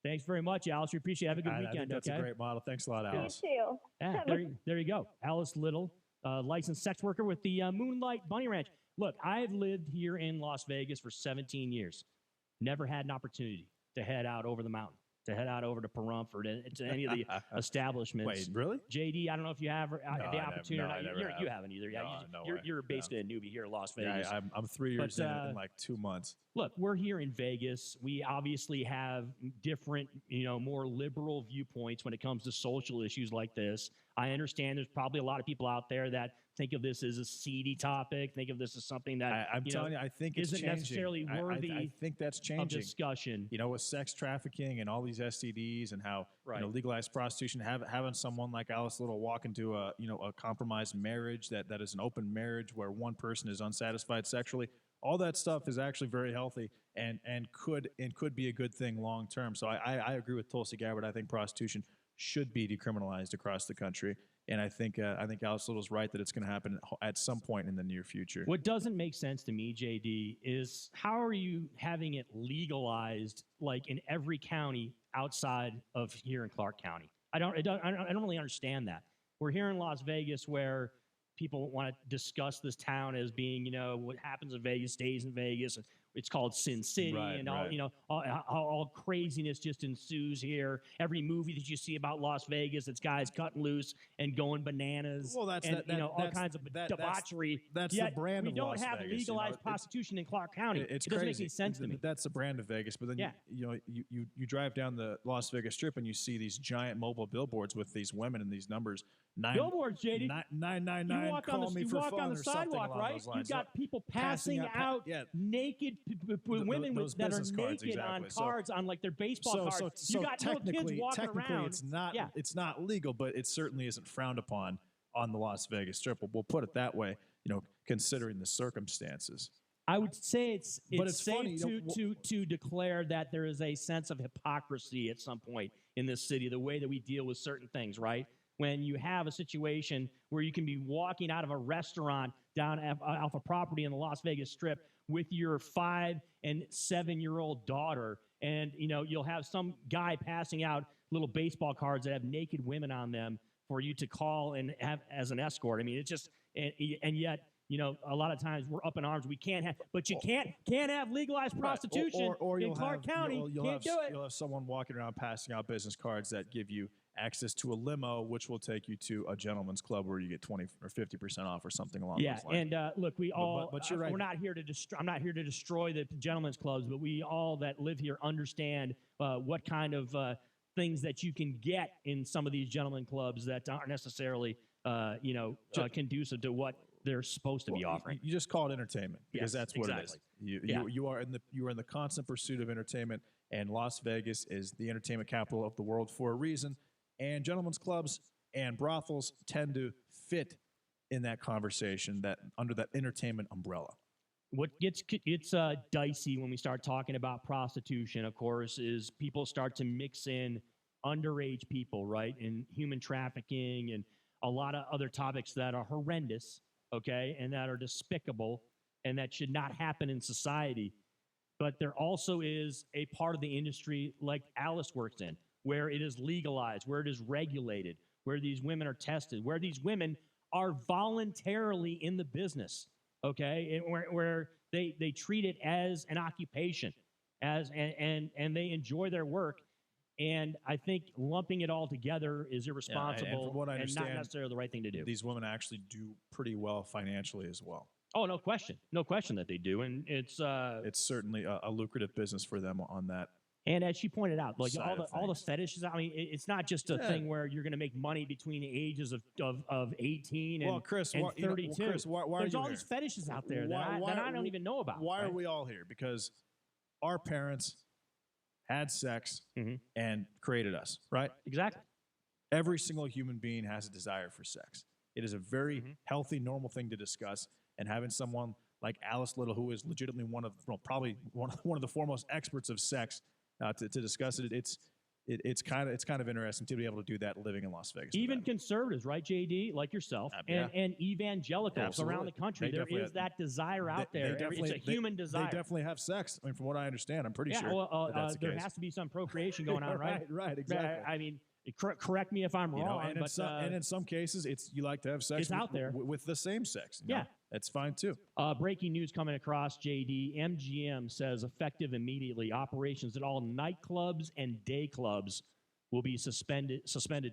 Thanks very much, Alice. We appreciate it. Have a good
I
weekend.
think that's a great model. Thanks a lot, Alice.
You too.
Yeah, there you go. Alice Little, licensed sex worker with the Moonlight Bunny Ranch. Look, I've lived here in Las Vegas for 17 years. Never had an opportunity to head out over the mountain, to head out over to Pahrump or to any of the establishments.
Wait, really?
JD, I don't know if you have the opportunity.
I never have.
You haven't either. You're basically a newbie here in Las Vegas.
Yeah, I'm 3 years in like 2 months.
Look, we're here in Vegas. We obviously have different, more liberal viewpoints when it comes to social issues like this. I understand there's probably a lot of people out there that think of this as a seedy topic, think of this as
I'm telling you, I think it's
isn't
changing.
necessarily worthy
I think that's changing.
of discussion.
With sex trafficking and all these STDs and how legalized prostitution, having someone like Alice Little walk into a compromised marriage that is an open marriage where one person is unsatisfied sexually. All that stuff is actually very healthy and could be a good thing long term. So I agree with Tulsi Gabbard. I think prostitution should be decriminalized across the country, and I think Alice Little's right that it's going to happen at some point in the near future.
What doesn't make sense to me, JD, is how are you having it legalized like in every county outside of here in Clark County? I don't really understand that. We're here in Las Vegas where people want to discuss this town as being, what happens in Vegas stays in Vegas. it's called Sin City,
Right,
and all
right.
all craziness just ensues here. Every movie that you see about Las Vegas, it's guys cutting loose and going bananas.
Well, that's
and
that,
all
that's,
kinds of debauchery.
That's
Yet
the brand
we
of
don't
Las
have
Vegas.
legalized prostitution in Clark County.
It's
it doesn't make
crazy.
any sense to me.
That's the brand of Vegas. But then you drive down the Las Vegas Strip and you see these giant mobile billboards with these women and these numbers.
Billboards, JD.
999.
You walk
Call
on
me
the,
for
you walk
fun
on the
or something
sidewalk,
along
right?
those
You've
lines.
got people passing out naked women
those
that are
business cards,
naked
exactly.
on cards, on like their baseball cards.
So
you got little kids walking around.
It's not legal, but it certainly isn't frowned upon on the Las Vegas Strip. We'll put it that way. Considering the circumstances.
I would say it's safe
funny,
to declare that there is a sense of hypocrisy at some point in this city, the way that we deal with certain things, right? When you have a situation where you can be walking out of a restaurant down off a property in the Las Vegas Strip with your 5 and 7-year-old daughter, and you'll have some guy passing out little baseball cards that have naked women on them for you to call and have as an escort. I mean, it's just and yet. A lot of times we're up in arms. We can't have, but you can't have legalized prostitution in Clark County. Can't do it.
You'll have someone walking around passing out business cards that give you access to a limo, which will take you to a gentleman's club where you get 20 or 50% off or something along those lines.
And look, we all.
But you're right.
We're not here to I'm not here to destroy the gentlemen's clubs, but we all that live here understand what kind of things that you can get in some of these gentlemen clubs that aren't necessarily conducive to what they're supposed to be offering.
You just call it entertainment because that's what
exactly.
it is. You are in the constant pursuit of entertainment, and Las Vegas is the entertainment capital of the world for a reason. And gentlemen's clubs and brothels tend to fit in that conversation, that under that entertainment umbrella.
What gets dicey when we start talking about prostitution, of course, is people start to mix in underage people, right, and human trafficking and a lot of other topics that are horrendous. Okay, and that are despicable and that should not happen in society. But there also is a part of the industry like Alice works in, where it is legalized, where it is regulated, where these women are tested, where these women are voluntarily in the business, okay, and where they treat it as an occupation, and they enjoy their work. And I think lumping it all together is irresponsible
and from what I understand,
not necessarily the right thing to do.
These women actually do pretty well financially as well.
Oh, no question that they do, and it's
certainly a lucrative business for them on that.
And as she pointed out, like all the fetishes. I mean, it's not just a thing where you're going to make money between the ages of 18 and,
Chris,
and 32.
Chris, why
There's
are you
all
here?
these fetishes out there that I don't even know about.
Why are we all here? Because our parents had sex and created us, right?
Exactly.
Every single human being has a desire for sex. It is a very healthy, normal thing to discuss. And having someone like Alice Little, who is legitimately probably one of the foremost experts of sex, to discuss it, it's kind of interesting to be able to do that living in Las Vegas.
Even conservatives, right, JD, like yourself, and evangelicals around the country, there is that desire out there. It's a human desire.
They definitely have sex. I mean, from what I understand, I'm pretty sure.
Well,
that's the
there
case.
has to be some procreation going on, right?
right, exactly.
I mean, correct me if I'm wrong,
and in some cases, you like to have sex
out there
with the same sex.
Yeah.
That's fine too.
Breaking news coming across, JD. MGM says effective immediately, operations at all nightclubs and day clubs will be suspended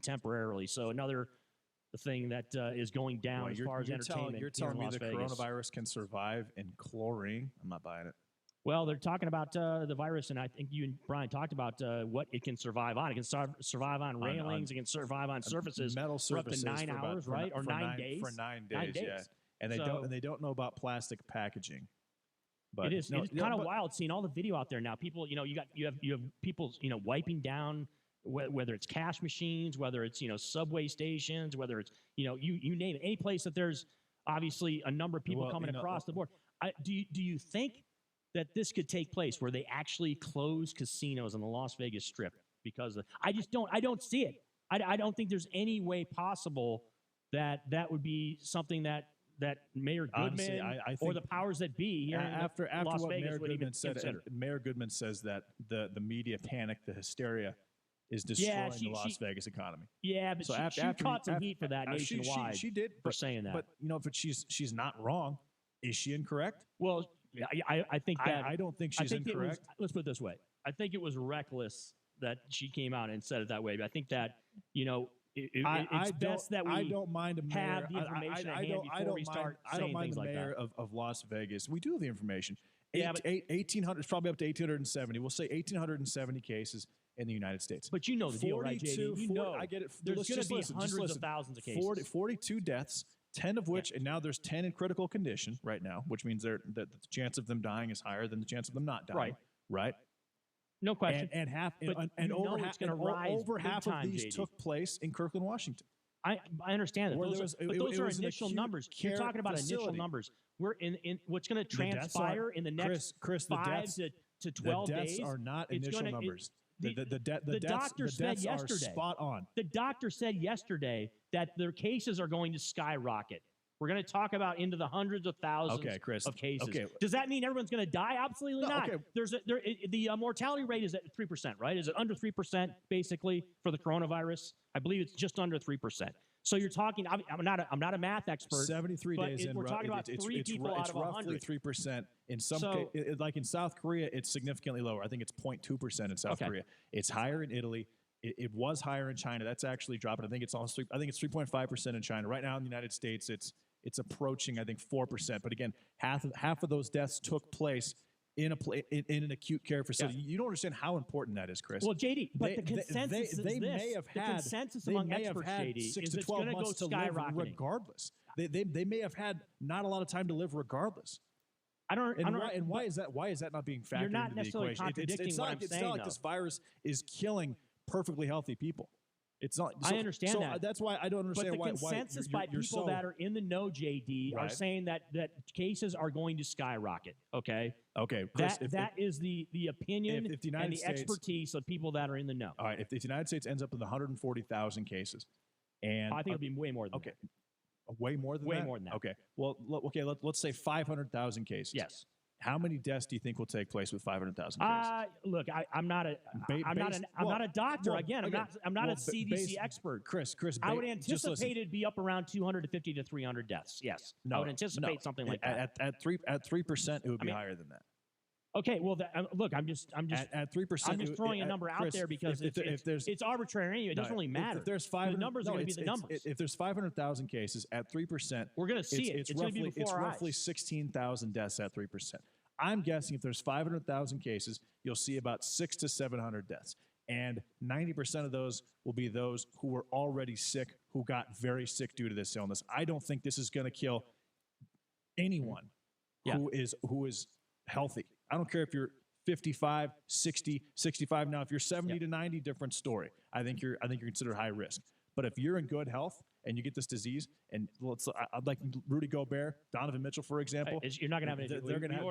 temporarily. So another thing that is going down as far as entertainment.
You're telling me
Las
the
Vegas.
coronavirus can survive in chlorine? I'm not buying it.
Well, they're talking about the virus, and I think you and Brian talked about what it can survive on. It can survive on railings. It can survive on surfaces,
metal surfaces
for up to 9 hours, right? Or 9 days.
For 9 days, yeah. And they don't know about plastic packaging. But
it's kind of wild seeing all the video out there now. People, you have people, wiping down, whether it's cash machines, whether it's subway stations, whether it's you name it, any place that there's obviously a number of people coming across the board. Do you think that this could take place where they actually close casinos on the Las Vegas Strip because I don't see it. I don't think there's any way possible that would be something that Mayor Goodman
Honestly, I think
or the powers that be here
after
Las
what
Vegas
Mayor
would
Goodman
even
said,
consider.
Mayor Goodman says that the media panic, the hysteria, is destroying the Las Vegas economy.
Yeah, but she caught some heat for that nationwide.
She did
for saying that.
But but she's not wrong. Is she incorrect?
Well, I think that
I don't think she's incorrect.
Let's put it this way. I think it was reckless that she came out and said it that way. But I think that, it's best that we
I don't mind a mayor.
have the information at hand before we start saying things like that.
I don't mind the mayor of Las Vegas. We do have the information.
Yeah, but
1,800, it's probably up to 1,870. We'll say 1,870 cases in the United States.
But you know the deal, right, JD?
I get it.
There's going to be hundreds of thousands of cases.
42 deaths, 10 of which, and now there's 10 in critical condition right now, which means that the chance of them dying is higher than the chance of them not dying. Right?
No question.
And over half of these
JD.
took place in Kirkland, Washington.
I understand that.
But
Those are initial numbers. You're talking about initial numbers. We're in what's going to transpire in the next 5 to 12
days.
days.
The deaths are not initial numbers. The
doctor said
deaths
yesterday.
are spot on.
The doctor said yesterday that their cases are going to skyrocket. We're going to talk about into the hundreds of thousands of cases.
Okay.
Does that mean everyone's going to die? Absolutely not.
Okay.
The mortality rate is at 3%, right? Is it under 3% basically for the coronavirus? I believe it's just under 3%. So you're talking. I'm not a math expert.
73 days in.
We're talking about three people out of 100.
It's roughly 3%. In some cases, like in South Korea, it's significantly lower. I think it's 0.2% in South Korea. It's higher in Italy. It was higher in China. That's actually dropping. I think it's 3.5% in China right now. In the United States, it's approaching, I think, 4%. But again, half of those deaths took place in an acute care facility. You don't understand how important that is, Chris.
Well, JD, but the consensus is this. The consensus among experts, JD, is it's going to go skyrocketing.
Regardless. They may have had not a lot of time to live regardless. And why is that? Why is that not being factored
You're not
into the
necessarily
equation?
contradicting what I'm saying,
It's not like this virus is killing perfectly healthy people. It's not.
I understand that.
That's why I don't understand
why. But the consensus by people that are in the know, JD, are saying that cases are going to skyrocket. Okay.
Chris,
that is the opinion
if the United
and the
States,
expertise of people that are in the know.
All right. If the United States ends up with 140,000 cases, and
I think it'll be way more than that.
Way more than that. Okay. Well, let's say 500,000 cases.
Yes.
How many deaths do you think will take place with 500,000 cases?
Look, I'm not a doctor. I'm not a CDC expert.
Chris,
I would anticipate it'd be up around 250 to 300 deaths. Yes, I would anticipate something like that.
At 3%, it would be higher than that.
Okay, well, look, I'm just
at 3%.
I'm just throwing a number out there because it's arbitrary anyway. It doesn't really matter.
If there's
the numbers are going to be the numbers.
If there's 500,000 cases at 3%,
we're going to see it. It's
roughly 16,000 deaths at 3%. I'm guessing if there's 500,000 cases, you'll see about 600 to 700 deaths. And 90% of those will be those who were already sick, who got very sick due to this illness. I don't think this is going to kill anyone who is healthy. I don't care if you're 55, 60, 65. Now, if you're 70 to 90, different story. I think you're considered high risk. But if you're in good health and you get this disease, and I'd like Rudy Gobert, Donovan Mitchell, for example.
You're not going to have anything. They're going to have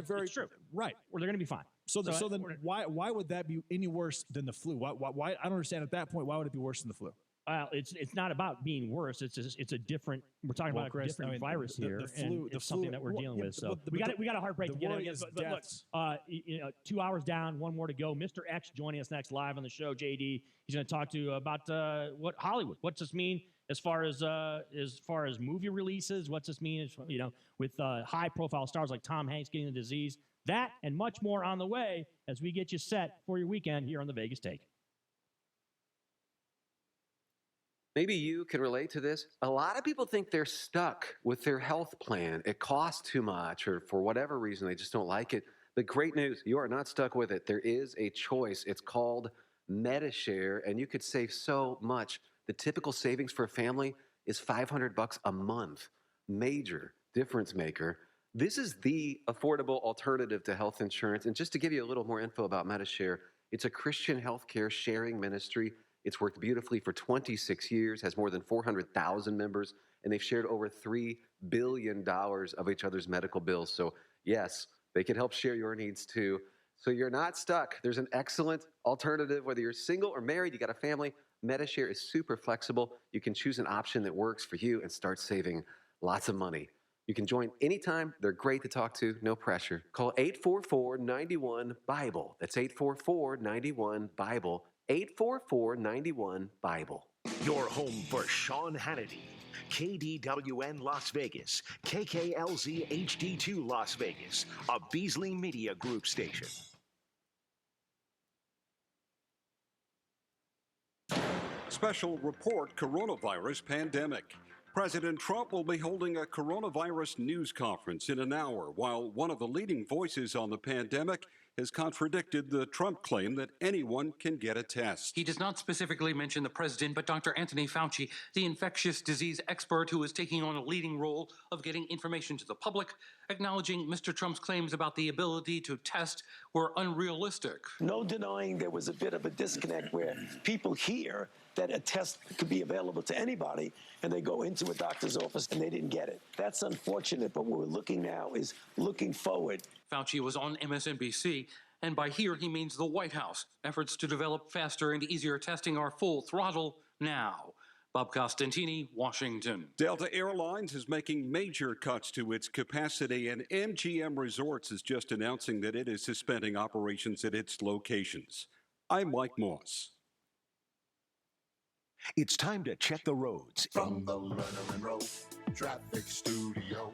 very
it's true.
Right.
Or they're going to be fine.
So then why would that be any worse than the flu? Why I don't understand at that point. Why would it be worse than the flu?
Well, it's not about being worse. It's a different. We're talking about a different virus here. The flu, it's something that we're dealing with. So we got a hard break to get against. But look, 2 hours down, one more to go. Mr. X joining us next live on the show. JD, he's going to talk to you about what Hollywood. What's this mean as far as movie releases? What's this mean? With high profile stars like Tom Hanks getting the disease. That and much more on the way as we get you set for your weekend here on the Vegas Take.
Maybe you can relate to this. A lot of people think they're stuck with their health plan. It costs too much, or for whatever reason, they just don't like it. The great news, you are not stuck with it. There is a choice. It's called MediShare, and you could save so much. The typical savings for a family is $500 a month. Major difference maker. This is the affordable alternative to health insurance. And just to give you a little more info about MediShare, it's a Christian healthcare sharing ministry. It's worked beautifully for 26 years, has more than 400,000 members, and they've shared over $3 billion of each other's medical bills. So yes, they can help share your needs too. So you're not stuck. There's an excellent alternative, whether you're single or married, you got a family. MediShare is super flexible. You can choose an option that works for you and start saving lots of money. You can join anytime. They're great to talk to, no pressure. Call 844-91-BIBLE. That's 844-91-BIBLE. 844-91-BIBLE.
Your home for Sean Hannity, KDWN Las Vegas, KKLZ HD2 Las Vegas, a Beasley Media Group station.
Special report coronavirus pandemic. President Trump will be holding a coronavirus news conference in an hour, while one of the leading voices on the pandemic has contradicted the Trump claim that anyone can get a test.
He does not specifically mention the president, but Dr. Anthony Falchi, the infectious disease expert who is taking on a leading role of getting information to the public, acknowledging Mr. Trump's claims about the ability to test were unrealistic.
No denying there was a bit of a disconnect where people hear that a test could be available to anybody, and they go into a doctor's office and they didn't get it. That's unfortunate, but what we're looking now is looking forward.
Fauci was on MSNBC, and by here he means the White House. Efforts to develop faster and easier testing are full throttle now. Bob Costantini, Washington.
Delta Airlines is making major cuts to its capacity, and MGM Resorts is just announcing that it is suspending operations at its locations. I'm Mike Moss.
It's time to check the roads.
From the Leonard Road Traffic Studio.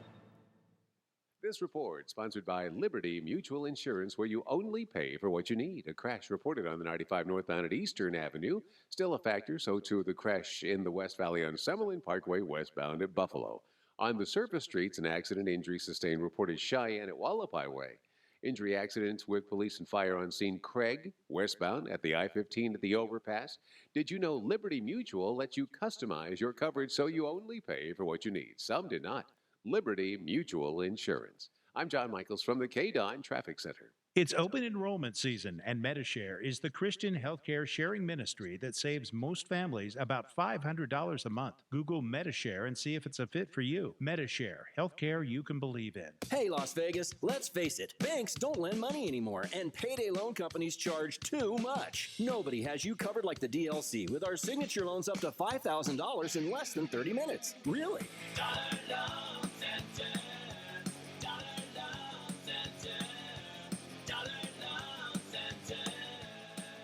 This report sponsored by Liberty Mutual Insurance, where you only pay for what you need. A crash reported on the 95 northbound at Eastern Avenue. Still a factor, so too the crash in the West Valley on Summerlin Parkway westbound at Buffalo. On the surface streets, an accident injury sustained reported Cheyenne at Wallapai Way. Injury accidents with police and fire on scene. Craig, westbound at the I-15 at the overpass. Did you know Liberty Mutual lets you customize your coverage so you only pay for what you need? Some did not. Liberty Mutual Insurance. I'm John Michaels from the KDON Traffic Center.
It's open enrollment season, and Medishare is the Christian healthcare sharing ministry that saves most families about $500 a month. Google Medishare and see if it's a fit for you. Medishare, healthcare you can believe in.
Hey, Las Vegas, let's face it, banks don't lend money anymore, and payday loan companies charge too much. Nobody has you covered like the DLC with our signature loans up to $5,000 in less than 30 minutes. Really?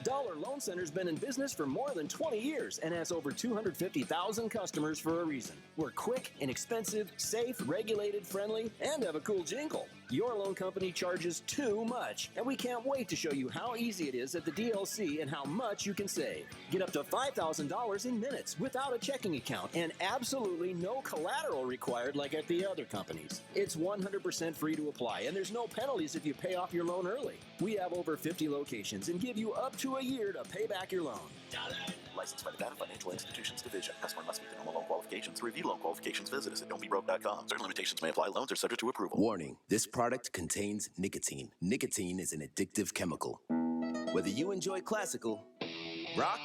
Dollar Loan Center's been in business for more than 20 years and has over 250,000 customers for a reason. We're quick, inexpensive, safe, regulated, friendly, and have a cool jingle. Your loan company charges too much, and we can't wait to show you how easy it is at the DLC and how much you can save. Get up to $5,000 in minutes without a checking account and absolutely no collateral required like at the other companies. It's 100% free to apply, and there's no penalties if you pay off your loan early. We have over 50 locations and give you up to a year to pay back your loan.
Licensed by the Data Financial Institutions Division. Customer must meet the normal loan qualifications. To review loan qualifications, visit us at don'tbebroke.com. Certain limitations may apply. Loans are subject to approval.
Warning, this product contains nicotine. Nicotine is an addictive chemical. Whether you enjoy classical, rock,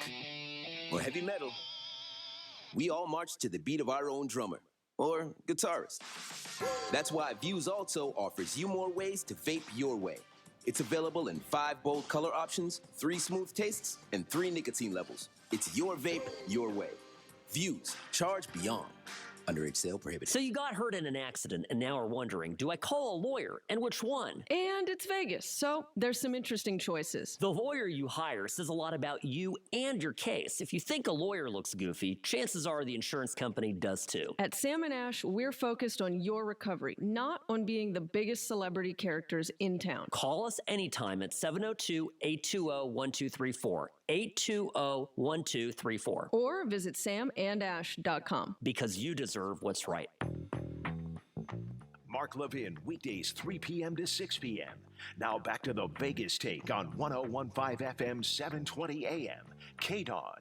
or heavy metal, we all march to the beat of our own drummer or guitarist. That's why Views also offers you more ways to vape your way. It's available in 5 bold color options, 3 smooth tastes, and 3 nicotine levels. It's your vape, your way. Views, charge beyond. Underage sale prohibited.
So you got hurt in an accident and now are wondering, do I call a lawyer, and which one?
And it's Vegas, so there's some interesting choices.
The lawyer you hire says a lot about you and your case. If you think a lawyer looks goofy, chances are the insurance company does too.
At Sam & Ash, we're focused on your recovery, not on being the biggest celebrity characters in town.
Call us anytime at 702-820-1234. 820-1234.
Or visit samandash.com.
Because you deserve what's right.
Mark Levin, weekdays 3 p.m. to 6 p.m. Now back to the Vegas Take on 101.5 FM, 720 AM, KDON.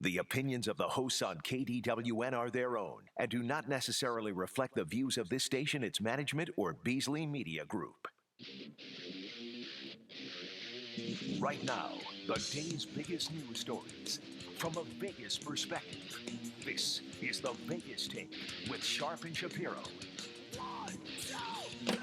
The opinions of the hosts on KDWN are their own and do not necessarily reflect the views of this station, its management, or Beasley Media Group. Right now, the day's biggest news stories from a Vegas perspective. This is the Vegas Take with Sharp and Shapiro. 1, 2, 3.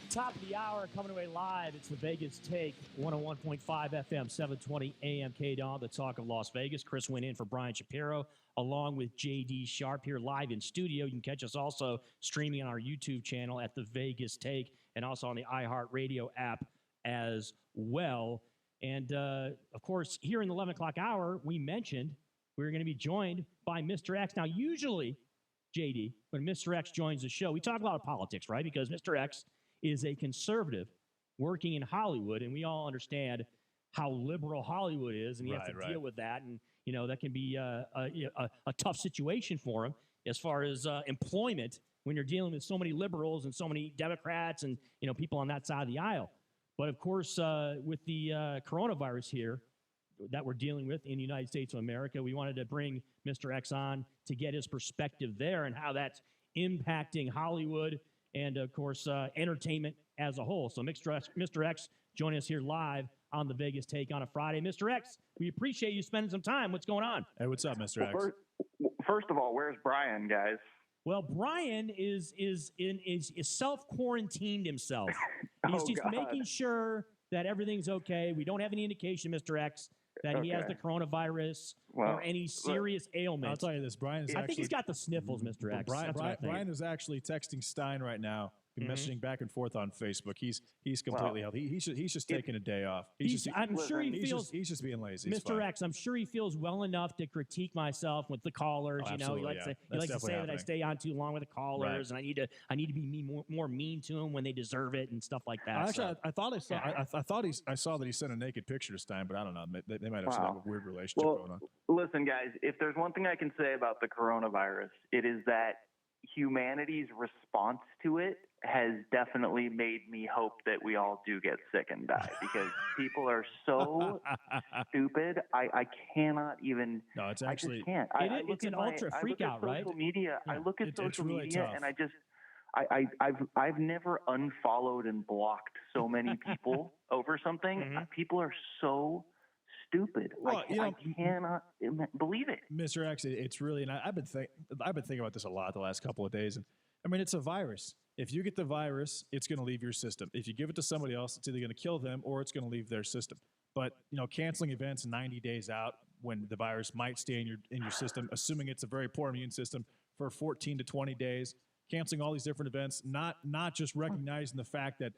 Top of the hour, coming away live. It's the Vegas Take, 101.5 FM, 720 AM KDON, the talk of Las Vegas. Chris went in for Brian Shapiro, along with J.D. Sharp here live in studio. You can catch us also streaming on our YouTube channel at the Vegas Take and also on the iHeartRadio app as well. And, of course, here in the 11 o'clock hour, we mentioned we were going to be joined by Mr. X. Now, usually, JD, when Mr. X joins the show, we talk a lot of politics, right? Because Mr. X is a conservative working in Hollywood, and we all understand how liberal Hollywood is, and he has to deal with that. And, you know, that can be a tough situation for him as far as employment when you're dealing with so many liberals and so many Democrats and, you know, people on that side of the aisle. But, of course, with the coronavirus here that we're dealing with in the United States of America, we wanted to bring Mr. X on to get his perspective there and how that's impacting Hollywood and, of course, entertainment as a whole. So Mr. X joining us here live on the Vegas Take on a Friday. Mr. X, we appreciate you spending some time. What's going on?
Hey, what's up, Mr. X?
First of all, where's Brian, guys?
Well, Brian is self-quarantined himself. He's just making sure that everything's okay. We don't have any indication, Mr. X, that he has the coronavirus or any serious ailment.
I'll tell you this, Brian is
I think he's got the sniffles, Mr. X.
Brian is actually texting Stein right now, messaging back and forth on Facebook. He's completely healthy. He's just taking a day off. He's just being lazy.
Mr. X, I'm sure he feels well enough to critique myself with the callers.
Oh,
you know, he likes to say that I stay on too long with the callers, and I need to be more mean to them when they deserve it and stuff like that.
Actually, I saw that he sent a naked picture to Stein, but I don't know. They might have some weird relationship going on.
Listen, guys, if there's one thing I can say about the coronavirus, it is that humanity's response to it has definitely made me hope that we all do get sick and die, because people are so stupid. I cannot even.
No, it's actually.
I just can't.
It's an ultra freak out, right?
Social media.
Yeah,
I look at social
really
media,
tough.
and I just. I've never unfollowed and blocked so many people over something. People are so stupid.
Well,
I cannot believe it.
Mr. X, it's really, and I've been thinking about this a lot the last couple of days. And I mean, it's a virus. If you get the virus, it's going to leave your system. If you give it to somebody else, it's either going to kill them or it's going to leave their system. But, you know, canceling events 90 days out when the virus might stay in your system, assuming it's a very poor immune system, for 14 to 20 days, canceling all these different events, not just recognizing the fact that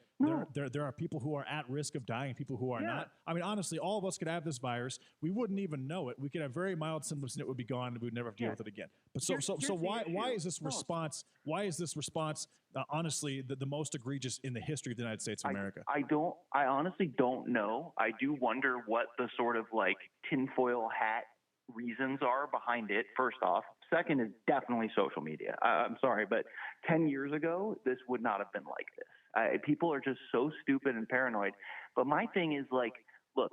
there are people who are at risk of dying, people who are not. I mean, honestly, all of us could have this virus. We wouldn't even know it. We could have very mild symptoms and it would be gone and we would never have to deal with it again. But so why is this response? Why is this response honestly the most egregious in the history of the United States of America?
I honestly don't know. I do wonder what the sort of like tinfoil hat reasons are behind it, first off. Second is definitely social media. I'm sorry, but 10 years ago, this would not have been like this. People are just so stupid and paranoid. But my thing is like, look,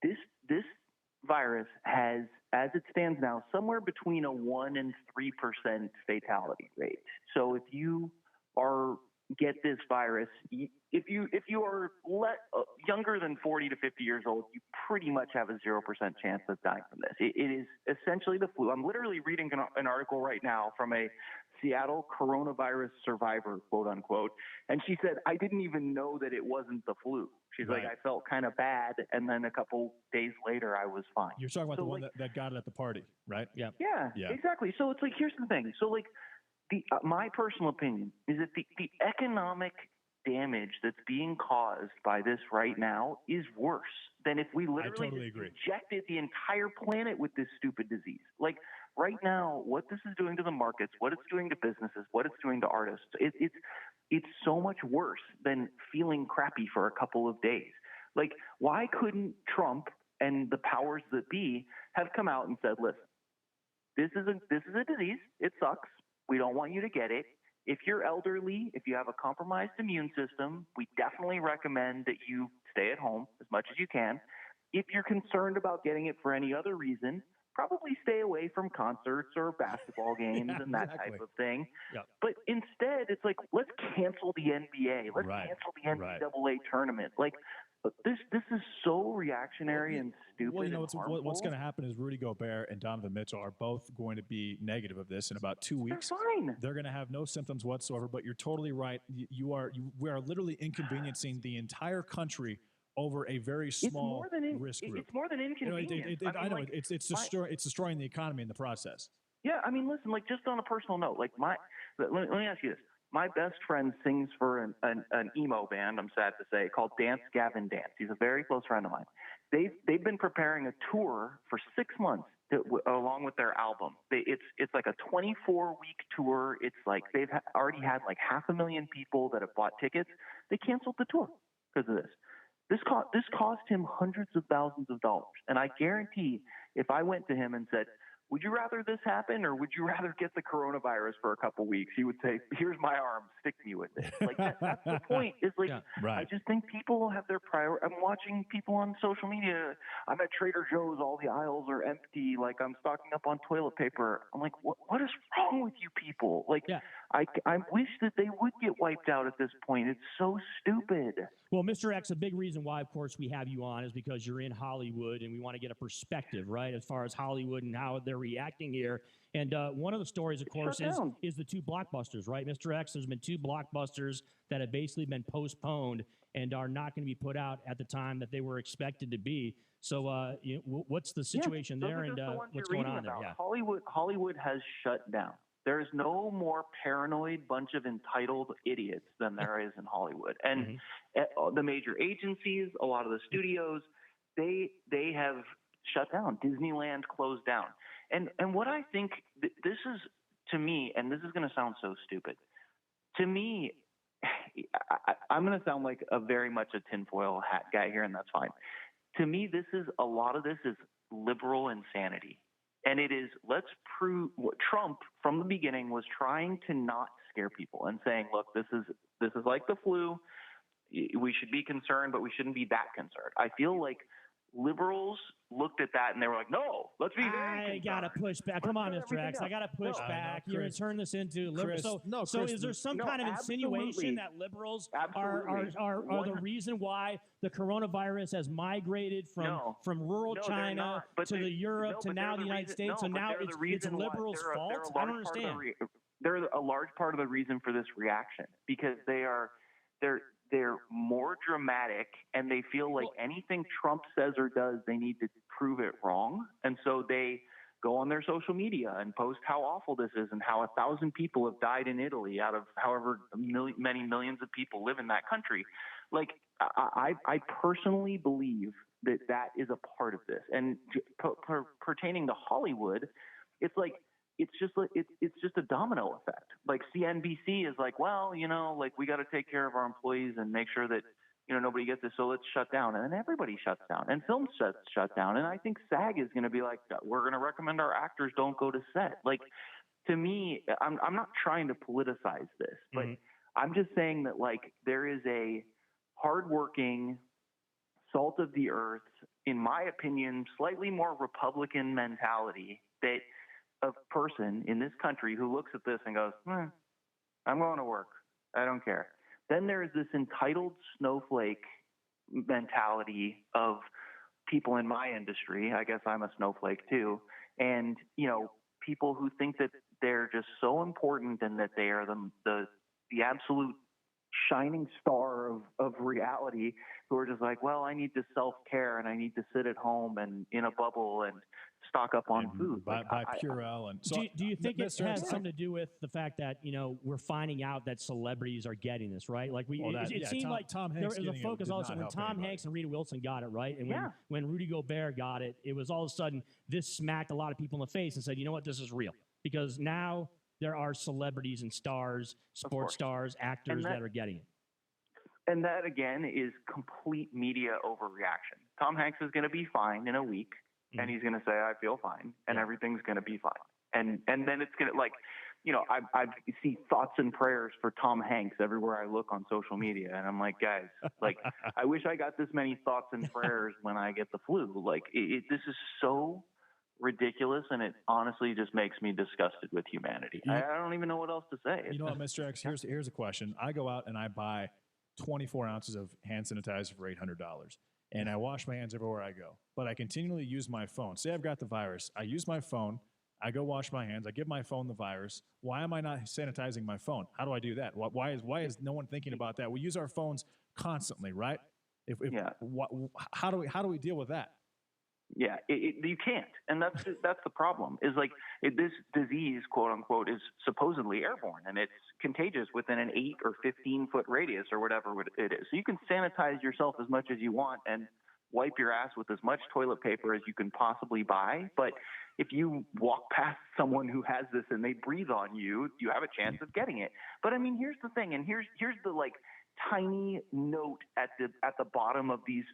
this virus has, as it stands now, somewhere between a 1% and 3% fatality rate. So if you get this virus, if you are younger than 40 to 50 years old, you pretty much have a 0% chance of dying from this. It is essentially the flu. I'm literally reading an article right now from a Seattle coronavirus survivor, quote unquote, and she said, I didn't even know that it wasn't the flu. She's like, I felt kind of bad, and then a couple days later, I was fine.
You're talking about the one that got it at the party, right?
Yeah, exactly. So it's like, here's the thing. So like, my personal opinion is that the economic damage that's being caused by this right now is worse than if we literally injected the entire planet with this stupid disease. Like right now, what this is doing to the markets, what it's doing to businesses, what it's doing to artists, it's so much worse than feeling crappy for a couple of days. Like, why couldn't Trump and the powers that be have come out and said, listen, this is a disease. It sucks. We don't want you to get it. If you're elderly, if you have a compromised immune system, we definitely recommend that you stay at home as much as you can. If you're concerned about getting it for any other reason, probably stay away from concerts or basketball games and that type of thing.
Yep.
But instead, it's like, let's cancel the NBA. Let's cancel the NCAA tournament. Like, this is so reactionary and stupid.
Well, you know, what's going
to
to happen is Rudy Gobert and Donovan Mitchell are both going to be negative of this in about 2 weeks.
They're fine.
They're going to have no symptoms whatsoever. But you're totally right. We are literally inconveniencing the entire country over a very small risk group.
It's more than inconvenience.
It's destroying the economy in the process.
Yeah, I mean, listen, like just on a personal note, like let me ask you this. my best friend sings for an emo band, I'm sad to say, called Dance Gavin Dance. He's a very close friend of mine. They've been preparing a tour for 6 months along with their album. It's like a 24-week tour. It's like they've already had like 500,000 people that have bought tickets. They canceled the tour because of this. This cost him hundreds of thousands of dollars. And I guarantee if I went to him and said, would you rather this happen or would you rather get the coronavirus for a couple weeks? He would say, here's my arm, stick me with it. Like that's the point. Is like, I just think people have their priority. I'm watching people on social media. I'm at Trader Joe's, all the aisles are empty. Like I'm stocking up on toilet paper. I'm like, what is wrong with you people? Like I wish that they would get wiped out at this point. It's so stupid.
Well, Mr. X, a big reason why, of course, we have you on is because you're in Hollywood and we want to get a perspective, right, as far as Hollywood and how they're reacting here. And one of the stories, of course, is the 2 blockbusters, right, Mr. X? There's been 2 blockbusters that have basically been postponed and are not going to be put out at the time that they were expected to be. So what's the situation there and what's going on there? Yeah.
Hollywood has shut down. There's no more paranoid bunch of entitled idiots than there is in Hollywood. And the major agencies, a lot of the studios, they have shut down. Disneyland closed down. And what I think, this is, to me, and this is going to sound so stupid, to me, I'm going to sound like a very much a tinfoil hat guy here, and that's fine. To me, a lot of this is liberal insanity. And it is, let's prove what Trump from the beginning was trying to not scare people and saying, look, this is like the flu. We should be concerned, but we shouldn't be that concerned. I feel like liberals looked at that and they were like, no, let's be very concerned.
I got to push back. Come on, Mr. X. I got to push back. You're going to turn this into liberal. So is there some kind of insinuation that liberals are the reason why the coronavirus has migrated from rural China to the Europe to now the United States? So now it's liberals' fault? I don't understand.
They're a large part of the reason for this reaction because they're more dramatic and they feel like anything Trump says or does, they need to prove it wrong. And so they go on their social media and post how awful this is and how 1,000 people have died in Italy out of however many millions of people live in that country. Like, I personally believe that is a part of this. And pertaining to Hollywood, it's like, it's just a domino effect. Like CNBC is like, well, like we got to take care of our employees and make sure that, nobody gets this. So let's shut down. And then everybody shuts down and film sets shut down. And I think SAG is going to be like, we're going to recommend our actors don't go to set. Like, to me, I'm not trying to politicize this, but I'm just saying that like there is a hardworking, salt of the earth, in my opinion, slightly more Republican mentality that a person in this country who looks at this and goes, I'm going to work. I don't care. Then there's this entitled snowflake mentality of people in my industry. I guess I'm a snowflake too. And, people who think that they're just so important and that they are the absolute shining star of reality, who are just like, well, I need to self-care and I need to sit at home and in a bubble and stock up on food.
Buy Purell. And so,
do you think it has something to do with the fact that, we're finding out that celebrities are getting this, right? Like it seemed like
Tom
there
Hanks
was a focus also when Tom Hanks and Rita Wilson got it, right? And when Rudy Gobert got it, it was all of a sudden this smacked a lot of people in the face and said, you know what, this is real. Because now there are celebrities and stars, sports stars, actors that are getting it.
And that, again, is complete media overreaction. Tom Hanks is going to be fine in a week, and he's going to say, I feel fine, and everything's going to be fine. And then it's going to, like, I see thoughts and prayers for Tom Hanks everywhere I look on social media, and I'm like, guys, like, I wish I got this many thoughts and prayers when I get the flu. Like, this is so ridiculous, and it honestly just makes me disgusted with humanity. I don't even know what else to say.
You know what, Mr. X, here's a question. I go out and I buy 24 ounces of hand sanitizer for $800. And I wash my hands everywhere I go. But I continually use my phone. Say I've got the virus. I use my phone. I go wash my hands. I give my phone the virus. Why am I not sanitizing my phone? How do I do that? Why is no one thinking about that? We use our phones constantly, right? How do we deal with that?
Yeah, you can't, and that's the problem. Is like this disease, quote unquote, is supposedly airborne, and it's contagious within an 8 or 15-foot radius or whatever it is. So you can sanitize yourself as much as you want and wipe your ass with as much toilet paper as you can possibly buy. But if you walk past someone who has this and they breathe on you, you have a chance of getting it. But I mean, here's the thing, and here's the like tiny note at the bottom of these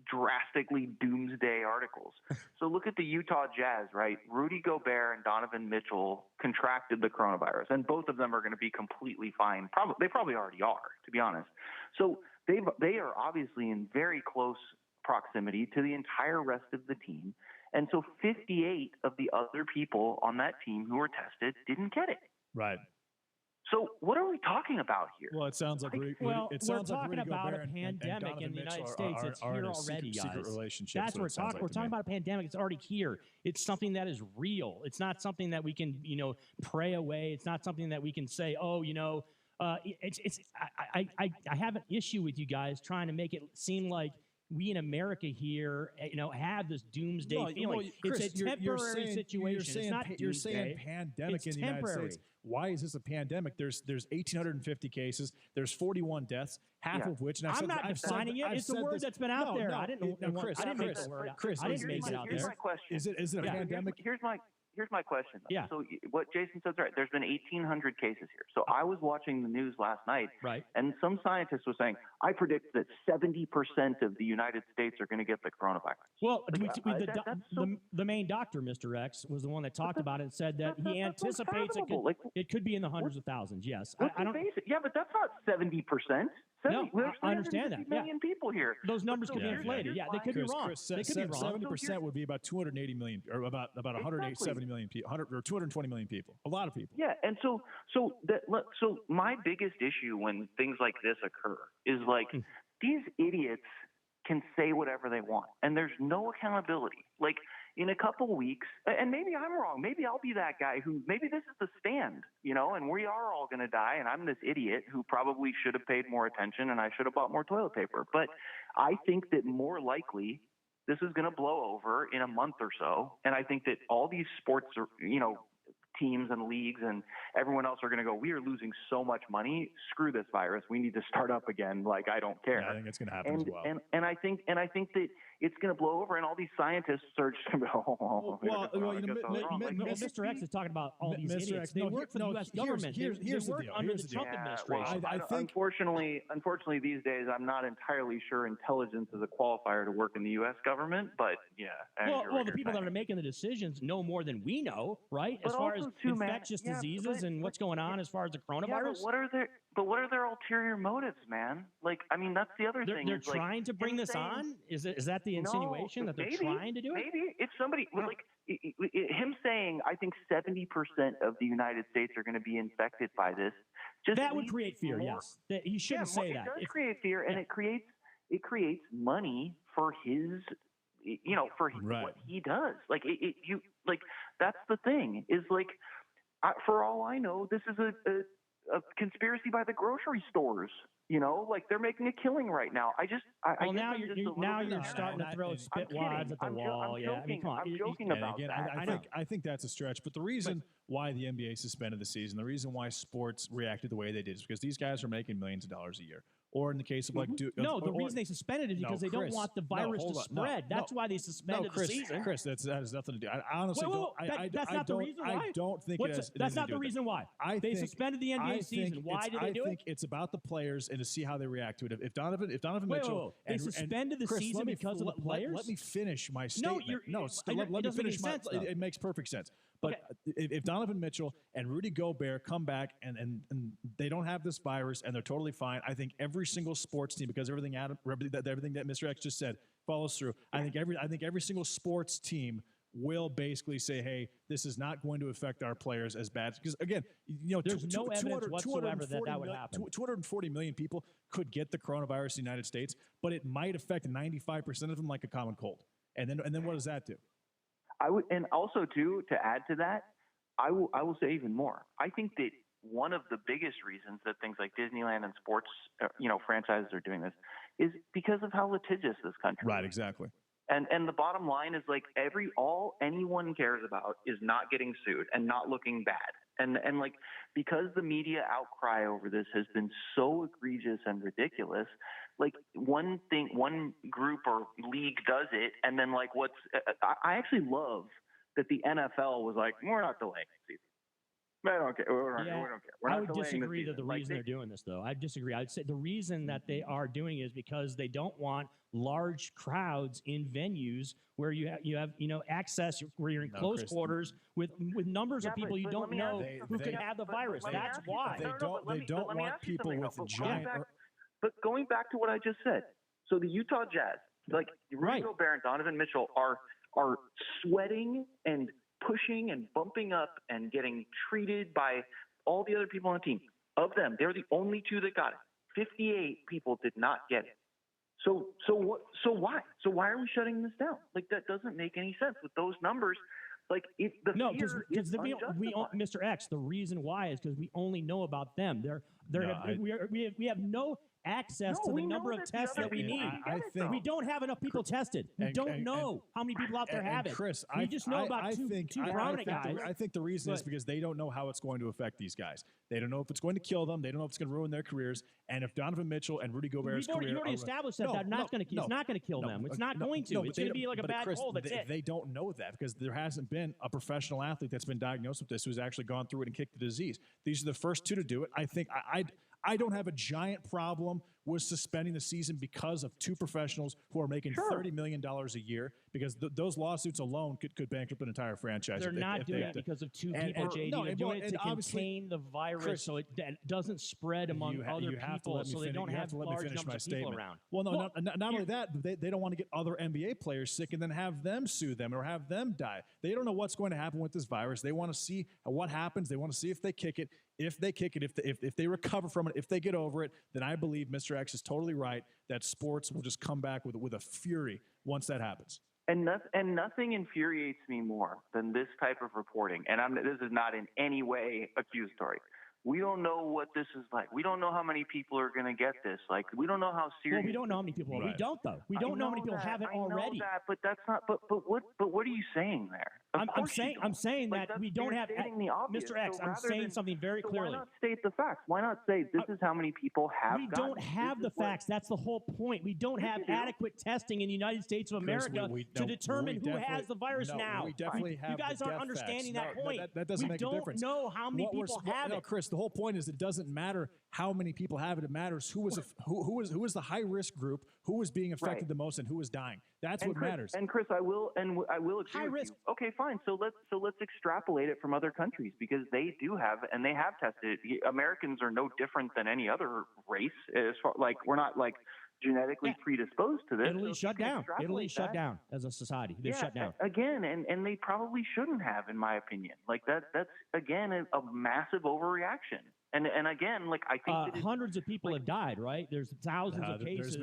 drastically doomsday articles. So look at the Utah Jazz, right? Rudy Gobert and Donovan Mitchell contracted the coronavirus, and both of them are going to be completely fine. They probably already are, to be honest. So they are obviously in very close proximity to the entire rest of the team. And so 58 of the other people on that team who were tested didn't get it.
Right.
So what are we talking about here?
Well, it sounds like
we're talking about a pandemic in the United States. It's here already, guys.
Secret relationship.
That's what we're talking. We're talking about a pandemic. It's already here. It's something that is real. It's not something that we can, pray away. It's not something that we can say, I have an issue with you guys trying to make it seem like we in America here, have this doomsday feeling.
Chris,
it's a temporary situation.
You're saying pandemic in the United States. Why is this a pandemic? There's 1,850 cases. There's 41 deaths, half of which.
I'm not defining it. It's a word that's been out there. I didn't make the word out.
Chris,
I didn't make it out there.
Here's my question.
Is it a pandemic?
Here's my question.
Yeah.
So what Jason says, right? There's been 1,800 cases here. So I was watching the news last night,
right?
And some scientist was saying, I predict that 70% of the United States are going to get the coronavirus.
Well, the main doctor, Mr. X, was the one that talked about it and said that he anticipates it could be in the hundreds of thousands. Yes. I don't.
Yeah, but that's not 70%.
No, I understand that.
Million people here.
Those numbers could be inflated. Yeah, they could be wrong. They could be wrong.
70% would be about 280 million, or about 170 million people, or 220 million people. A lot of people.
Yeah, and so my biggest issue when things like this occur is like these idiots can say whatever they want, and there's no accountability. Like in a couple weeks, and maybe I'm wrong. Maybe I'll be that guy who maybe this is the stand, and we are all going to die, and I'm this idiot who probably should have paid more attention and I should have bought more toilet paper. But I think that more likely this is going to blow over in a month or so, and I think that all these sports are, teams and leagues and everyone else are going to go, we are losing so much money. Screw this virus. We need to start up again. Like, I don't care.
Yeah, I think it's going to happen as well.
And I think that it's going to blow over, and all these scientists are just going to go,
Mr. X is talking about all these idiots. They work for the U.S. government.
Here's the deal.
Under the Trump administration.
I think, unfortunately, these days, I'm not entirely sure intelligence is a qualifier to work in the U.S. government, but yeah.
Well, the people that are making the decisions know more than we know, right? As far as infectious diseases and what's going on as far as the coronavirus.
But what are their ulterior motives, man? Like, I mean, that's the other thing.
They're trying to bring this on? Is that the insinuation that they're trying to do it?
Maybe if somebody him saying, I think 70% of the United States are going to be infected by this.
That would create fear. Yes, he shouldn't say that.
It does create fear, and it creates money for his. What he does. Like that's the thing is like, for all I know, this is a conspiracy by the grocery stores. Like they're making a killing right now.
Now you're starting to throw spit wads at the wall.
I'm joking about that.
I think that's a stretch. But the reason why the NBA suspended the season, the reason why sports reacted the way they did is because these guys are making millions of dollars a year. Or in the case of
the reason they suspended it is because they don't want the virus to spread. That's why they suspended the season.
Chris, that has nothing to do. I honestly
that's not the reason why.
I don't think
that's not the reason why. They suspended the NBA season. Why did they do it?
I think it's about the players and to see how they react to it. If Donovan Mitchell,
they suspended the season because of the players.
Let me finish my statement. Let me finish my. It makes perfect sense. But if Donovan Mitchell and Rudy Gobert come back and they don't have this virus and they're totally fine, I think every single sports team, because everything that Mr. X just said follows through. I think every single sports team will basically say, hey, this is not going to affect our players as bad. Because again,
there's no evidence whatsoever that would happen.
240 million people could get the coronavirus in the United States, but it might affect 95% of them like a common cold. And then what does that do?
And also too, to add to that, I will say even more. I think that one of the biggest reasons that things like Disneyland and sports, franchises are doing this is because of how litigious this country is.
Right, exactly.
And the bottom line is like all anyone cares about is not getting sued and not looking bad. And like, because the media outcry over this has been so egregious and ridiculous, like one group or league does it, and then like I actually love that the NFL was like, we're not delaying the season. I don't care. We don't care. We're not
I would
delaying
disagree
the
that the
season.
reason they're doing this, though. I disagree. I'd say the reason that they are doing it is because they don't want large crowds in venues where you have access, where you're in close quarters with numbers of people you don't know who could have the virus. That's why.
They don't want people with giant.
But going back to what I just said, so the Utah Jazz, like Rudy Gobert and Donovan Mitchell, are sweating and pushing and bumping up and getting treated by all the other people on the team. Of them, they're the only two that got it. 58 people did not get it. So what? So why? So why are we shutting this down? Like, that doesn't make any sense with those numbers. Like, because
Mr. X, the reason why is because we only know about them. We have no access to the number of tests that we need.
I think
we don't have enough people tested. We don't know how many people out there have it.
Chris,
we just know about two prominent guys.
I think the reason is because they don't know how it's going to affect these guys. They don't know if it's going to kill them. They don't know if it's going to ruin their careers. And if Donovan Mitchell and Rudy Gobert's career,
you already established that it's not going to kill them. It's not going to. It's going to be like a bad cold. That's it.
They don't know that because there hasn't been a professional athlete that's been diagnosed with this who's actually gone through it and kicked the disease. These are the first two to do it. I think I don't have a giant problem with suspending the season because of two professionals who are making $30 million a year, because those lawsuits alone could bankrupt an entire franchise.
They're not doing it because of two people, JD. They're doing it to contain the virus so it doesn't spread among other people, so they don't have large numbers of people around.
Well, no, not only that, they don't want to get other NBA players sick and then have them sue them or have them die. They don't know what's going to happen with this virus. They want to see what happens. They want to see if they kick it. If they kick it, if they recover from it, if they get over it, then I believe Mr. X is totally right that sports will just come back with a fury once that happens.
And nothing infuriates me more than this type of reporting. And this is not in any way accusatory. We don't know what this is like. We don't know how many people are going to get this. Like, we don't know how serious.
Well, we don't know how many people. Right. We don't though. We don't know how many people have it already.
I know that, but that's not. But what are you saying there?
I'm saying that we don't have. Mr. X, I'm saying something very clearly.
Why not state the facts? Why not say this is how many people have?
We don't have the facts. That's the whole point. We don't have adequate testing in the United States of America to determine who has the virus now.
We definitely have.
You guys aren't understanding that point.
That doesn't make a difference.
We don't know how many people have it.
Chris, the whole point is it doesn't matter how many people have it. It matters who was the high risk group, who was being affected the most, and who was dying. That's what matters.
And Chris, I will agree. High risk. Okay, fine. So let's extrapolate it from other countries, because they do have, and they have tested it. Americans are no different than any other race. As far like, we're not like genetically predisposed to this.
Italy shut down. Italy shut down as a society. They shut down
again, and they probably shouldn't have, in my opinion. Like that's again a massive overreaction. And again, like I think
hundreds of people have died, right? There's thousands of cases.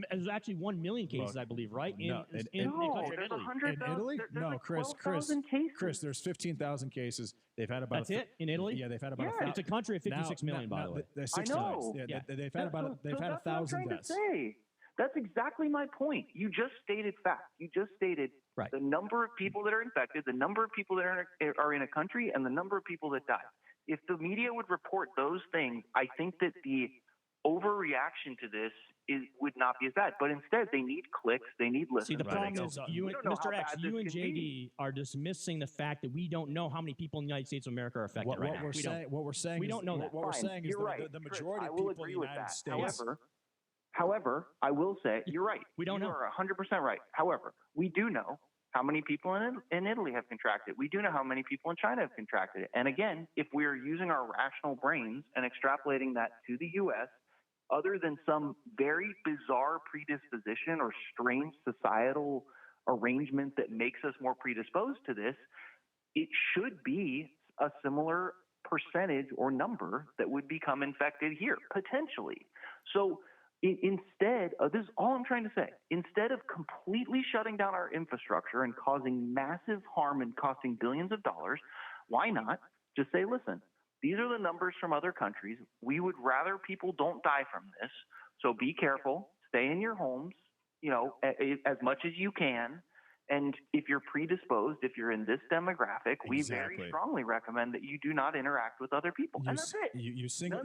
There's actually 1 million cases, I believe, right? In
Italy? No, Chris, there's 15,000 cases. They've had about.
That's it in Italy.
Yeah, they've had about.
It's a country of 56 million, by the way.
I know. Yeah, they've had about. They've had 1,000 deaths.
That's exactly my point. You just stated facts. You just stated the number of people that are infected, the number of people that are in a country, and the number of people that die. If the media would report those things, I think that the overreaction to this would not be as bad. But instead, they need clicks, they need listens.
See, the problem is, Mr. X, you and JD are dismissing the fact that we don't know how many people in the United States of America are affected right now.
What we're saying
we don't know that.
What we're saying is the majority of people in the United States.
However, I will say you're right.
We don't know.
You're 100% right. However, we do know how many people in Italy have contracted. We do know how many people in China have contracted it. And again, if we are using our rational brains and extrapolating that to the U.S., other than some very bizarre predisposition or strange societal arrangement that makes us more predisposed to this, it should be a similar percentage or number that would become infected here, potentially. So instead, this is all I'm trying to say. Instead of completely shutting down our infrastructure and causing massive harm and costing billions of dollars, why not just say, listen, these are the numbers from other countries. We would rather people don't die from this. So be careful, stay in your homes, as much as you can. And if you're predisposed, if you're in this demographic, we very strongly recommend that you do not interact with other people. And that's it.
You single,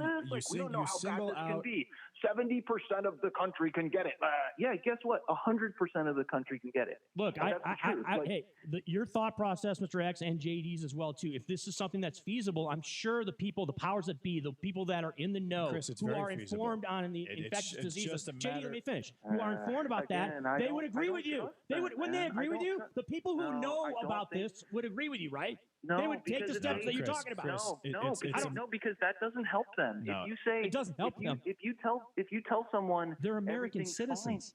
we don't know how bad
single
this
out.
can be. 70% of the country can get it. Yeah, guess what? 100% of the country can get it.
Look, your thought process, Mr. X, and JD's as well too. If this is something that's feasible, I'm sure the powers that be, the people that are in the know,
Chris,
who are informed on the infectious diseases. JD, let me finish. Who are informed about that? They would agree with you. Wouldn't they agree with you? The people who know about this would agree with you, right?
No,
they would take the steps that you're talking about.
I don't know, because that doesn't help them.
No,
if you say
it doesn't help them.
If you tell someone
they're American citizens.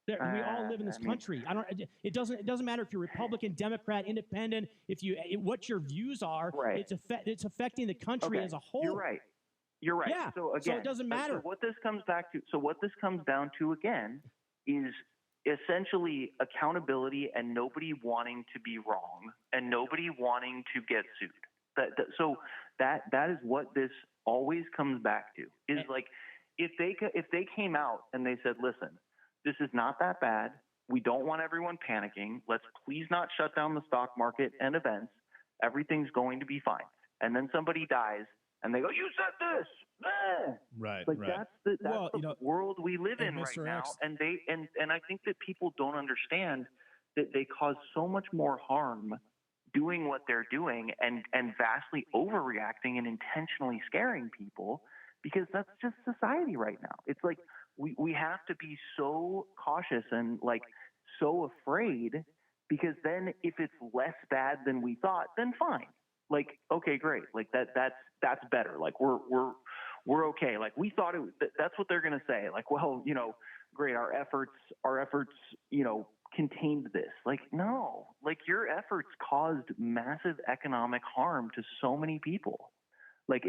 We all live in this country. It doesn't matter if you're Republican, Democrat, Independent. What your views are,
right.
It's affecting the country as a whole.
You're right.
Yeah.
So again,
it doesn't matter.
So what this comes down to again is essentially accountability and nobody wanting to be wrong and nobody wanting to get sued. So that is what this always comes back to. Is like if they came out and they said, listen, this is not that bad. We don't want everyone panicking. Let's please not shut down the stock market and events. Everything's going to be fine. And then somebody dies and they go, you said this.
Right.
That's the world we live in right now. And I think that people don't understand that they cause so much more harm doing what they're doing and vastly overreacting and intentionally scaring people, because that's just society right now. It's like we have to be so cautious and like so afraid, because then if it's less bad than we thought, then fine. Like, okay, great. Like that's better. Like we're okay. Like we thought that's what they're going to say. Like, well, great. Our efforts, contained this. Like, no, like your efforts caused massive economic harm to so many people. Like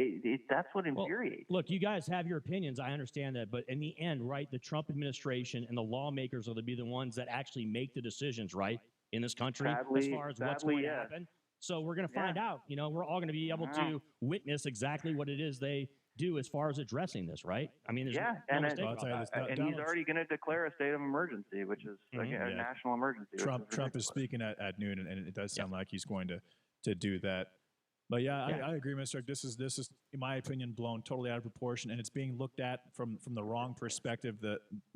that's what infuriates.
Look, you guys have your opinions. I understand that. But in the end, right, the Trump administration and the lawmakers are to be the ones that actually make the decisions, right, in this country as far as what's going to happen. So we're going to find out. We're all going to be able to witness exactly what it is they do as far as addressing this, right? I mean, there's no mistake about that.
And he's already going to declare a state of emergency, which is a national emergency.
Trump is speaking at noon, and it does sound like he's going to do that. But I agree, Mr. This is, in my opinion, blown totally out of proportion, and it's being looked at from the wrong perspective.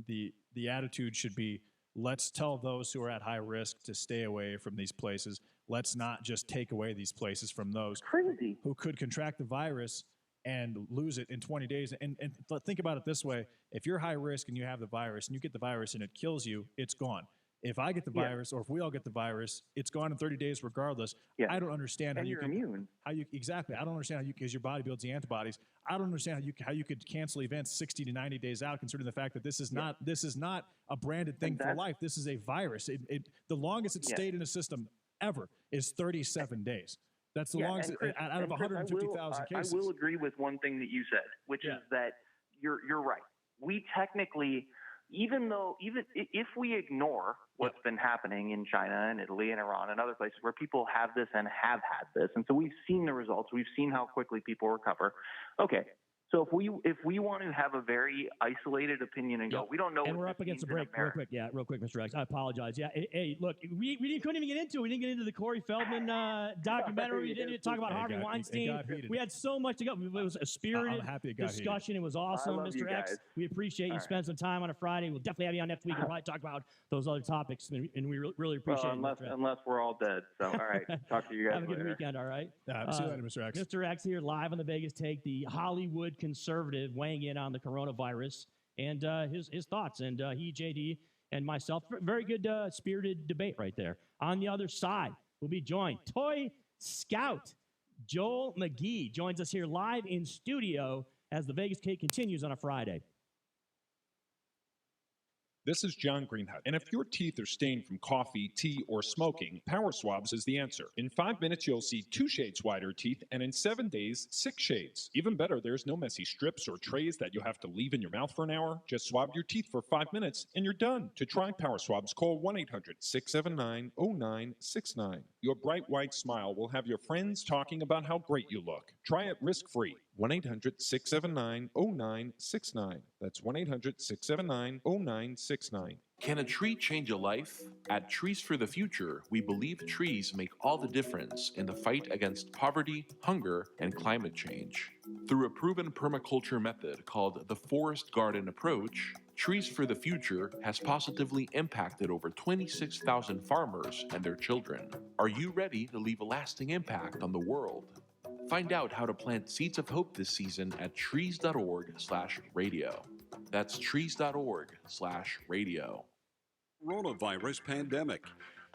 The attitude should be, let's tell those who are at high risk to stay away from these places. Let's not just take away these places from those who could contract the virus and lose it in 20 days. And think about it this way. If you're high risk and you have the virus and you get the virus and it kills you, it's gone. If I get the virus, or if we all get the virus, it's gone in 30 days regardless. I don't understand how
you're immune.
Exactly. I don't understand how because your body builds the antibodies. I don't understand how you could cancel events 60 to 90 days out, considering the fact that this is not a branded thing for life. This is a virus. The longest it stayed in a system ever is 37 days. That's the longest out of 150,000 cases.
I will agree with one thing that you said, which is that you're right. We technically, even if we ignore what's been happening in China and Italy and Iran and other places where people have this and have had this, and so we've seen the results, we've seen how quickly people recover. Okay. So if we want to have a very isolated opinion and go, we don't know.
And we're up against the break. Real quick, Mr. X. I apologize. Yeah. Hey, look, we couldn't even get into it. We didn't get into the Corey Feldman documentary. We didn't even talk about Harvey Weinstein. We had so much to go. It was a spirited discussion. It was awesome, Mr. X. We appreciate you spending some time on a Friday. We'll definitely have you on next week and probably talk about those other topics. And we really appreciate it.
Unless we're all dead. So, all right. Talk to you guys
later. Have a good weekend, all right?
See you later, Mr. X.
Mr. X here live on the Vegas Take, the Hollywood conservative weighing in on the coronavirus and his thoughts. And he, JD, and myself, very good spirited debate right there. On the other side, we'll be joined. Toy Scout Joel Magee joins us here live in studio as the Vegas Cake continues on a Friday.
This is John Greenhut, and if your teeth are stained from coffee, tea, or smoking, Power Swabs is the answer. In 5 minutes, you'll see 2 shades whiter teeth, and in 7 days, 6 shades. Even better, there's no messy strips or trays that you'll have to leave in your mouth for an hour. Just swab your teeth for 5 minutes, and you're done. To try Power Swabs, call 1-800-679-0969. Your bright white smile will have your friends talking about how great you look. Try it risk-free. 1-800-679-0969. That's 1-800-679-0969. 866-9.
Can a tree change a life? At Trees for the Future, we believe trees make all the difference in the fight against poverty, hunger, and climate change. Through a proven permaculture method called the Forest Garden Approach, Trees for the Future has positively impacted over 26,000 farmers and their children. Are you ready to leave a lasting impact on the world? Find out how to plant seeds of hope this season at trees.org/radio. That's trees.org/radio.
Coronavirus pandemic.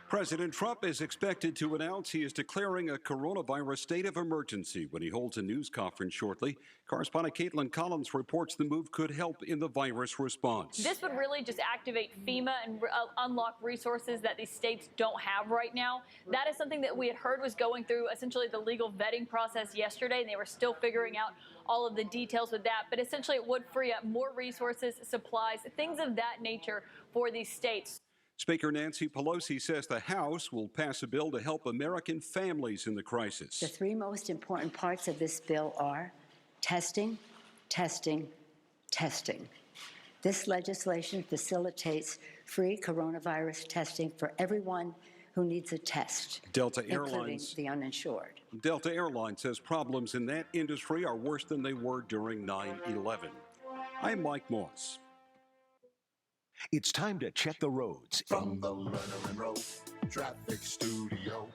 President Trump is expected to announce he is declaring a coronavirus state of emergency when he holds a news conference shortly. Correspondent Caitlin Collins reports the move could help in the virus response.
This would really just activate FEMA and unlock resources that these states don't have right now. That is something that we had heard was going through essentially the legal vetting process yesterday, and they were still figuring out all of the details with that. But essentially, it would free up more resources, supplies, things of that nature for these states.
Speaker Nancy Pelosi says the House will pass a bill to help American families in the crisis.
The three most important parts of this bill are testing, testing, testing. This legislation facilitates free coronavirus testing for everyone who needs a test, including the uninsured.
Delta Airlines says problems in that industry are worse than they were during 9/11. I'm Mike Moss.
It's time to check the roads.
From the Lerner and Rowe Traffic Studio.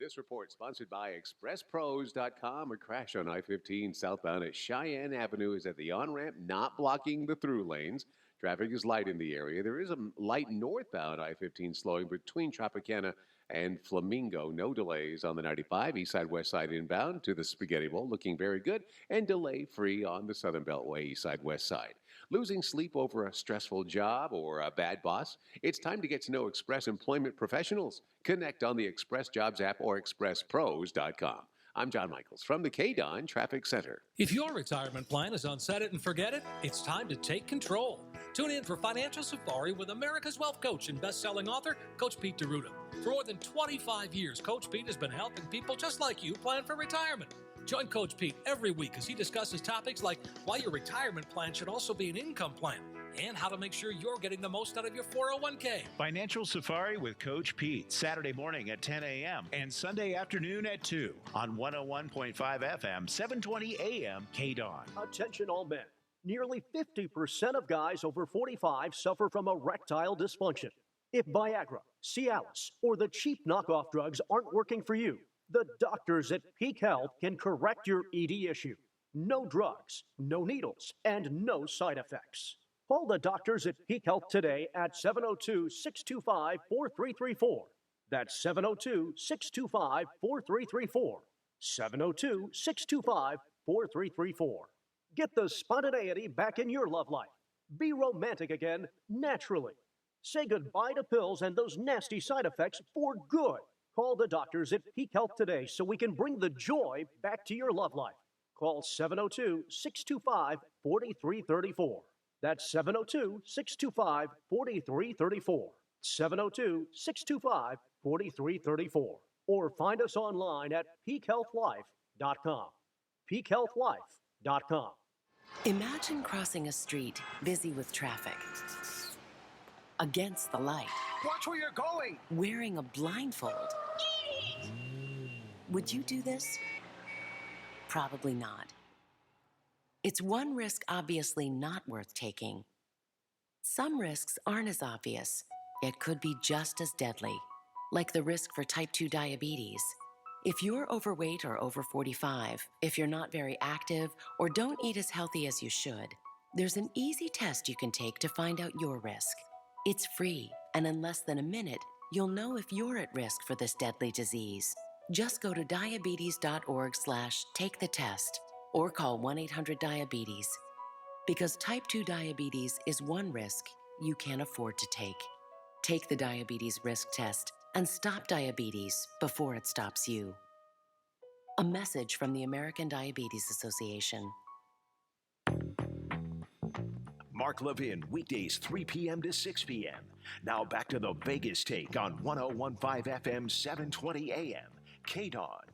This report sponsored by ExpressPros.com. A crash on I-15 southbound at Cheyenne Avenue is at the on-ramp, not blocking the through lanes. Traffic is light in the area. There is a light northbound I-15 slowing between Tropicana and Flamingo. No delays on the 95 east side, west side inbound to the Spaghetti Bowl. Looking very good and delay-free on the Southern Beltway east side, west side. Losing sleep over a stressful job or a bad boss? It's time to get to know Express Employment Professionals. Connect on the Express Jobs app or ExpressPros.com. I'm John Michaels from the KDON Traffic Center.
If your retirement plan is on set it and forget it, it's time to take control. Tune in for Financial Safari with America's Wealth Coach and best-selling author, Coach Pete D'Arruda. For more than 25 years, Coach Pete has been helping people just like you plan for retirement. Join Coach Pete every week as he discusses topics like why your retirement plan should also be an income plan and how to make sure you're getting the most out of your 401k.
Financial Safari with Coach Pete, Saturday morning at 10 a.m. and Sunday afternoon at 2 on 101.5 FM, 720 a.m. KDON.
Attention all men. Nearly 50% of guys over 45 suffer from erectile dysfunction. If Viagra, Cialis, or the cheap knockoff drugs aren't working for you, the doctors at Peak Health can correct your ED issue. No drugs, no needles, and no side effects. Call the doctors at Peak Health today at 702-625-4334. That's 702-625-4334. 702-625-4334. Get the spontaneity back in your love life. Be romantic again, naturally. Say goodbye to pills and those nasty side effects for good. Call the doctors at Peak Health today so we can bring the joy back to your love life. Call 702-625-4334. That's 702-625-4334. 702-625-4334. Or find us online at peakhealthlife.com. peakhealthlife.com.
Imagine crossing a street busy with traffic. Against the light.
Watch where you're going!
Wearing a blindfold. Would you do this? Probably not. It's one risk obviously not worth taking. Some risks aren't as obvious, yet could be just as deadly, like the risk for type 2 diabetes. If you're overweight or over 45, if you're not very active, or don't eat as healthy as you should, there's an easy test you can take to find out your risk. It's free, and in less than a minute, you'll know if you're at risk for this deadly disease. Just go to diabetes.org/take-the-test or call 1-800-DIABETES. Because type 2 diabetes is one risk you can't afford to take. Take the diabetes risk test and stop diabetes before it stops you. A message from the American Diabetes Association.
Mark Levin, weekdays 3 p.m. to 6 p.m. Now back to the Vegas Take on 101.5 FM, 720 a.m. KDON.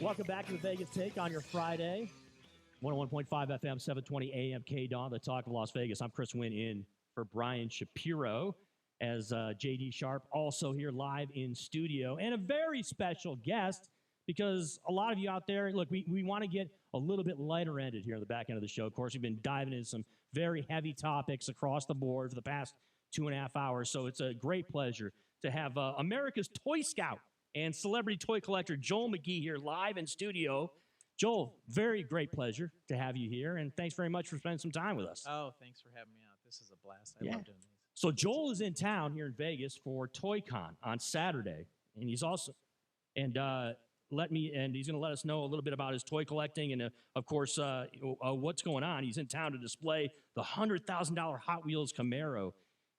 Welcome back to the Vegas Take on your Friday. 101.5 FM, 720 AM, K-Dawn, the talk of Las Vegas. I'm Chris Wynn in for Brian Shapiro as J.D. Sharp also here live in studio. And a very special guest because a lot of you out there, look, we want to get a little bit lighter-ended here in the back end of the show. Of course, we've been diving into some very heavy topics across the board for the past 2.5 hours. So it's a great pleasure to have America's Toy Scout and celebrity toy collector Joel Magee here live in studio. Joel, very great pleasure to have you here, and thanks very much for spending some time with us.
Oh, thanks for having me out. This is a blast. I love doing these.
So Joel is in town here in Vegas for ToyCon on Saturday, and he's also he's going to let us know a little bit about his toy collecting and, of course, what's going on. He's in town to display the $100,000 Hot Wheels Camaro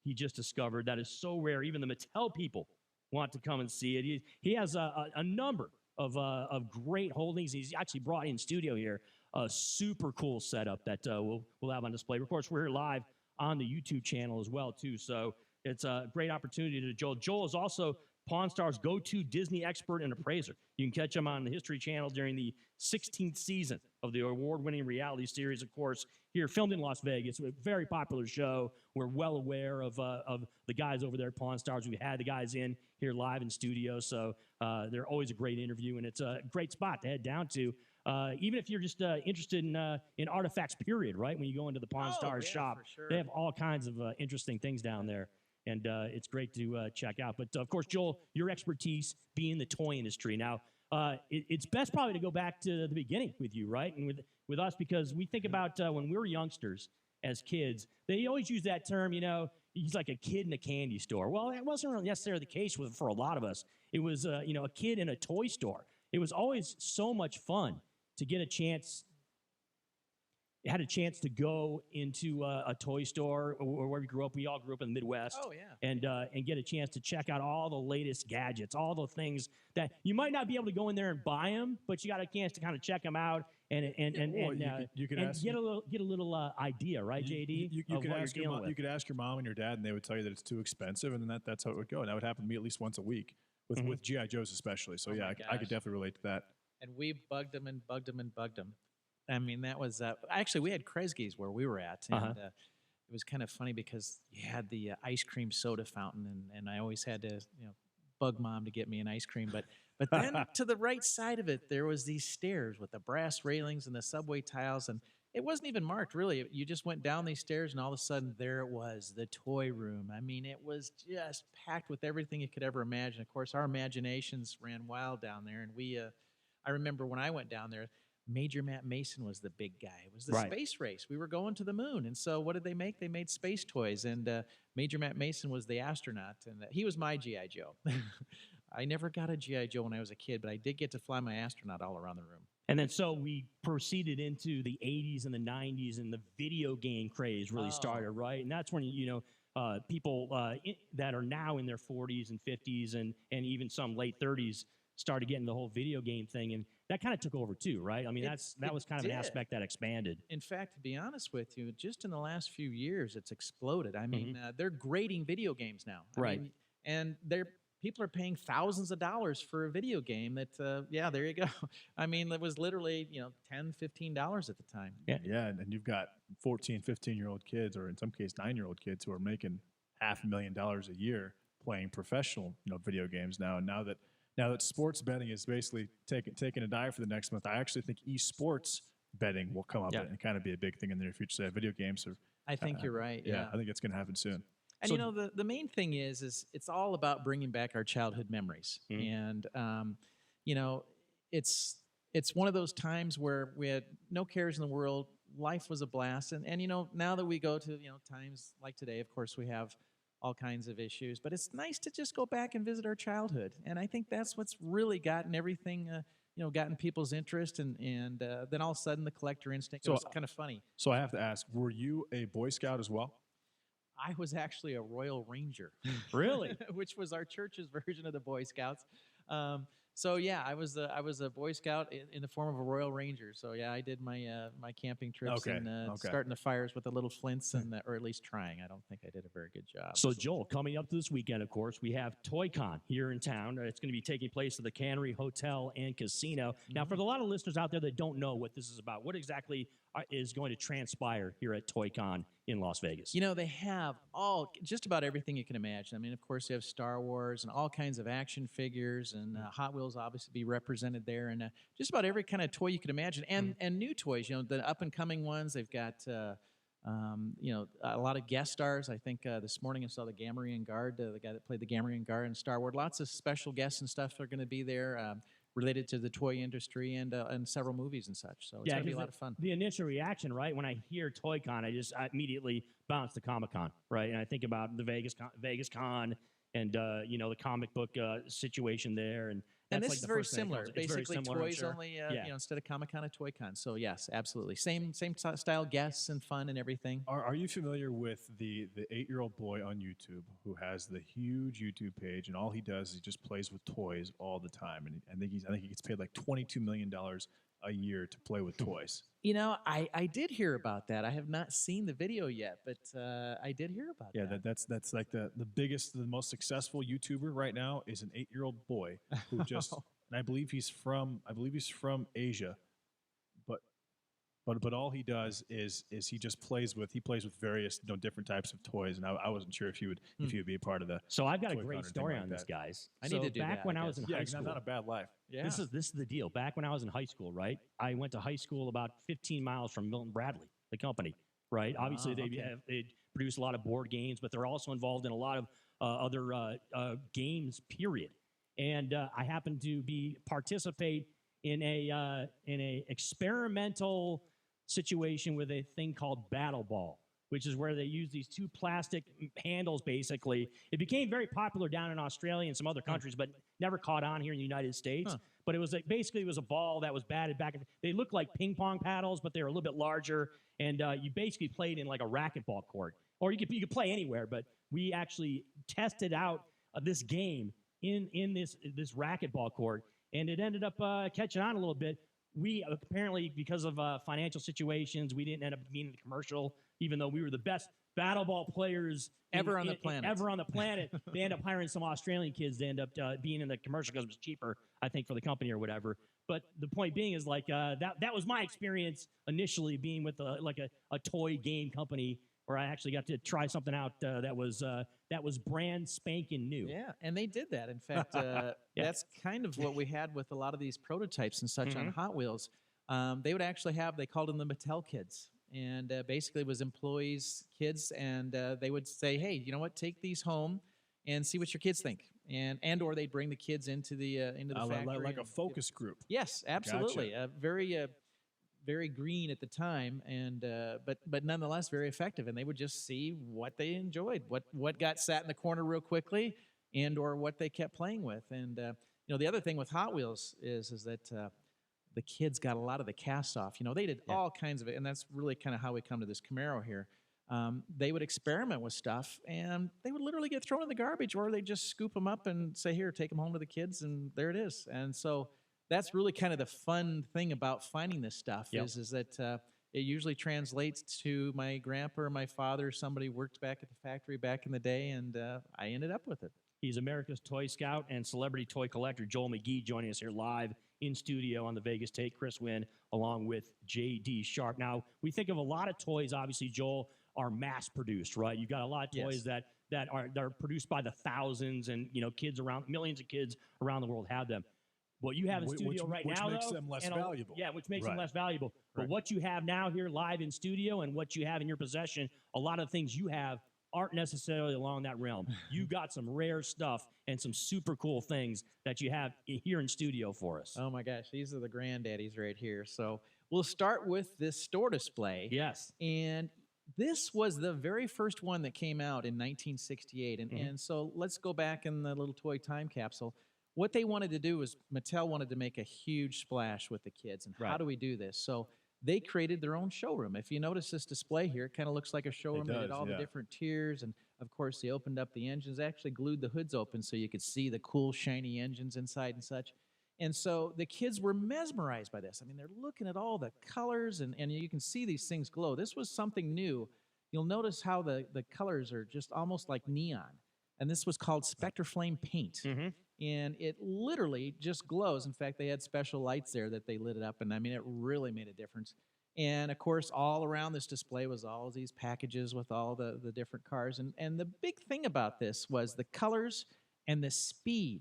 he just discovered. That is so rare. Even the Mattel people want to come and see it. He has a number of great holdings. He's actually brought in studio here a super cool setup that we'll have on display. Of course, we're here live on the YouTube channel as well, too. So it's a great opportunity to Joel. Joel is also Pawn Star's go-to Disney expert and appraiser. You can catch him on the History Channel during the 16th season of the award-winning reality series, of course, here filmed in Las Vegas. A very popular show. We're well aware of the guys over there at Pawn Stars. We've had the guys in here live in studio, so they're always a great interview, and it's a great spot to head down to. Even if you're just interested in artifacts, period, right? When you go into the Pawn Stars shop, they have all kinds of interesting things down there. And it's great to check out. But, of course, Joel, your expertise being in the toy industry. Now, it's best probably to go back to the beginning with you, right? And with us, because we think about when we were youngsters as kids, they always use that term, he's like a kid in a candy store. Well, that wasn't really necessarily the case for a lot of us. It was, a kid in a toy store. It was always so much fun to get a chance to go into a toy store or where we grew up. We all grew up in the Midwest.
Oh, yeah.
And get a chance to check out all the latest gadgets, all the things that you might not be able to go in there and buy them, but you got a chance to kind of check them out and get a little idea, right, JD?
You could ask your mom and your dad, and they would tell you that it's too expensive, and then that's how it would go. And that would happen to me at least once a week with G.I. Joes especially. So, I could definitely relate to that.
And we bugged them and bugged them and bugged them. I mean, that was actually we had Kresge's where we were at, and it was kind of funny because you had the ice cream soda fountain, and I always had to bug mom to get me an ice cream, but then to the right side of it there was these stairs with the brass railings and the subway tiles, and it wasn't even marked really. You just went down these stairs, and all of a sudden there it was, the toy room. I mean, it was just packed with everything you could ever imagine. Of course, our imaginations ran wild down there, and I remember when I went down there, Major Matt Mason was the big guy. It was the space race. We were going to the moon. And so what did they make? They made space toys. And Major Matt Mason was the astronaut. And he was my G.I. Joe. I never got a G.I. Joe when I was a kid, but I did get to fly my astronaut all around the room.
And then so we proceeded into the 80s and the 90s, and the video game craze really started, right? And that's when, people that are now in their 40s and 50s and even some late 30s started getting the whole video game thing, and that kind of took over too, right? I mean, that was kind of an aspect that expanded.
In fact, to be honest with you, just in the last few years, it's exploded. I mean, they're grading video games now, I mean, and people are paying thousands of dollars for a video game that, there you go. I mean, it was literally, $10, $15 at the time.
Yeah, and you've got 14, 15-year-old kids, or in some cases 9-year-old kids who are making $500,000 a year playing professional, video games now. And now that sports betting is basically taking a dive for the next month, I actually think esports betting will come up and kind of be a big thing in the near future. So video games are.
I think you're right.
Yeah, I think it's going to happen soon.
And the main thing is it's all about bringing back our childhood memories, and it's one of those times where we had no cares in the world. Life was a blast, and now that we go to times like today, of course we have all kinds of issues, but it's nice to just go back and visit our childhood. And I think that's what's really gotten everything, gotten people's interest, and then all of a sudden the collector instinct. It was kind of funny.
So I have to ask, were you a Boy Scout as well?
I was actually a Royal Ranger.
Really?
Which was our church's version of the Boy Scouts. So yeah, I was a Boy Scout in the form of a Royal Ranger. So yeah, I did my my camping trips and starting the fires with the little flints and or at least trying. I don't think I did a very good job.
So Joel, coming up this weekend, of course, we have ToyCon here in town. It's going to be taking place at the Cannery Hotel and Casino. Now, for a lot of listeners out there that don't know what this is about, what exactly is going to transpire here at ToyCon in Las Vegas?
You know, they have just about everything you can imagine. I mean, of course, they have Star Wars and all kinds of action figures, and Hot Wheels obviously be represented there, and just about every kind of toy you can imagine, and new toys. You know, the up and coming ones. They've got you know, a lot of guest stars. I think this morning I saw the Gamorrean Guard, the guy that played the Gamorrean Guard in Star Wars. Lots of special guests and stuff are going to be there. Related to the toy industry and several movies and such. So it's going to be a lot of fun.
The initial reaction, right, when I hear ToyCon, I immediately bounce to Comic-Con, right? And I think about the Vegas Con and, you know, the comic book situation there. And
this
like
is
the
very
first thing that
similar.
comes. It's very
Basically,
similar, I'm
toys
sure.
only, you know, instead of Comic-Con, a Toy-Con. So yes, absolutely. Same style guests and fun and everything.
Are you familiar with the 8-year-old boy on YouTube who has the huge YouTube page, and all he does is he just plays with toys all the time, and I think he gets paid like $22 million a year to play with toys.
You know, I did hear about that. I have not seen the video yet, but I did hear about that.
Yeah, that's like the biggest, the most successful YouTuber right now is an 8-year-old boy who just, and I believe he's from Asia, but all he does is he just plays with various different types of toys, and I wasn't sure if he would be a part of the.
So I've got a
Toy
great
Con or
story
anything
on
like
this,
that.
guys.
I
So
need to do
back
that,
when
I
I was in
guess.
high school.
Not a bad life.
Yeah.
This is the deal. Back when I was in high school, right? I went to high school about 15 miles from Milton Bradley, the company, right? Obviously, they produce a lot of board games, but they're also involved in a lot of other games. Period. And I happened to participate in a experimental situation with a thing called Battle Ball, which is where they use these two plastic handles, basically. It became very popular down in Australia and some other countries, but never caught on here in the United States. But it was basically it was a ball that was batted back. They looked like ping pong paddles, but they were a little bit larger. And you basically played in like a racquetball court. Or you could play anywhere, but we actually tested out this game in this racquetball court, and it ended up catching on a little bit. We apparently, because of financial situations, we didn't end up being in the commercial, even though we were the best battle ball players
ever on the planet.
Ever on the planet. They end up hiring some Australian kids to end up being in the commercial because it was cheaper, I think, for the company or whatever. But the point being is like that was my experience initially being with a toy game company where I actually got to try something out that was brand spanking new.
Yeah, and they did that. In fact, that's kind of what we had with a lot of these prototypes and such on Hot Wheels. They would actually they called them the Mattel Kids. And basically it was employees' kids, and they would say, hey, you know what, take these home and see what your kids think. And or they'd bring the kids into the factory.
Like a focus group.
Yes, absolutely.
Gotcha.
Very green at the time, and but nonetheless very effective. And they would just see what they enjoyed, what got sat in the corner real quickly, and or what they kept playing with. And you know, the other thing with Hot Wheels is that the kids got a lot of the cast off. You know, they did all kinds of it, and that's really kind of how we come to this Camaro here. They would experiment with stuff, and they would literally get thrown in the garbage, or they just scoop them up and say, here, take them home to the kids, and there it is. And so that's really kind of the fun thing about finding this stuff is that it usually translates to my grandpa or my father. Somebody worked back at the factory back in the day, and I ended up with it.
He's America's Toy Scout and celebrity toy collector Joel Magee joining us here live in studio on the Vegas Take. Chris Wynn along with J.D. Sharp. Now, we think of a lot of toys, obviously, Joel, are mass-produced, right? You've got a lot of toys that are produced by the thousands, and millions of kids around the world have them. What you have in studio right now,
which makes them less valuable.
Yeah, which makes them less valuable. But what you have now here live in studio and what you have in your possession, a lot of things you have aren't necessarily along that realm. You got some rare stuff and some super cool things that you have here in studio for us.
Oh my gosh, these are the granddaddies right here. So we'll start with this store display.
Yes.
And this was the very first one that came out in 1968. And so let's go back in the little toy time capsule. What they wanted to do was Mattel wanted to make a huge splash with the kids. And how do we do this? So they created their own showroom. If you notice this display here, it kind of looks like a showroom. They did all the different tiers. And, of course, they opened up the engines. They actually glued the hoods open so you could see the cool, shiny engines inside and such. And so the kids were mesmerized by this. I mean, they're looking at all the colors, and you can see these things glow. This was something new. You'll notice how the colors are just almost like neon. And this was called Spectraflame paint. And it literally just glows. In fact, they had special lights there that they lit it up, and I mean, it really made a difference. And of course, all around this display was all of these packages with all the different cars. And the big thing about this was the colors and the speed.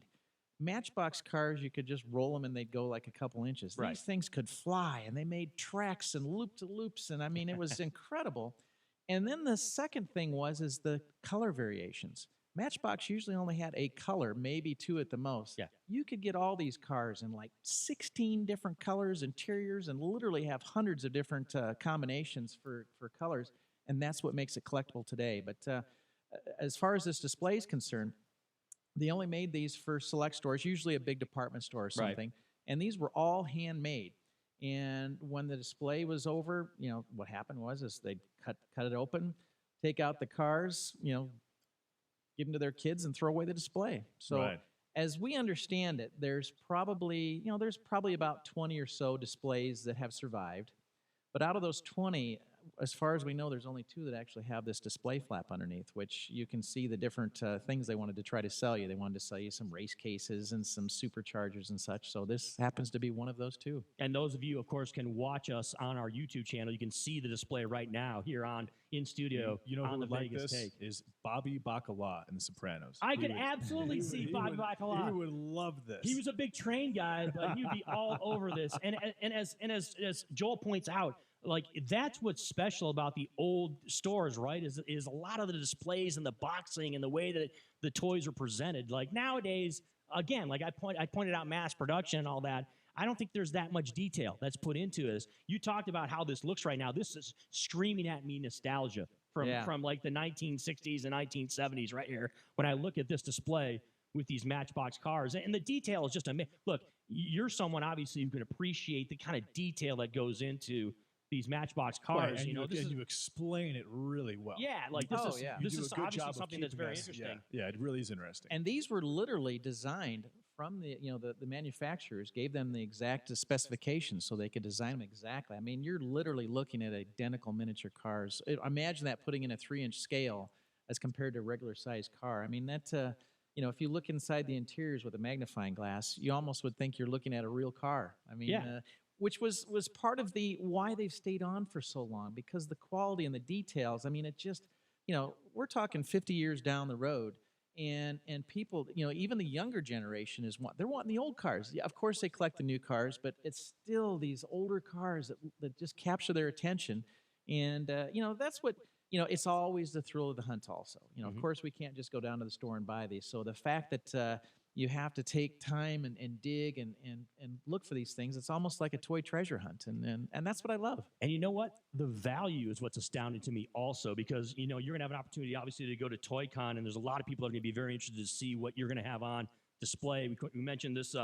Matchbox cars, you could just roll them and they'd go like a couple inches.
Right.
These things could fly, and they made tracks and loop-to-loops, and I mean, it was incredible. And then the second thing is the color variations. Matchbox usually only had a color, maybe two at the most.
Yeah.
You could get all these cars in like 16 different colors, interiors, and literally have hundreds of different combinations for colors, and that's what makes it collectible today. But as far as this display is concerned, they only made these for select stores, usually a big department store or something, and these were all handmade. And when the display was over, what happened is they'd cut it open, take out the cars, give them to their kids, and throw away the display. So as we understand it, there's probably about 20 or so displays that have survived. But out of those 20, as far as we know, there's only 2 that actually have this display flap underneath, which you can see the different things they wanted to try to sell you. They wanted to sell you some race cases and some superchargers and such. So this happens to be one of those 2.
And those of you, of course, can watch us on our YouTube channel. You can see the display right now here in studio.
You know
on
who
the
would like
Vegas
this
Take.
is Bobby Bacala in The Sopranos.
I could absolutely see Bobby Bacala.
He would love this.
He was a big train guy, but he'd be all over this. And as Joel points out, like, that's what's special about the old stores, right? Is a lot of the displays and the boxing and the way that the toys are presented. Like nowadays, again, like I pointed out mass production and all that. I don't think there's that much detail that's put into this. You talked about how this looks right now. This is screaming at me nostalgia from like the 1960s and 1970s right here. When I look at this display with these Matchbox cars, and the detail is just amazing. Look, you're someone obviously who can appreciate the kind of detail that goes into these Matchbox cars.
Right, and you explain it really well.
Yeah, like this is
a good
obviously
job of
something that's
keeping
very
us-
interesting.
Yeah, it really is interesting.
And these were literally designed from the manufacturers, gave them the exact specifications so they could design them exactly. I mean, you're literally looking at identical miniature cars. Imagine that putting in a 3-inch scale as compared to a regular sized car. I mean, that, if you look inside the interiors with a magnifying glass, you almost would think you're looking at a real car. I mean, which was part of why they've stayed on for so long, because the quality and the details. I mean, it just, we're talking 50 years down the road, and people, even the younger generation they're wanting the old cars. Yeah, of course they collect the new cars, but it's still these older cars that just capture their attention. And, that's what, it's always the thrill of the hunt also. Of course we can't just go down to the store and buy these. So the fact that, you have to take time and dig and look for these things. It's almost like a toy treasure hunt, and that's what I love.
And you know what? The value is what's astounding to me also, because, you're going to have an opportunity, obviously, to go to ToyCon, and there's a lot of people that are going to be very interested to see what you're going to have on display. We mentioned this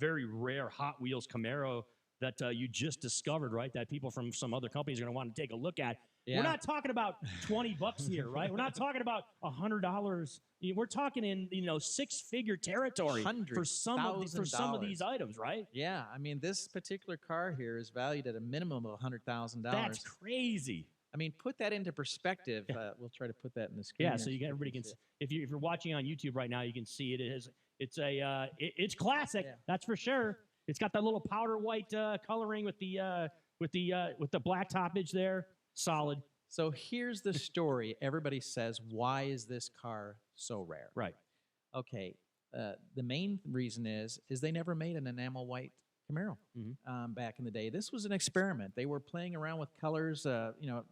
very rare Hot Wheels Camaro that you just discovered, right? That people from some other companies are going to want to take a look at.
Yeah.
We're not talking about $20 here, right? We're not talking about $100. We're talking in 6-figure territory for some of these items, right?
Yeah, I mean, this particular car here is valued at a minimum of $100,000.
That's crazy.
I mean, put that into perspective. We'll try to put that in the screen.
Yeah, so everybody can. If you're watching on YouTube right now, you can see it. It's classic. Yeah. That's for sure. It's got that little powder white coloring with the black toppage there. Solid.
So here's the story. Everybody says, why is this car so rare?
Right.
Okay. The main reason is they never made an enamel white Camaro back in the day. This was an experiment. They were playing around with colors.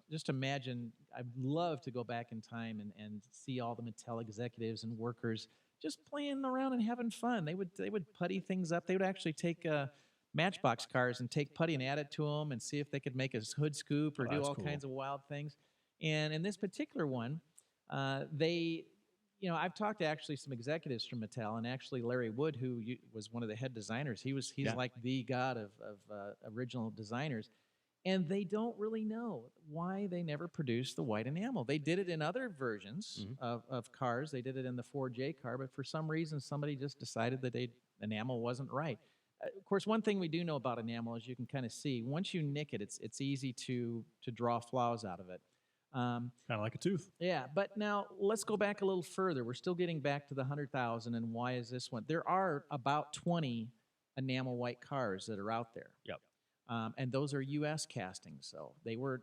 Just imagine, I'd love to go back in time and see all the Mattel executives and workers just playing around and having fun. They would putty things up. They would actually take Matchbox cars and take putty and add it to them and see if they could make a hood scoop or do all kinds of wild things. And in this particular one, I've talked to actually some executives from Mattel, and actually Larry Wood, who was one of the head designers, he's like the god of original designers. And they don't really know why they never produced the white enamel. They did it in other versions of cars. They did it in the 4J car, but for some reason, somebody just decided that enamel wasn't right. Of course, one thing we do know about enamel is you can kind of see, once you nick it, it's easy to draw flaws out of it.
Kind of like a tooth.
Yeah, but now let's go back a little further. We're still getting back to the 100,000, and why is this one? There are about 20 enamel white cars that are out there.
Yep.
And those are U.S. castings. So they were,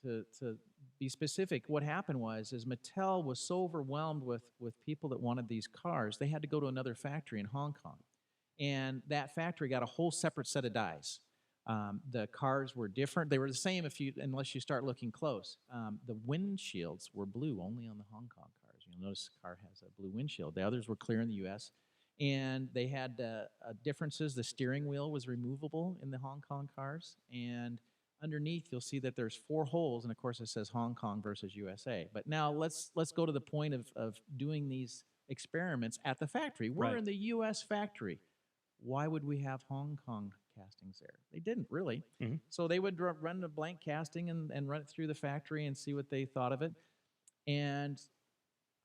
to be specific, what happened was Mattel was so overwhelmed with people that wanted these cars, they had to go to another factory in Hong Kong. And that factory got a whole separate set of dies. The cars were different. They were the same unless you start looking close. The windshields were blue only on the Hong Kong cars. You'll notice the car has a blue windshield. The others were clear in the U.S. And they had differences. The steering wheel was removable in the Hong Kong cars. And underneath, you'll see that there's 4 holes. And, of course, it says Hong Kong versus USA. But now let's go to the point of doing these experiments at the factory. We're in the U.S. factory. Why would we have Hong Kong castings there? They didn't really. So they would run a blank casting and run it through the factory and see what they thought of it. And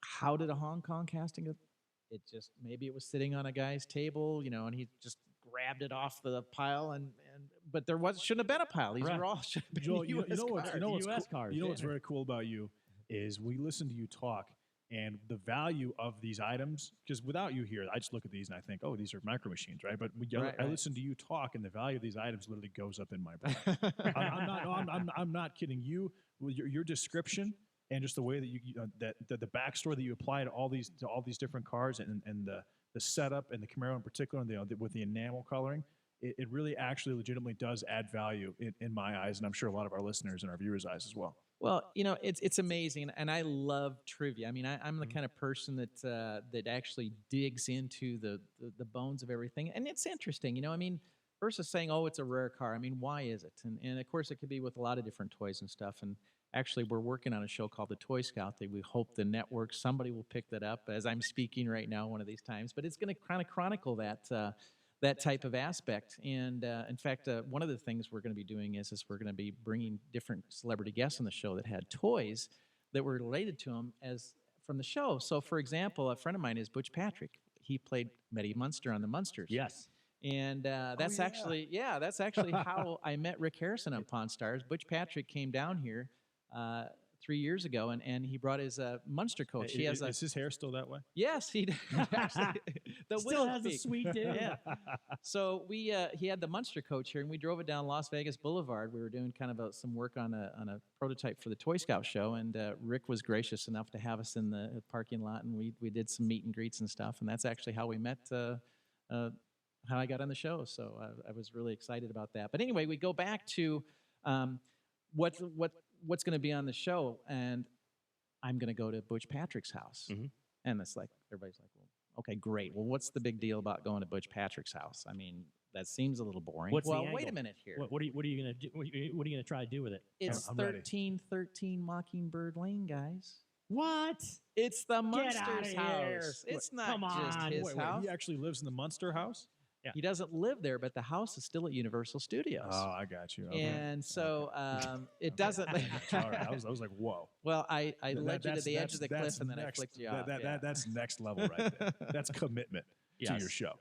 how did a Hong Kong casting it just, maybe it was sitting on a guy's table, and he just grabbed it off the pile, but there shouldn't have been a pile. These were all should have been
Joel,
US cars.
What's very cool about you is we listen to you talk, and the value of these items, because without you here, I just look at these and I think, oh, these are micro machines, right? But I listen to you talk, and the value of these items literally goes up in my brain. I'm not kidding. Your description and just the way that the backstory that you apply to all these different cars and the setup and the Camaro in particular, and with the enamel coloring, it really actually legitimately does add value in my eyes, and I'm sure a lot of our listeners and our viewers' eyes as well.
Well, it's amazing, and I love trivia. I mean, I'm the kind of person that actually digs into the bones of everything, and it's interesting. I mean, versus saying, oh, it's a rare car. I mean, why is it? And of course, it could be with a lot of different toys and stuff. And actually, we're working on a show called The Toy Scout that we hope the network, somebody will pick that up as I'm speaking right now one of these times. But it's going to kind of chronicle that type of aspect. And in fact, one of the things we're going to be doing is we're going to be bringing different celebrity guests on the show that had toys that were related to them from the show. So, for example, a friend of mine is Butch Patrick. He played Meddy Munster on the Munsters.
Yes.
And that's actually how I met Rick Harrison on Pawn Stars. Butch Patrick came down here 3 years ago, and he brought his Munster coach.
Is his hair still that way?
Yes, he actually
still has a sweet dude.
Yeah. So he had the Munster coach here, and we drove it down Las Vegas Boulevard. We were doing kind of some work on a prototype for the Toy Scout show, and Rick was gracious enough to have us in the parking lot, and we did some meet and greets and stuff, and that's actually how we met. How I got on the show, so I was really excited about that. But anyway, we go back to what's going to be on the show, and I'm going to go to Butch Patrick's house, and it's like everybody's like, well, okay, great. Well, what's the big deal about going to Butch Patrick's house? I mean, that seems a little boring. Wait a minute here.
What are you going to do? What are you going to try to do with it?
It's 1313 Mockingbird Lane, guys.
What?
It's the Munster's
Get out of here.
house. It's not just his house.
He actually lives in the Munster house?
Yeah.
He doesn't live there, but the house is still at Universal Studios.
Oh, I got you. Okay.
And so it doesn't.
All right. I was like, whoa.
Well, I led you to the edge of the cliff, and then I flicked you off.
That's next level right there. That's commitment to your show.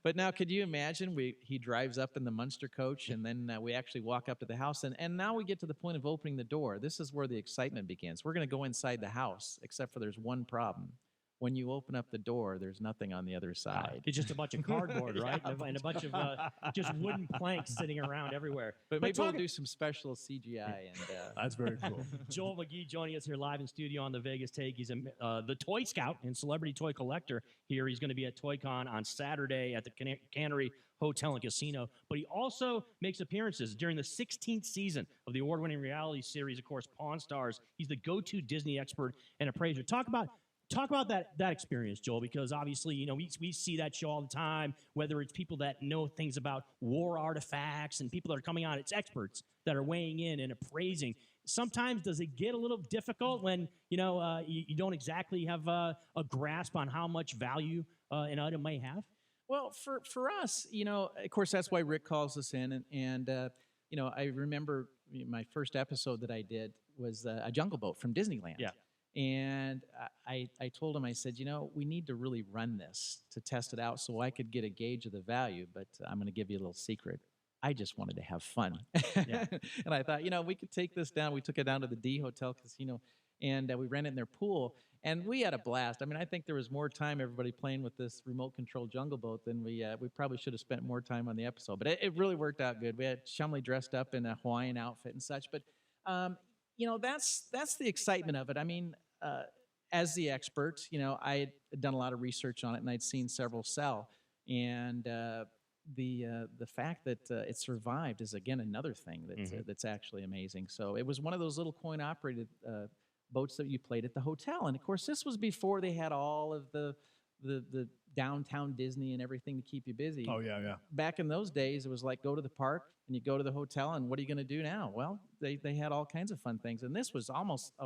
But now, could you imagine? He drives up in the Munster coach, and then we actually walk up to the house, and now we get to the point of opening the door. This is where the excitement begins. We're going to go inside the house, except for there's one problem. When you open up the door, there's nothing on the other side.
It's just a bunch of cardboard, right? And a bunch of just wooden planks sitting around everywhere.
But maybe we'll do some special CGI. And
that's very cool.
Joel Magee joining us here live in studio on the Vegas Take. He's the Toy Scout and celebrity toy collector here. He's going to be at ToyCon on Saturday at the Cannery Hotel and Casino. But he also makes appearances during the 16th season of the award-winning reality series, of course, Pawn Stars. He's the go-to Disney expert and appraiser. Talk about that experience, Joel, because obviously, we see that show all the time, whether it's people that know things about war artifacts and people that are coming on, it's experts that are weighing in and appraising. Sometimes does it get a little difficult when, you don't exactly have a grasp on how much value an item may have?
Well, for us, of course, that's why Rick calls us in. And I remember my first episode that I did was a Jungle Boat from Disneyland.
Yeah.
And I told him, I said, we need to really run this to test it out so I could get a gauge of the value, but I'm going to give you a little secret. I just wanted to have fun.
Yeah.
And I thought, we could take this down. We took it down to the D Hotel Casino, and we ran it in their pool, and we had a blast. I mean, I think there was more time everybody playing with this remote control Jungle Boat than we probably should have spent more time on the episode. But it really worked out good. We had Shumley dressed up in a Hawaiian outfit and such, but that's the excitement of it. I mean, as the expert, I had done a lot of research on it, and I'd seen several sell. And the fact that it survived is, again, another thing that's actually amazing. So it was one of those little coin-operated boats that you played at the hotel. And, of course, this was before they had all of the downtown Disney and everything to keep you busy.
Oh, yeah.
Back in those days, it was like go to the park and you go to the hotel, and what are you going to do now? Well, they had all kinds of fun things. And this was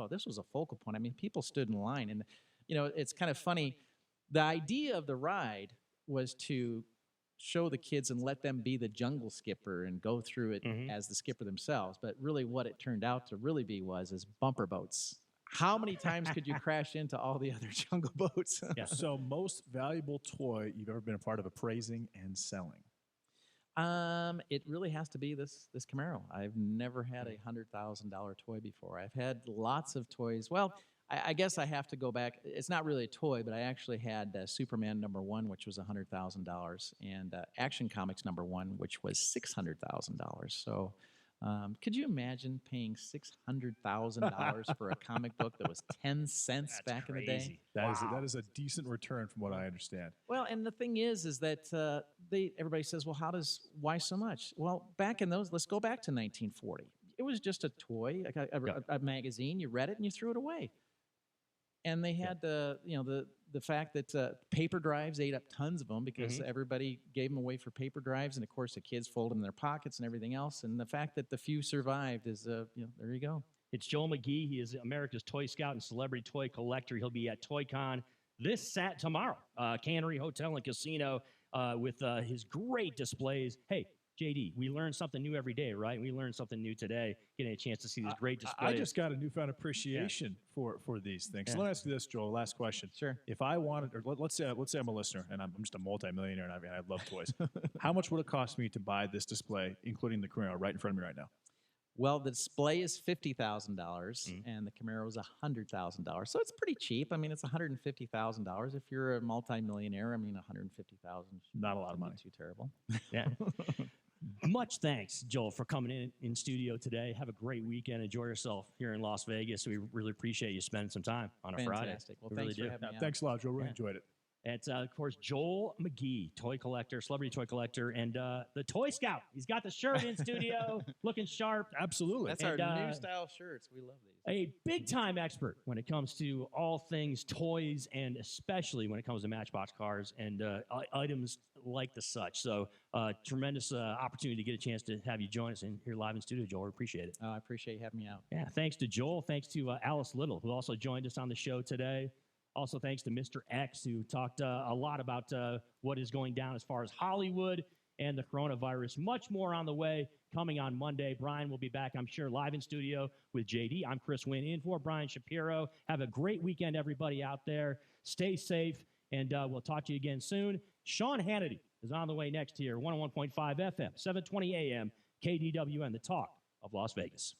this was a focal point. I mean, people stood in line. And, it's kind of funny. The idea of the ride was to show the kids and let them be the jungle skipper and go through it as the skipper themselves. But really what it turned out to really be is bumper boats. How many times could you crash into all the other jungle boats?
Yeah. So most valuable toy you've ever been a part of appraising and selling?
It really has to be this Camaro. I've never had a $100,000 toy before. I've had lots of toys. Well, I guess I have to go back. It's not really a toy, but I actually had Superman #1, which was $100,000, and Action Comics #1, which was $600,000. So could you imagine paying $600,000 for a comic book that was 10 cents back in the day?
That is a decent return from what I understand.
Well, and the thing is that everybody says, well, why so much? Well, back in let's go back to 1940. It was just a toy, like a magazine. You read it and you threw it away. And they had the fact that paper drives ate up tons of them because everybody gave them away for paper drives, and of course the kids fold them in their pockets and everything else. And the fact that the few survived is, there you go.
It's Joel Magee. He is America's Toy Scout and Celebrity Toy Collector. He'll be at ToyCon tomorrow, Cannery Hotel and Casino, with his great displays. Hey, JD, we learn something new every day, right? We learned something new today, getting a chance to see these great displays.
I just got a newfound appreciation for these things. So let me ask you this, Joel. Last question.
Sure.
If I wanted, or let's say I'm a listener and I'm just a multimillionaire and I love toys. How much would it cost me to buy this display, including the Camaro, right in front of me right now?
Well, the display is $50,000, and the Camaro is $100,000. So it's pretty cheap. I mean, it's $150,000. If you're a multimillionaire, I mean, $150,000
not a lot of money.
Too terrible.
Yeah. Much thanks, Joel, for coming in studio today. Have a great weekend. Enjoy yourself here in Las Vegas. We really appreciate you spending some time on a Friday.
Fantastic. Well,
we
thanks
really
for having me out.
Thanks a lot, Joel. Really enjoyed it.
It's, of course, Joel Magee, toy collector, celebrity toy collector, and the Toy Scout. He's got the shirt in studio, looking sharp.
Absolutely.
That's our new style shirts. We love these.
A big-time expert when it comes to all things toys, and especially when it comes to Matchbox cars and items like the such. So tremendous opportunity to get a chance to have you join us here live in studio, Joel. We appreciate it.
Oh, I appreciate you having me out.
Yeah, thanks to Joel. Thanks to Alice Little, who also joined us on the show today. Also, thanks to Mr. X, who talked a lot about what is going down as far as Hollywood and the coronavirus. Much more on the way coming on Monday. Brian will be back, I'm sure, live in studio with JD. I'm Chris Wynn in for Brian Shapiro. Have a great weekend, everybody out there. Stay safe, and we'll talk to you again soon. Sean Hannity is on the way next here, 101.5 FM, 720 AM, KDWN, the talk of Las Vegas.